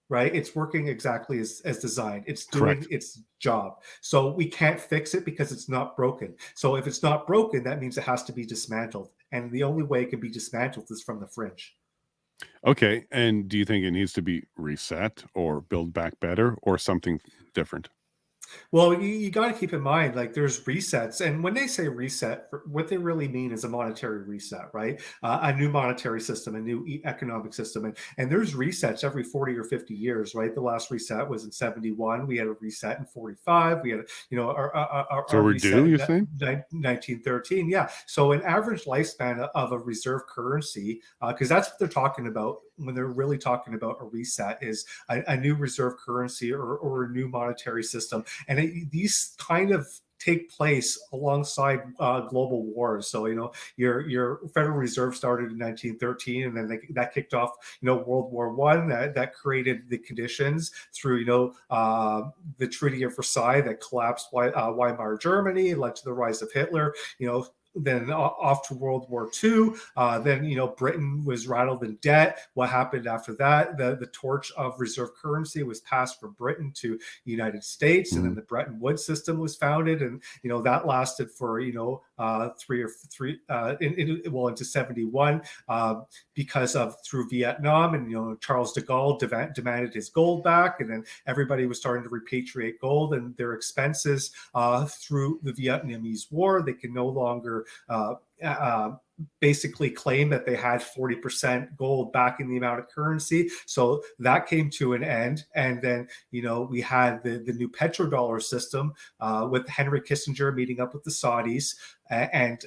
Right, it's working exactly as designed. It's doing its job. So we can't fix it because it's not broken. So if it's not broken, that means it has to be dismantled. And the only way it can be dismantled is from the fringe. Okay, and do you think it needs to be reset or build back better or something different? Well, you got to keep in mind, like there's resets, and when they say reset, what they really mean is a monetary reset, right? A new monetary system, a new economic system, and there's resets every 40 or 50 years, right? The last reset was in 71. We had a reset in 45. We had, So our we're reset due, you in think? 1913. Yeah. So an average lifespan of a reserve currency, because that's what they're talking about when they're really talking about a reset, is a new reserve currency or a new monetary system. And these kind of take place alongside global wars. So your Federal Reserve started in 1913, and then that kicked off World War I. That created the conditions through the Treaty of Versailles that collapsed Weimar Germany, led to the rise of Hitler. Then off to World War II. Then Britain was rattled in debt. What happened after that? The torch of reserve currency was passed from Britain to the United States, and then the Bretton Woods system was founded, and that lasted for into 71 because of through Vietnam, and Charles de Gaulle demanded his gold back, and then everybody was starting to repatriate gold and their expenses through the Vietnamese War. They can no longer basically claim that they had 40% gold back in the amount of currency. So that came to an end. And then, we had the new petrodollar system with Henry Kissinger meeting up with the Saudis and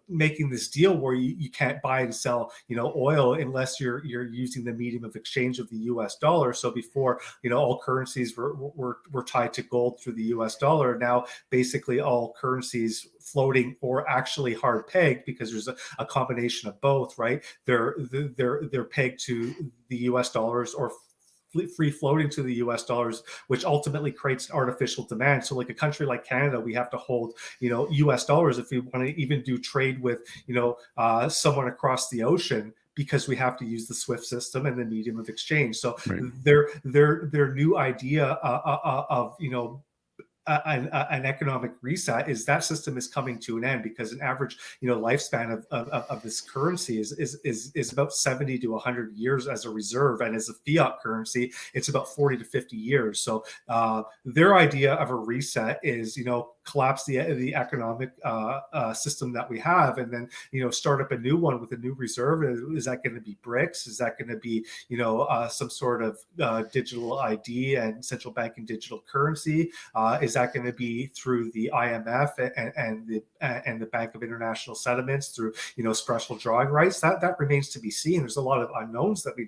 making this deal where you can't buy and sell, oil unless you're using the medium of exchange of the US dollar. So before, all currencies were tied to gold through the US dollar. Now, basically all currencies floating or actually hard pegged, because there's a combination of both, right? They're pegged to the US dollars or free floating to the US dollars, which ultimately creates artificial demand. So like a country like Canada, we have to hold, US dollars if we want to even do trade with, someone across the ocean, because we have to use the SWIFT system and the medium of exchange. So Right. their new idea of, an economic reset is that system is coming to an end, because an average lifespan of this currency is about 70 to 100 years as a reserve, and as a fiat currency it's about 40 to 50 years. So their idea of a reset is collapse the economic system that we have, and then start up a new one with a new reserve. Is that going to be BRICS? Is that going to be some sort of digital ID and central bank and digital currency? Is that going to be through the IMF and the Bank of International Settlements through special drawing rights? That remains to be seen. There's a lot of unknowns that we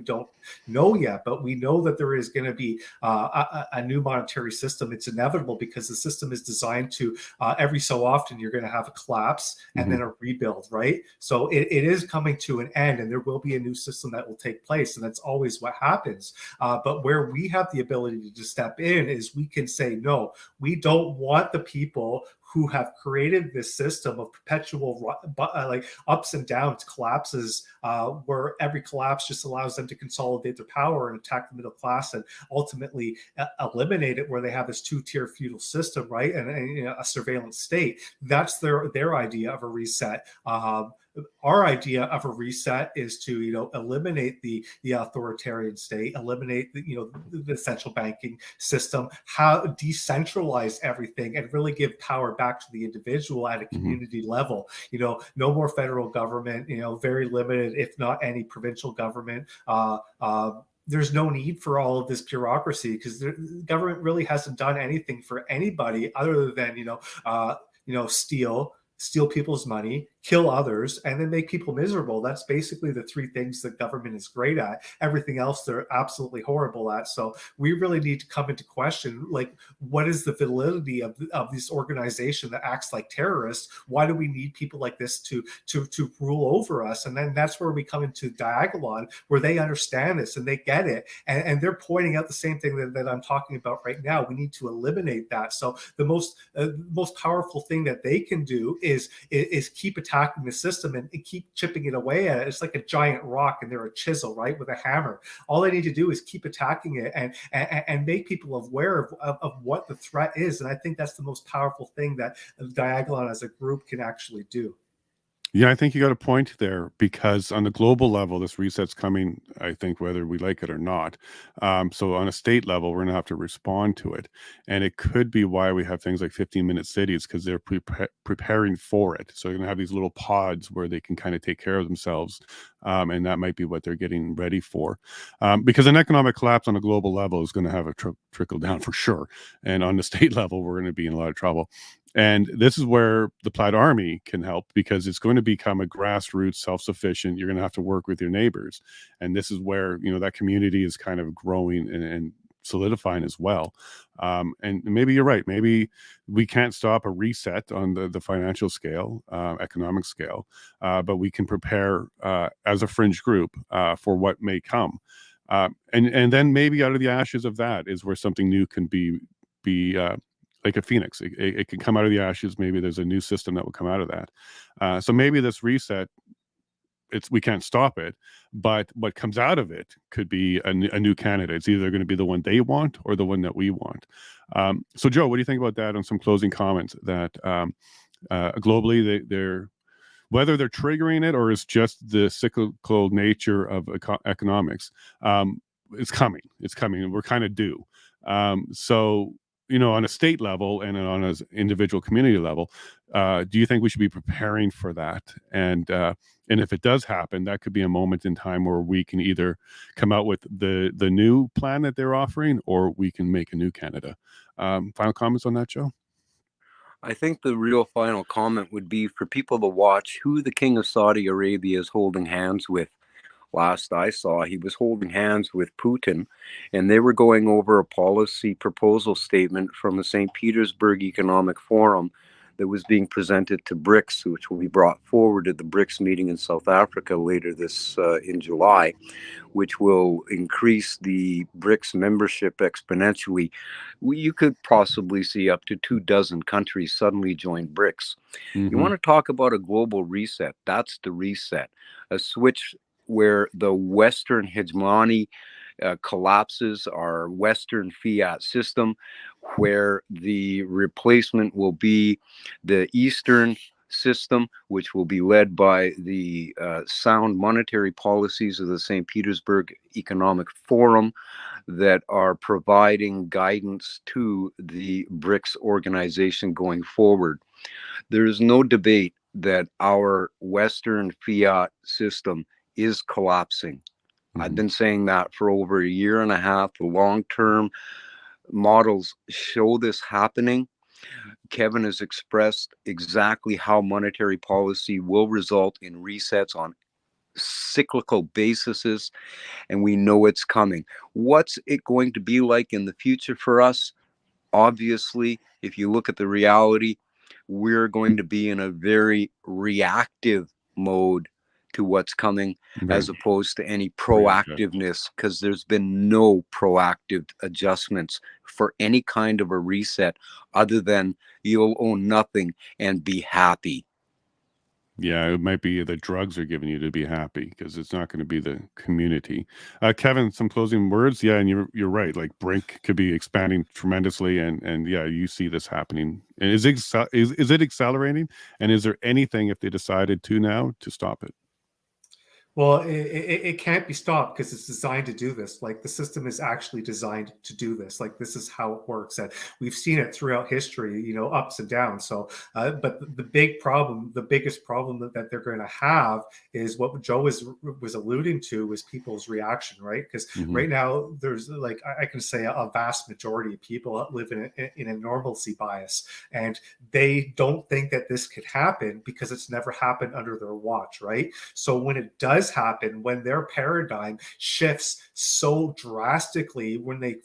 don't know yet, but we know that there is going to be a new monetary system. It's inevitable, because the system is designed to every so often you're going to have a collapse and then a rebuild, right? So it is coming to an end, and there will be a new system that will take place, and that's always what happens. But where we have the ability to step in is we can say, no, we don't want the people who have created this system of perpetual like ups and downs, collapses, where every collapse just allows them to consolidate their power and attack the middle class, and ultimately eliminate it, where they have this two-tier feudal system, right? And a surveillance state. That's their idea of a reset. Our idea of a reset is to eliminate the authoritarian state, eliminate the central banking system, how decentralize everything, and really give power back to the individual at a community level. No more federal government. Very limited, if not any, provincial government. There's no need for all of this bureaucracy, because the government really hasn't done anything for anybody other than steal people's money, kill others, and then make people miserable. That's basically the three things that government is great at. Everything else they're absolutely horrible at. So we really need to come into question, like, what is the validity of this organization that acts like terrorists? Why do we need people like this to rule over us? And then that's where we come into Diagolon, where they understand this and they get it, and they're pointing out the same thing that I'm talking about right now. We need to eliminate that. So the most powerful thing that they can do is keep attacking the system and keep chipping it away at it. It's like a giant rock, and they're a chisel, right, with a hammer. All they need to do is keep attacking it and make people aware of what the threat is. And I think that's the most powerful thing that Diagolon as a group can actually do. Yeah, I think you got a point there, because on the global level, this reset's coming, I think, whether we like it or not. So on a state level, we're going to have to respond to it. And it could be why we have things like 15-minute cities, because they're preparing for it. So you're going to have these little pods where they can kind of take care of themselves. And that might be what they're getting ready for. Because an economic collapse on a global level is going to have a trickle down for sure. And on the state level, we're going to be in a lot of trouble. And this is where the Plaid Army can help, because it's going to become a grassroots, self-sufficient. You're going to have to work with your neighbors. And this is where, that community is kind of growing and solidifying as well. And maybe you're right. Maybe we can't stop a reset on the financial scale, economic scale, but we can prepare as a fringe group for what may come. And then maybe out of the ashes of that is where something new can be like a phoenix. It can come out of the ashes. Maybe there's a new system that will come out of that. So maybe this reset, we can't stop it, but what comes out of it could be a new candidate. It's either going to be the one they want or the one that we want. So Joe, what do you think about that on some closing comments that globally they're whether they're triggering it or it's just the cyclical nature of economics, it's coming. And we're kind of due. So, on a state level and on an individual community level, do you think we should be preparing for that? And if it does happen, that could be a moment in time where we can either come out with the new plan that they're offering, or we can make a new Canada. Final comments on that, Joe? I think the real final comment would be for people to watch who the King of Saudi Arabia is holding hands with. Last I saw, he was holding hands with Putin, and they were going over a policy proposal statement from the St. Petersburg Economic Forum that was being presented to BRICS, which will be brought forward at the BRICS meeting in South Africa later in July, which will increase the BRICS membership exponentially. You could possibly see up to 24 countries suddenly join BRICS. Mm-hmm. You want to talk about a global reset? That's the reset. A switch where the Western hegemony collapses, our Western fiat system, where the replacement will be the Eastern system, which will be led by the sound monetary policies of the St. Petersburg Economic Forum that are providing guidance to the BRICS organization going forward. There is no debate that our Western fiat system is collapsing. Mm-hmm. I've been saying that for over a year and a half. The long-term models show this happening. Kevin has expressed exactly how monetary policy will result in resets on cyclical bases, and we know it's coming. What's it going to be like in the future for us? Obviously, if you look at the reality, we're going to be in a very reactive mode to what's coming, right, as opposed to any proactiveness, because there's been no proactive adjustments for any kind of a reset other than you'll own nothing and be happy. Yeah, it might be the drugs are giving you to be happy, because it's not going to be the community. Kevin, some closing words? Yeah, and you're right. Like BRIC could be expanding tremendously, and yeah, you see this happening. And is it accelerating? And is there anything, if they decided to now, to stop it? Well, it can't be stopped because it's designed to do this. Like, the system is actually designed to do this. Like, this is how it works. And we've seen it throughout history, ups and downs. So, but the biggest problem that they're going to have is what Joe was alluding to, was people's reaction, right? Because right now there's, like, I can say a vast majority of people live in a normalcy bias, and they don't think that this could happen because it's never happened under their watch, right? So when it does happen, when their paradigm shifts so drastically, when they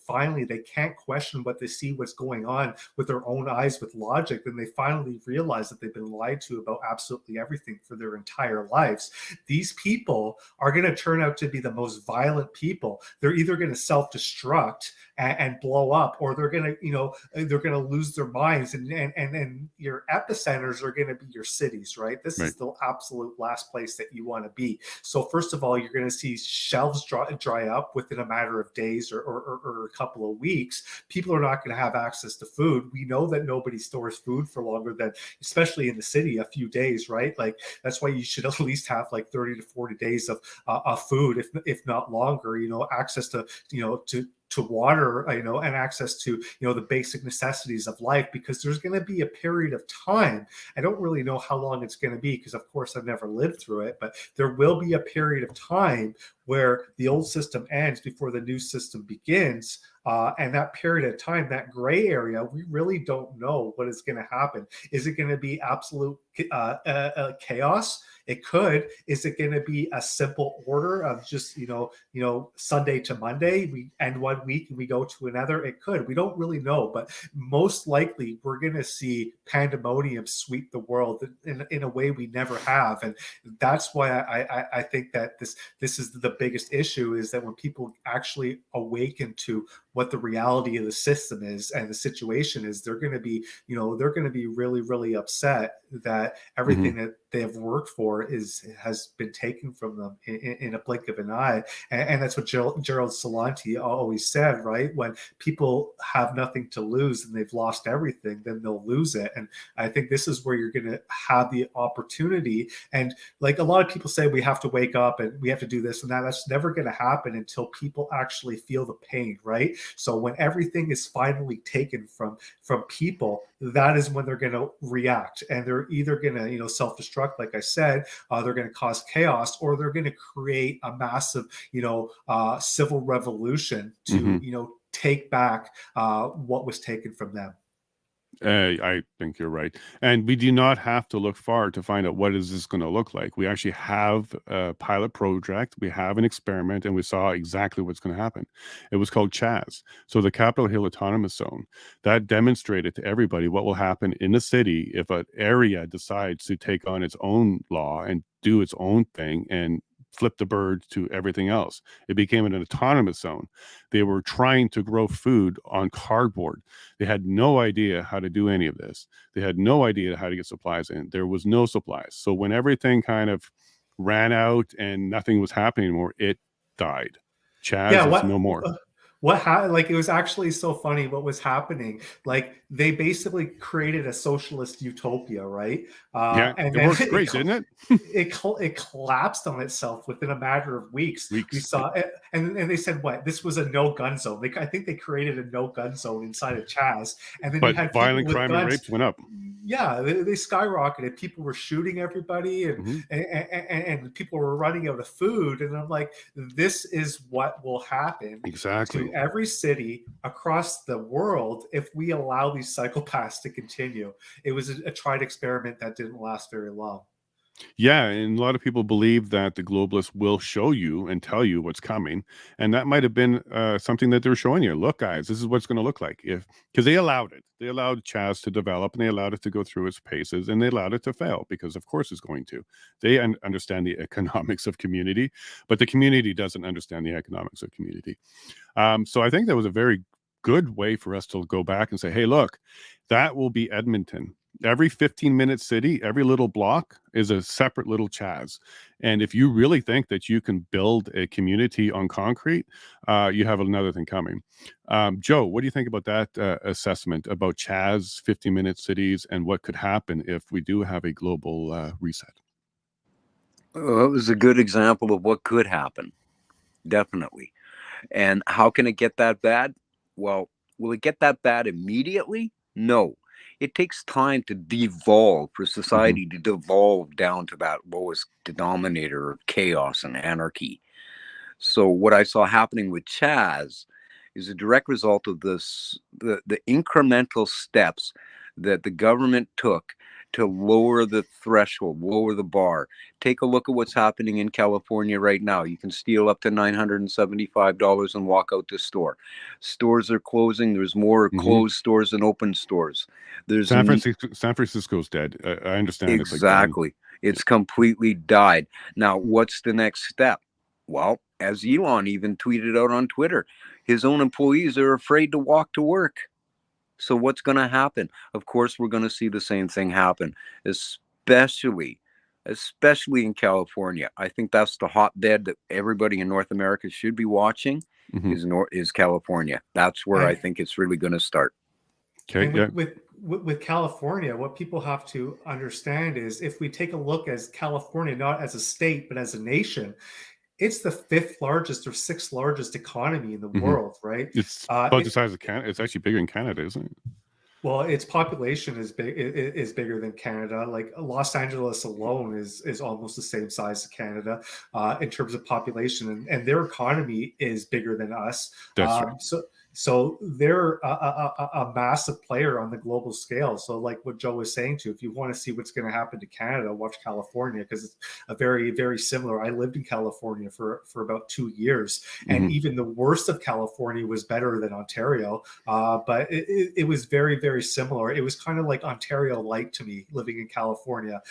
can't question what they see, what's going on with their own eyes with logic, then they finally realize that they've been lied to about absolutely everything for their entire lives. These people are going to turn out to be the most violent people. They're either going to self-destruct and blow up, or they're going to, they're going to lose their minds, and your epicenters are going to be your cities, right? This is the absolute last place that you want to be. So first of all, you're going to see shelves dry up within a matter of days or a couple of weeks. People are not going to have access to food. We know that nobody stores food for longer than, especially in the city, a few days, right? Like that's why you should at least have like 30 to 40 days of food, if not longer, access to, to water, and access to, the basic necessities of life, because there's going to be a period of time. I don't really know how long it's going to be, because of course I've never lived through it, but there will be a period of time where the old system ends before the new system begins. And that period of time, that gray area, we really don't know what is going to happen. Is it going to be absolute chaos? It could. Is it going to be a simple order of just, Sunday to Monday, we end one week and we go to another? It could. We don't really know, but most likely we're going to see pandemonium sweep the world in a way we never have. And that's why I think that this is the biggest issue, is that when people actually awaken to what the reality of the system is and the situation is, they're going to be, really, really upset that everything that they have worked for has been taken from them in a blink of an eye. And that's what Gerald Salanti always said, right? When people have nothing to lose and they've lost everything, then they'll lose it. And I think this is where you're going to have the opportunity. And like a lot of people say, we have to wake up and we have to do this and that. That's never going to happen until people actually feel the pain, right? So when everything is finally taken from people, that is when they're going to react, and they're either going to self-destruct, like I said, they're going to cause chaos, or they're going to create a massive civil revolution to take back what was taken from them. I think you're right. And we do not have to look far to find out what is this going to look like. We actually have a pilot project. We have an experiment, and we saw exactly what's going to happen. It was called CHAZ. So the Capitol Hill Autonomous Zone, that demonstrated to everybody what will happen in the city if an area decides to take on its own law and do its own thing and flip the bird to everything else. It became an autonomous zone. They were trying to grow food on cardboard. They had no idea how to do any of this. They had no idea how to get supplies in. There was no supplies. So when everything kind of ran out and nothing was happening anymore, it died. CHAZ is no more. Like, it was actually so funny what was happening. Like, they basically created a socialist utopia, right? And it worked great, didn't it? It collapsed on itself within a matter of weeks. We saw it, and they said, what? This was a no-gun zone. I think they created a no-gun zone inside of CHAZ. And then you had violent crime and rapes went up. Yeah, they skyrocketed. People were shooting everybody, and people were running out of food. And I'm like, this is what will happen exactly to every city across the world if we allow these psychopaths to continue. It was a tried experiment that didn't last very long. Yeah, and a lot of people believe that the globalists will show you and tell you what's coming, and that might have been something that they're showing you. Look, guys, this is what's going to look like, because they allowed it. They allowed CHAZ to develop, and they allowed it to go through its paces, and they allowed it to fail, because of course it's going to. They understand the economics of community, but the community doesn't understand the economics of community. So I think that was a very good way for us to go back and say, hey, look, that will be Edmonton. Every 15-minute city, every little block is a separate little CHAZ. And if you really think that you can build a community on concrete, you have another thing coming. Joe, what do you think about that assessment about CHAZ, 15-minute cities, and what could happen if we do have a global reset? Well, it was a good example of what could happen. Definitely. And how can it get that bad? Well, will it get that bad immediately? No. It takes time to devolve, for society to devolve down to that lowest denominator of chaos and anarchy. So what I saw happening with CHAZ is a direct result of this, the incremental steps that the government took to lower the threshold, lower the bar. Take a look at what's happening in California right now. You can steal up to $975 and walk out the store. Stores are closing. There's more closed stores than open stores. There's San Francisco's dead. I understand. Exactly. It's completely died. Now, what's the next step? Well, as Elon even tweeted out on Twitter, his own employees are afraid to walk to work. So what's going to happen? Of course, we're going to see the same thing happen, especially in California. I think that's the hotbed that everybody in North America should be watching. Is California. That's where I think it's really going to start. Okay. And with California, what people have to understand is, if we take a look as California, not as a state, but as a nation, it's the 5th largest or 6th largest economy in the world, right? It's about the size of Canada. It's actually bigger than Canada, isn't it? Well, its population is bigger than Canada. Like Los Angeles alone is almost the same size as Canada in terms of population, and their economy is bigger than us. That's right. So they're a massive player on the global scale. So like what Joe was saying too, if you want to see what's going to happen to Canada, watch California, because it's a very, very similar. I lived in California for about 2 years, and even the worst of California was better than Ontario. But it was very, very similar. It was kind of like Ontario light to me, living in California.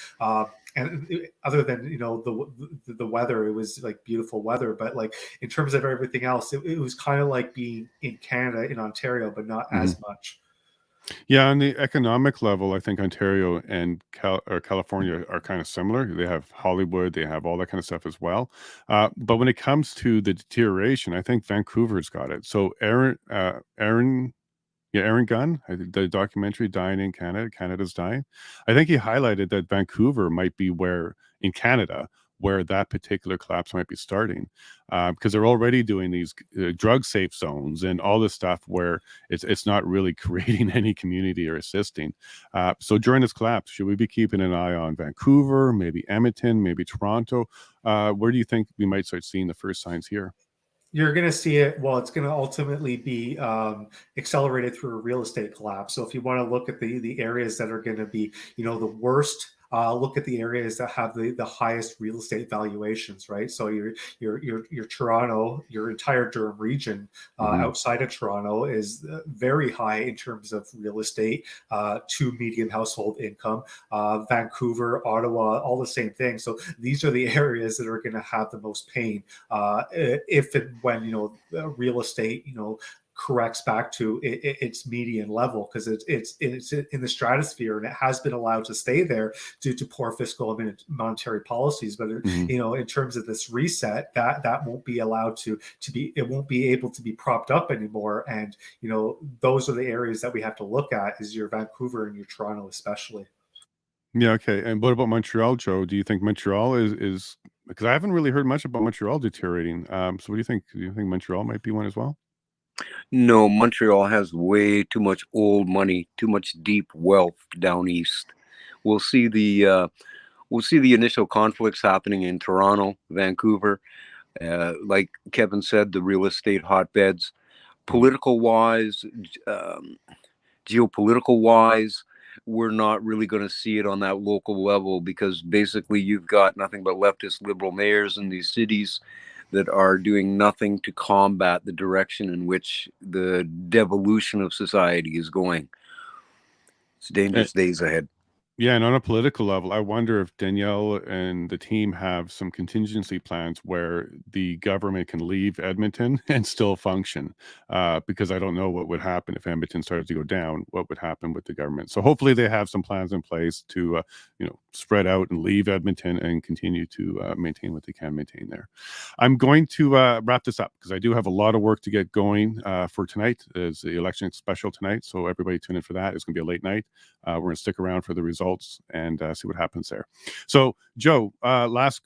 And other than, you know, the weather, it was like beautiful weather, but like in terms of everything else, it was kind of like being in Canada, in Ontario, but not as much. Yeah, on the economic level, I think Ontario and California are kind of similar. They have Hollywood, they have all that kind of stuff as well. But when it comes to the deterioration, I think Vancouver's got it. So Aaron Gunn, the documentary Dying in Canada, Canada's Dying. I think he highlighted that Vancouver might be in Canada, where that particular collapse might be starting, because they're already doing these drug safe zones and all this stuff where it's not really creating any community or assisting. So during this collapse, should we be keeping an eye on Vancouver, maybe Edmonton, maybe Toronto? Where do you think we might start seeing the first signs here? You're going to see it. Well, it's going to ultimately be accelerated through a real estate collapse. So if you want to look at the areas that are going to be, you know, the worst, look at the areas that have the highest real estate valuations, right? So your Toronto, your entire Durham region outside of Toronto is very high in terms of real estate, to medium household income. Vancouver, Ottawa, all the same thing. So these are the areas that are going to have the most pain if and when, you know, real estate, you know, corrects back to its median level, because it's in the stratosphere, and it has been allowed to stay there due to poor fiscal and monetary policies. But you know, in terms of this reset, that won't be allowed to be, it won't be able to be propped up anymore. And you know, those are the areas that we have to look at, is your Vancouver and your Toronto especially. Yeah, okay. And what about Montreal, Joe? Do you think Montreal is because I haven't really heard much about Montreal deteriorating. So what do you think? Do you think Montreal might be one as well? No, Montreal has way too much old money, too much deep wealth down east. We'll see the initial conflicts happening in Toronto, Vancouver. Like Kevin said, the real estate hotbeds. Political wise, geopolitical wise, we're not really going to see it on that local level, because basically you've got nothing but leftist liberal mayors in these cities that are doing nothing to combat the direction in which the devolution of society is going. It's dangerous days ahead. Yeah, and on a political level, I wonder if Danielle and the team have some contingency plans where the government can leave Edmonton and still function, because I don't know what would happen if Edmonton started to go down, what would happen with the government. So hopefully they have some plans in place to, you know, spread out and leave Edmonton and continue to maintain what they can maintain there. I'm going to wrap this up, because I do have a lot of work to get going for tonight. There's the election special tonight, so everybody tune in for that. It's going to be a late night. We're going to stick around for the results and see what happens there. So, Joe, last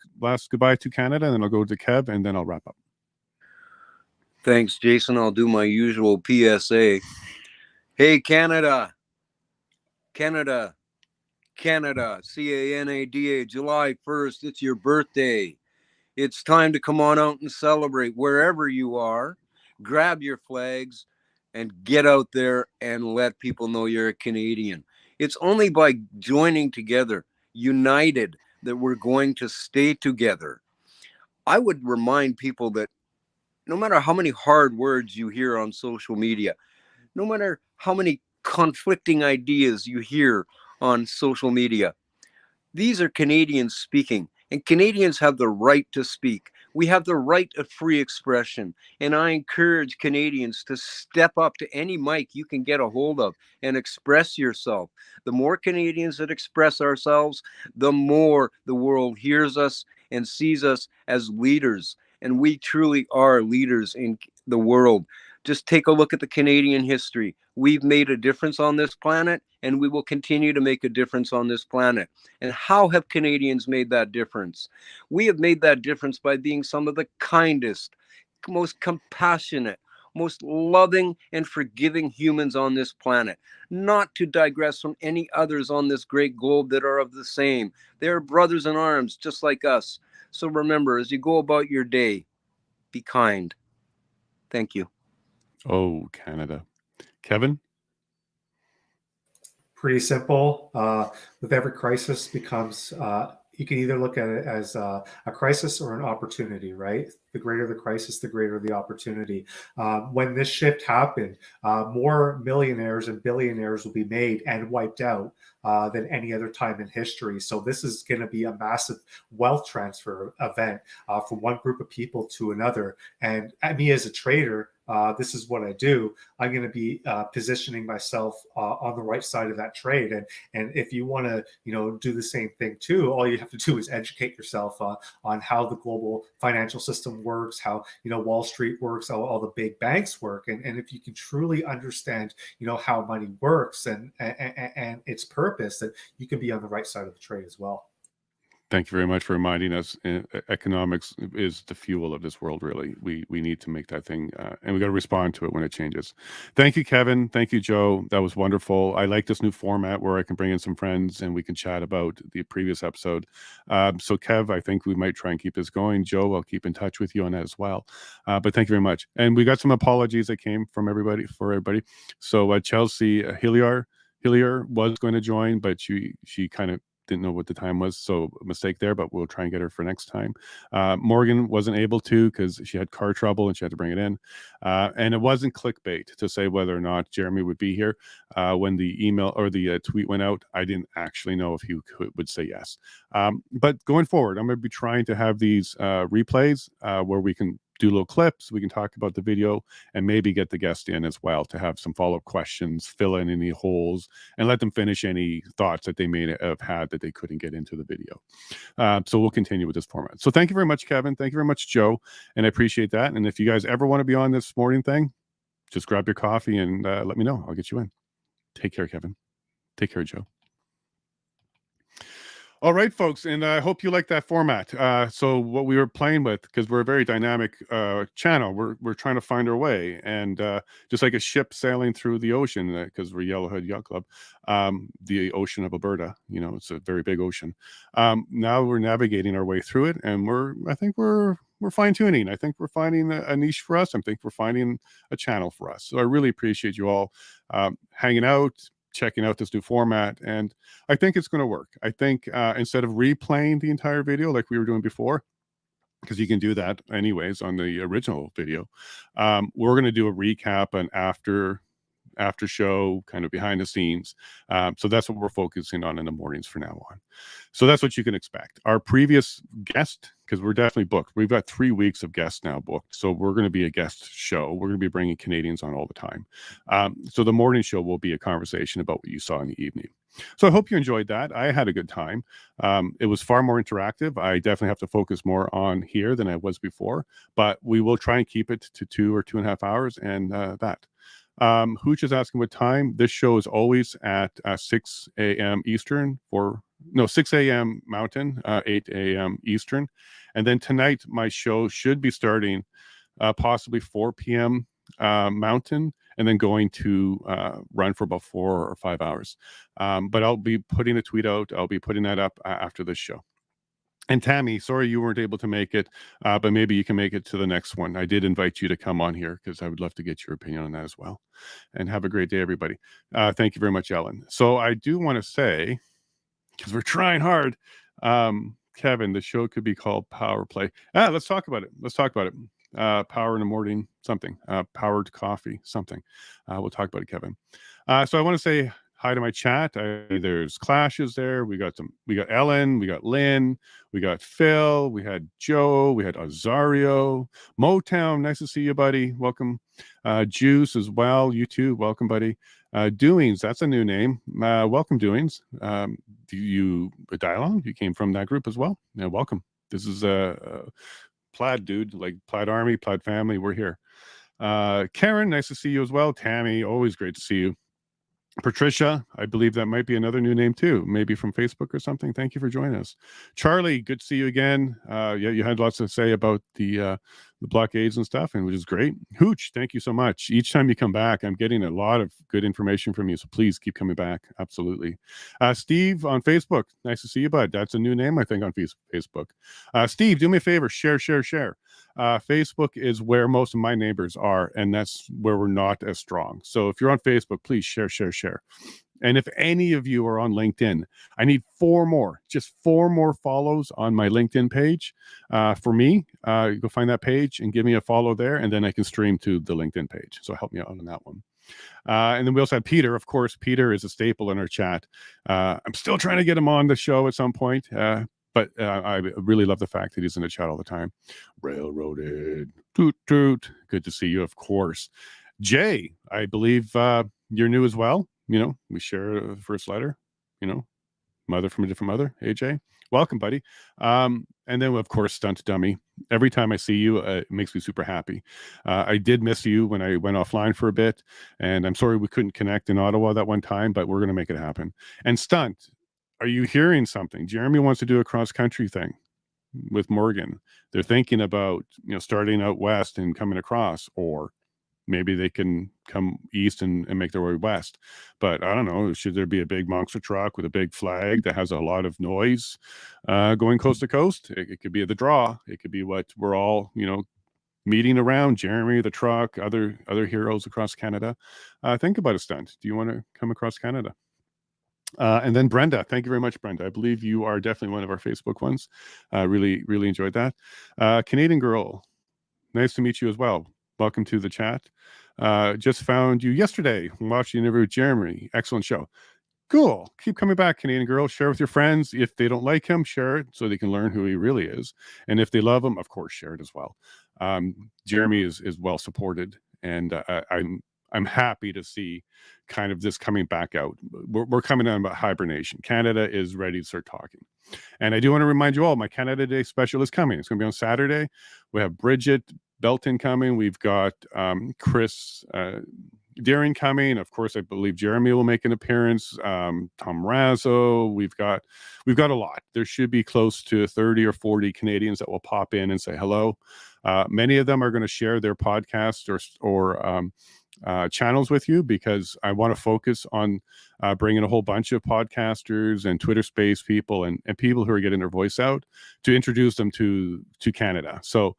goodbye to Canada, and then I'll go to Kev, and then I'll wrap up. Thanks, Jason. I'll do my usual PSA. Hey, Canada, Canada, Canada, Canada, July 1st, it's your birthday. It's time to come on out and celebrate wherever you are. Grab your flags and get out there and let people know you're a Canadian. It's only by joining together, united, that we're going to stay together. I would remind people that no matter how many hard words you hear on social media, no matter how many conflicting ideas you hear on social media, these are Canadians speaking, and Canadians have the right to speak. We have the right of free expression. And I encourage Canadians to step up to any mic you can get a hold of and express yourself. The more Canadians that express ourselves, the more the world hears us and sees us as leaders. And we truly are leaders in the world. Just take a look at the Canadian history. We've made a difference on this planet, and we will continue to make a difference on this planet. And how have Canadians made that difference? We have made that difference by being some of the kindest, most compassionate, most loving and forgiving humans on this planet. Not to digress from any others on this great globe that are of the same. They're brothers in arms, just like us. So remember, as you go about your day, be kind. Thank you. Oh, Canada. Kevin? Pretty simple. With every crisis becomes, you can either look at it as a crisis or an opportunity, right? The greater the crisis, the greater the opportunity. When this shift happened, more millionaires and billionaires will be made and wiped out than any other time in history. So this is going to be a massive wealth transfer event from one group of people to another. And me as a trader, this is what I do. I'm going to be positioning myself on the right side of that trade. And if you want to, do the same thing too, all you have to do is educate yourself on how the global financial system works, how, Wall Street works, how all the big banks work. And if you can truly understand, how money works and its purpose, then you can be on the right side of the trade as well. Thank you very much for reminding us. Economics is the fuel of this world, really. We need to make that thing, and we got to respond to it when it changes. Thank you, Kevin. Thank you, Joe. That was wonderful. I like this new format where I can bring in some friends and we can chat about the previous episode. So, Kev, I think we might try and keep this going. Joe, I'll keep in touch with you on that as well. But thank you very much. And we got some apologies that came from everybody. So, Chelsea Hillier was going to join, but she kind of didn't know what the time was, so a mistake there, but we'll try and get her for next time. Morgan wasn't able to because she had car trouble and she had to bring it in. And it wasn't clickbait to say whether or not Jeremy would be here. When the email or the tweet went out, I didn't actually know if he would say yes. But going forward, I'm going to be trying to have these replays where we can do little clips, we can talk about the video, and maybe get the guest in as well to have some follow-up questions, fill in any holes, and let them finish any thoughts that they may have had that they couldn't get into the video. So we'll continue with this format. So thank you very much, Kevin. Thank you very much, Joe. And I appreciate that. And if you guys ever want to be on this morning thing, just grab your coffee and let me know. I'll get you in. Take care, Kevin. Take care, Joe. All right, folks, and I hope you like that format. So what we were playing with, because we're a very dynamic channel, we're trying to find our way, and just like a ship sailing through the ocean, because we're Yellowhead Yacht Club, the ocean of Alberta, it's a very big ocean. Now we're navigating our way through it, and I think we're fine tuning. I think we're finding a niche for us. I think we're finding a channel for us. So I really appreciate you all hanging out, checking out this new format, and I think it's going to work. I think instead of replaying the entire video like we were doing before, because you can do that anyways on the original video, we're going to do a recap and after show, kind of behind the scenes. So that's what we're focusing on in the mornings from now on. So that's what you can expect. Our previous guest, because we're definitely booked, we've got 3 weeks of guests now booked. So we're going to be a guest show. We're going to be bringing Canadians on all the time. So the morning show will be a conversation about what you saw in the evening. So I hope you enjoyed that. I had a good time. It was far more interactive. I definitely have to focus more on here than I was before, but we will try and keep it to 2 or 2.5 hours and that. Hooch is asking what time. This show is always at 6 a.m. Eastern 6 a.m. Mountain, 8 a.m. Eastern. And then tonight, my show should be starting possibly 4 p.m. Mountain, and then going to run for about 4 or 5 hours. But I'll be putting a tweet out. I'll be putting that up after this show. And Tammy, sorry you weren't able to make it, but maybe you can make it to the next one. I did invite you to come on here because I would love to get your opinion on that as well. And have a great day, everybody. Thank you very much, Ellen. So I do want to say, because we're trying hard, Kevin, the show could be called Power Play. Let's talk about it. Power in the morning, something. Powered coffee, something. We'll talk about it, Kevin. So I want to say hi to my chat. There's Clashes there. We got Ellen, we got Lynn, we got Phil, we had Joe, we had Azario, Motown. Nice to see you, buddy. Welcome. Juice as well. You too. Welcome, buddy. Doings, that's a new name. Welcome, Doings. Diagolon, you came from that group as well. Yeah, welcome. This is a Plaid dude, like Plaid Army, Plaid Family. We're here. Karen, nice to see you as well. Tammy, always great to see you. Patricia, I believe that might be another new name too, maybe from Facebook or something. Thank you for joining us. Charlie, good to see you again. Yeah, you had lots to say about the blockades and stuff, and which is great. Hooch, thank you so much. Each time you come back, I'm getting a lot of good information from you, so please keep coming back. Absolutely. Steve on Facebook, nice to see you, bud. That's a new name, I think, on Facebook. Steve, do me a favor, share. Facebook is where most of my neighbors are, and that's where we're not as strong. So if you're on Facebook, please share. And if any of you are on LinkedIn, I need just four more follows on my LinkedIn page. For me, go find that page and give me a follow there, and then I can stream to the LinkedIn page. So help me out on that one. And then we also had Peter. Of course, Peter is a staple in our chat. I'm still trying to get him on the show at some point. But I really love the fact that he's in the chat all the time. Railroaded. Toot, toot. Good to see you, of course. Jay, I believe you're new as well. You know, we share a first letter, you know, mother from a different mother. Hey, Jay. Welcome, buddy. And then, of course, Stunt Dummy. Every time I see you, it makes me super happy. I did miss you when I went offline for a bit. And I'm sorry we couldn't connect in Ottawa that one time, but we're going to make it happen. And Stunt, are you hearing something? Jeremy wants to do a cross-country thing with Morgan. They're thinking about, starting out west and coming across, or maybe they can come east and make their way west. But I don't know, should there be a big monster truck with a big flag that has a lot of noise going coast to coast? It could be the draw. It could be what we're all, meeting around. Jeremy, the truck, other heroes across Canada. Think about a stunt. Do you want to come across Canada? And then Brenda, thank you very much, Brenda. I believe you are definitely one of our Facebook ones. Really enjoyed that. Canadian Girl, nice to meet you as well. Welcome to the chat. Just found you yesterday. Watched the interview with Jeremy. Excellent show. Cool. Keep coming back, Canadian Girl. Share with your friends. If they don't like him, share it so they can learn who he really is. And if they love him, of course, share it as well. Jeremy is well supported, and I'm happy to see kind of this coming back out. We're coming on about hibernation. Canada is ready to start talking. And I do want to remind you all, my Canada Day special is coming. It's going to be on Saturday. We have Bridget Belton coming. We've got Chris Deering coming. Of course, I believe Jeremy will make an appearance. Tom Razzo. We've got a lot. There should be close to 30 or 40 Canadians that will pop in and say hello. Many of them are going to share their podcast or channels with you, because I want to focus on bringing a whole bunch of podcasters and Twitter space people and people who are getting their voice out to introduce them to Canada. So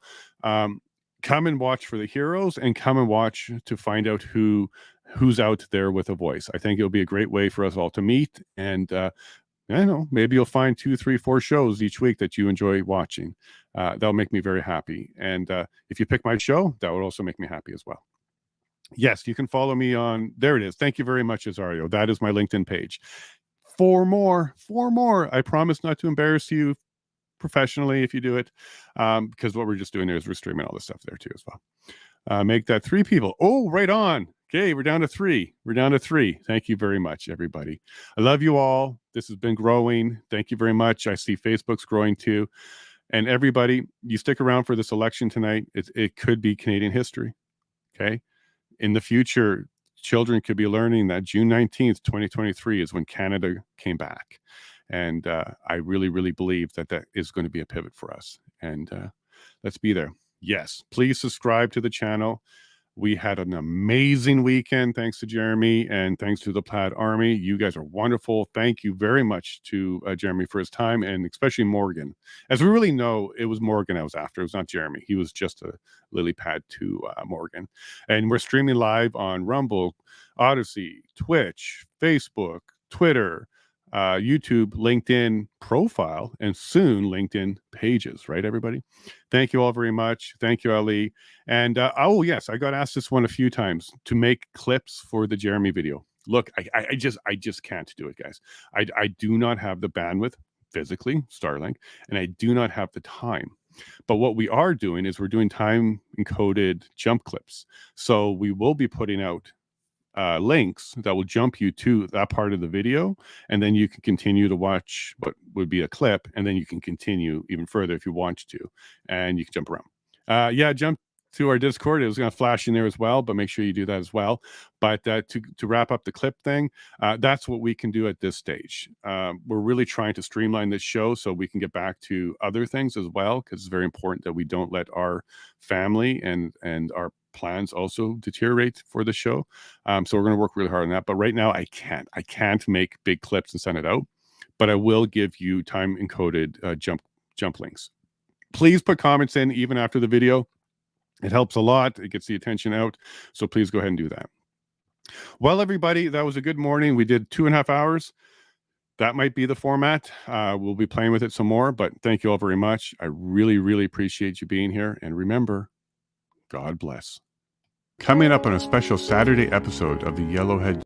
come and watch for the heroes, and come and watch to find out who's out there with a voice. I think it'll be a great way for us all to meet, and I don't know, maybe you'll find 2, 3, 4 shows each week that you enjoy watching. That'll make me very happy. And if you pick my show, that would also make me happy as well. Yes, you can follow me on, there it is. Thank you very much, Azario. That is my LinkedIn page. 4 more. I promise not to embarrass you professionally if you do it, because what we're just doing there is we're streaming all this stuff there too as well. Make that 3 people. Oh, right on. Okay, we're down to 3. Thank you very much, everybody. I love you all. This has been growing. Thank you very much. I see Facebook's growing too. And everybody, you stick around for this election tonight. It could be Canadian history. Okay. In the future, children could be learning that June 19th, 2023 is when Canada came back. And I really believe that is going to be a pivot for us. And let's be there. Yes, please subscribe to the channel. We had an amazing weekend, thanks to Jeremy and thanks to the Plaid Army. You guys are wonderful. Thank you very much to Jeremy for his time, and especially Morgan. As we really know, it was Morgan I was after. It was not Jeremy. He was just a lily pad to Morgan. And we're streaming live on Rumble, Odyssey, Twitch, Facebook, Twitter, YouTube, LinkedIn profile, and soon LinkedIn pages, right, everybody? Thank you all very much. Thank you, Ali. And oh, yes, I got asked this one a few times to make clips for the Jeremy video. look, I just can't do it, guys. I do not have the bandwidth physically, Starlink, and I do not have the time. But what we are doing is we're doing time encoded jump clips. So we will be putting out links that will jump you to that part of the video, and then you can continue to watch what would be a clip, and then you can continue even further if you want to, and you can jump around. Yeah, jump to our Discord. It was going to flash in there as well, but make sure you do that as well. But to wrap up the clip thing, that's what we can do at this stage. We're really trying to streamline this show so we can get back to other things as well, because it's very important that we don't let our family and our plans also deteriorate for the show. So we're going to work really hard on that. But right now, I can't make big clips and send it out, but I will give you time encoded jump links. Please put comments in even after the video. It helps a lot. It gets the attention out. So please go ahead and do that. Well, everybody, that was a good morning. We did 2.5 hours. That might be the format. We'll be playing with it some more, but thank you all very much. I really, really appreciate you being here. And remember, God bless. Coming up on a special Saturday episode of the Yellowhead